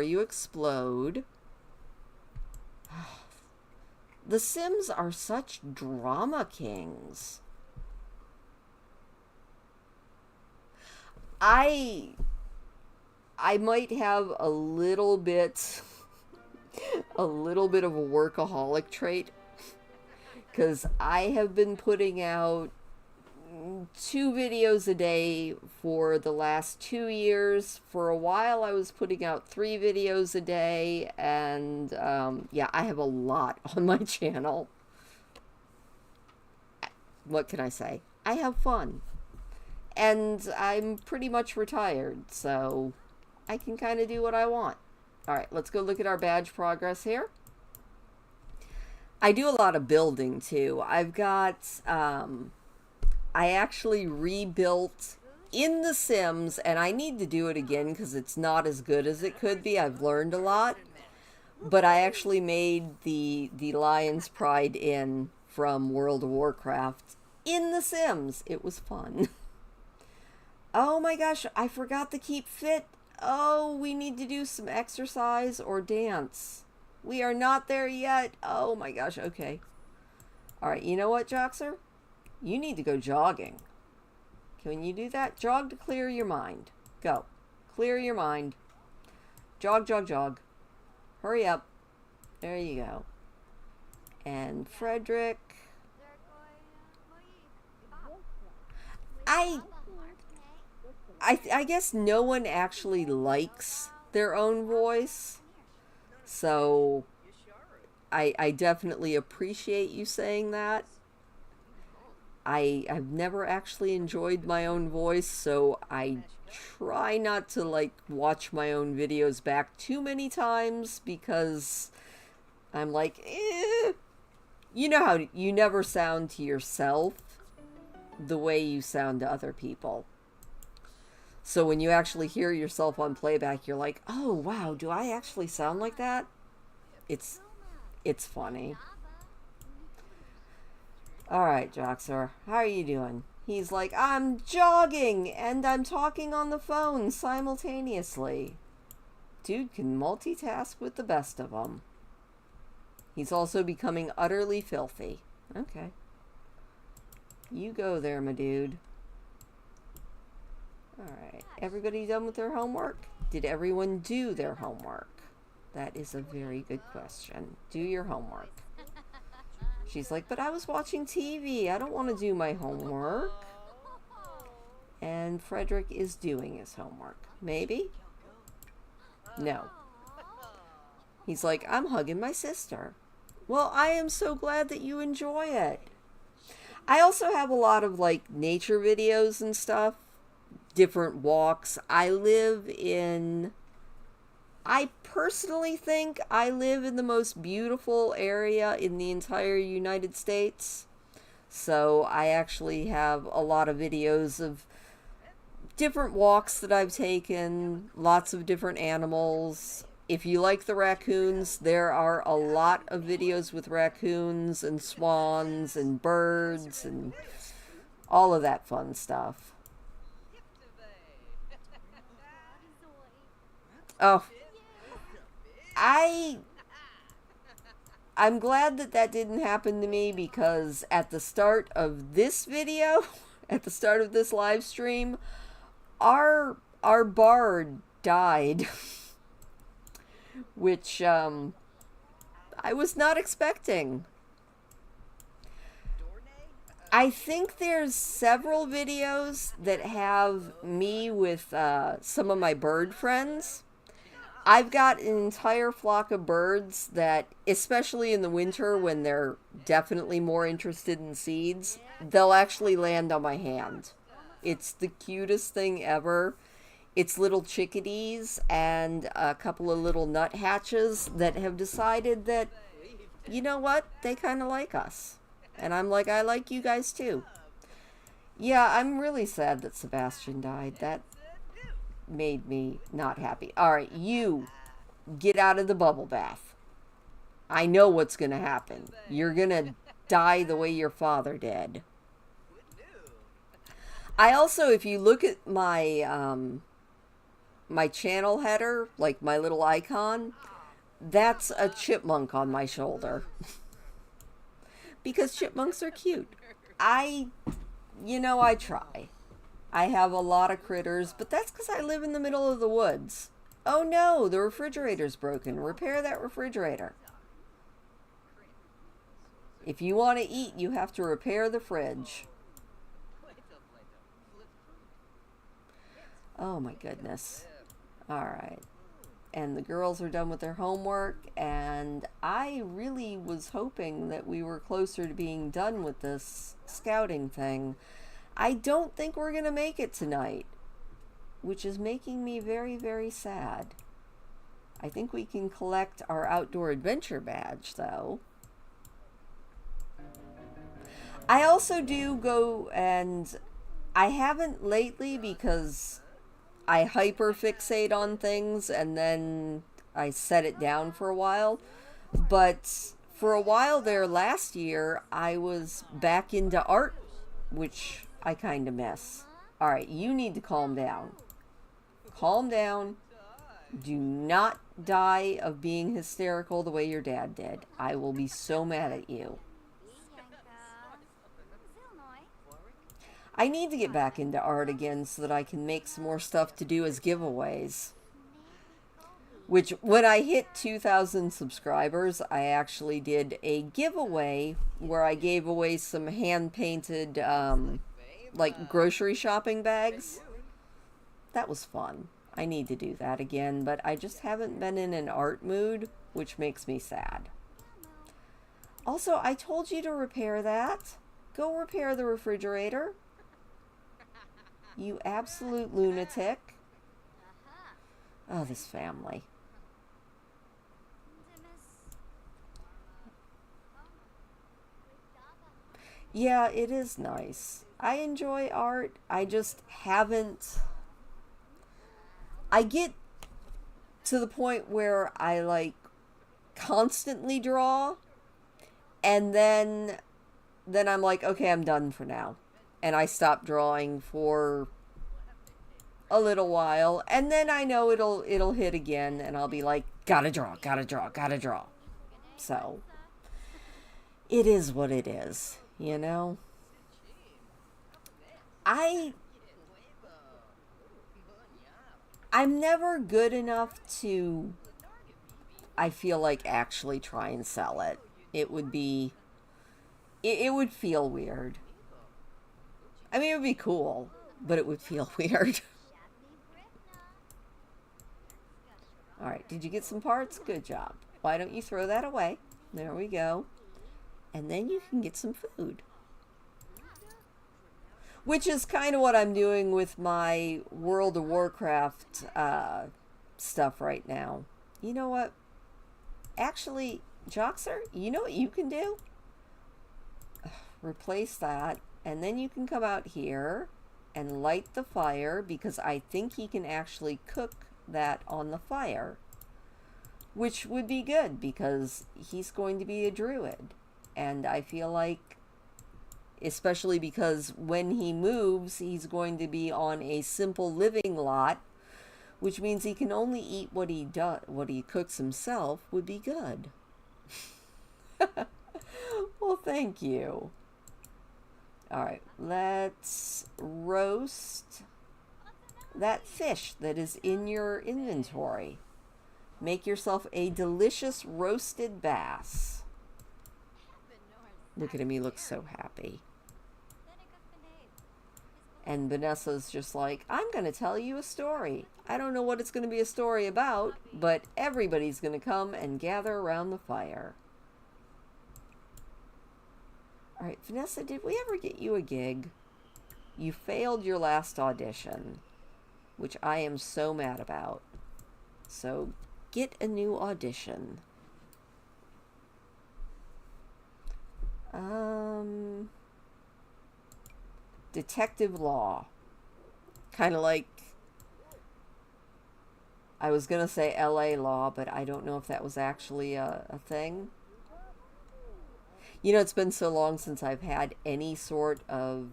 you explode. The Sims are such drama kings. I might have a little bit of a workaholic trait, because I have been putting out 2 videos a day for the last 2 years. For a while I was putting out 3 videos a day, and yeah, I have a lot on my channel. What can I say? I have fun. And I'm pretty much retired, so I can kind of do what I want. Alright, let's go look at our badge progress here. I do a lot of building, too. I've got, I actually rebuilt in The Sims, and I need to do it again because it's not as good as it could be. I've learned a lot. But I actually made the Lion's Pride Inn from World of Warcraft in The Sims. It was fun. Oh my gosh, I forgot to keep fit. Oh, we need to do some exercise or dance. We are not there yet. Oh my gosh, okay. Alright, you know what, Joxer? You need to go jogging. Can you do that? Jog to clear your mind. Go. Clear your mind. Jog, jog, jog. Hurry up. There you go. And Frederick. I guess no one actually likes their own voice. So I definitely appreciate you saying that. I've never actually enjoyed my own voice, so I try not to like watch my own videos back too many times, because I'm like, you know how you never sound to yourself the way you sound to other people. So when you actually hear yourself on playback, you're like, oh wow, do I actually sound like that? It's funny. Alright, Joxer, how are you doing? He's like, I'm jogging and I'm talking on the phone simultaneously. Dude can multitask with the best of them. He's also becoming utterly filthy. Okay. You go there, my dude. Alright, everybody done with their homework? Did everyone do their homework? That is a very good question. Do your homework. She's like, but I was watching TV. I don't want to do my homework. And Frederick is doing his homework. Maybe? No. He's like, I'm hugging my sister. Well, I am so glad that you enjoy it. I also have a lot of like nature videos and stuff different walks. I personally think I live in the most beautiful area in the entire United States. So I actually have a lot of videos of different walks that I've taken, lots of different animals. If you like the raccoons, there are a lot of videos with raccoons and swans and birds and all of that fun stuff. Oh, I'm glad that that didn't happen to me, because at the start of this video, at the start of this live stream, our bard died, which I was not expecting. I think there's several videos that have me with some of my bird friends. I've got an entire flock of birds that, especially in the winter when they're definitely more interested in seeds, they'll actually land on my hand. It's the cutest thing ever. It's little chickadees and a couple of little nuthatches that have decided that, you know what, they kind of like us. And I'm like, I like you guys too. Yeah, I'm really sad that Sebastian died. That made me not happy. Alright, you get out of the bubble bath. I know what's going to happen. You're going to die the way your father did. I also, if you look at my my channel header, like my little icon, that's a chipmunk on my shoulder. Because chipmunks are cute. I try. I have a lot of critters, but that's because I live in the middle of the woods. Oh no, the refrigerator's broken. Repair that refrigerator. If you want to eat, you have to repair the fridge. Oh my goodness. Alright. And the girls are done with their homework, and I really was hoping that we were closer to being done with this scouting thing. I don't think we're going to make it tonight, which is making me very, very sad. I think we can collect our outdoor adventure badge, though. I also do go, and I haven't lately because I hyperfixate on things and then I set it down for a while. But for a while there last year, I was back into art, which I kind of miss. Alright, you need to calm down. Calm down. Do not die of being hysterical the way your dad did. I will be so mad at you. I need to get back into art again so that I can make some more stuff to do as giveaways. Which, when I hit 2,000 subscribers, I actually did a giveaway where I gave away some hand-painted, like, grocery shopping bags. That was fun. I need to do that again, but I just haven't been in an art mood, which makes me sad. Also, I told you to repair that. Go repair the refrigerator. You absolute lunatic. Oh, this family. Yeah, it is nice. I enjoy art. I just haven't... I get to the point where I, like, constantly draw, and then I'm like, okay, I'm done for now. And I stop drawing for a little while, and then I know it'll hit again, and I'll be like, gotta draw. So, it is what it is, you know? I'm never good enough to, I feel like, actually try and sell it. It would be, it would feel weird. I mean, it would be cool, but it would feel weird. Alright, did you get some parts? Good job. Why don't you throw that away? There we go. And then you can get some food. Which is kind of what I'm doing with my World of Warcraft stuff right now. You know what? Actually, Joxer, you know what you can do? Replace that, and then you can come out here and light the fire, because I think he can actually cook that on the fire. Which would be good, because he's going to be a druid. And I feel like, especially because when he moves, he's going to be on a simple living lot, which means he can only eat what he cooks himself, would be good. Well, thank you. All right, let's roast that fish that is in your inventory. Make yourself a delicious roasted bass. Look at him, he looks so happy. And Vanessa's just like, I'm going to tell you a story. I don't know what it's going to be a story about, but everybody's going to come and gather around the fire. All right, Vanessa, did we ever get you a gig? You failed your last audition, which I am so mad about. So get a new audition. Detective law. Kind of like, I was going to say LA law, but I don't know if that was actually a thing. You know, it's been so long since I've had any sort of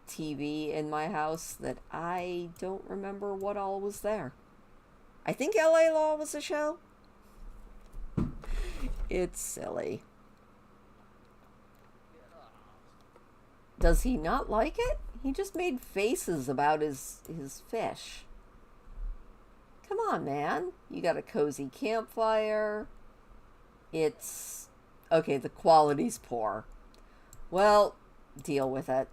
TV in my house that I don't remember what all was there. I think LA Law was a show. It's silly. Does he not like it? He just made faces about his fish. Come on, man. You got a cozy campfire. It's... okay, the quality's poor. Well, deal with it.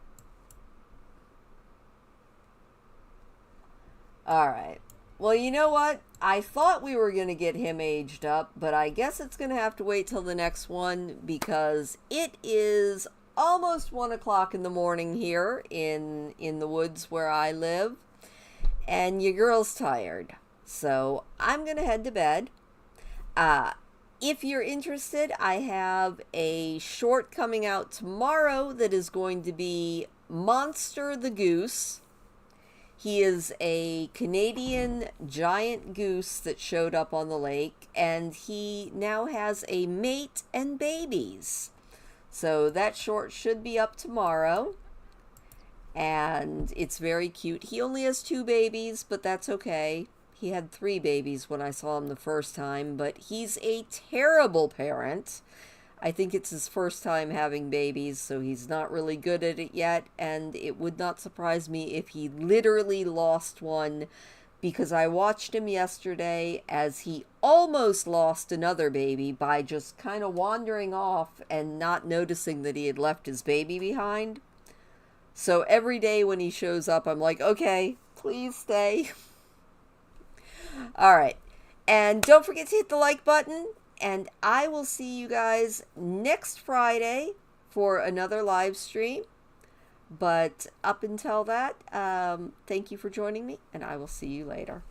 Alright. Well, you know what? I thought we were going to get him aged up, but I guess it's going to have to wait till the next one, because it is almost 1 o'clock in the morning here in the woods where I live, and your girl's tired. So I'm going to head to bed. If you're interested, I have a short coming out tomorrow that is going to be Monster the Goose. He is a Canadian giant goose that showed up on the lake, and he now has a mate and babies. So that short should be up tomorrow, and it's very cute. He only has 2 babies, but that's okay. He had 3 babies when I saw him the first time, but he's a terrible parent. I think it's his first time having babies, so he's not really good at it yet, and it would not surprise me if he literally lost one, because I watched him yesterday as he almost lost another baby by just kind of wandering off and not noticing that he had left his baby behind. So every day when he shows up, I'm like, okay, please stay. All right. And don't forget to hit the like button. And I will see you guys next Friday for another live stream. But up until that, thank you for joining me, and I will see you later.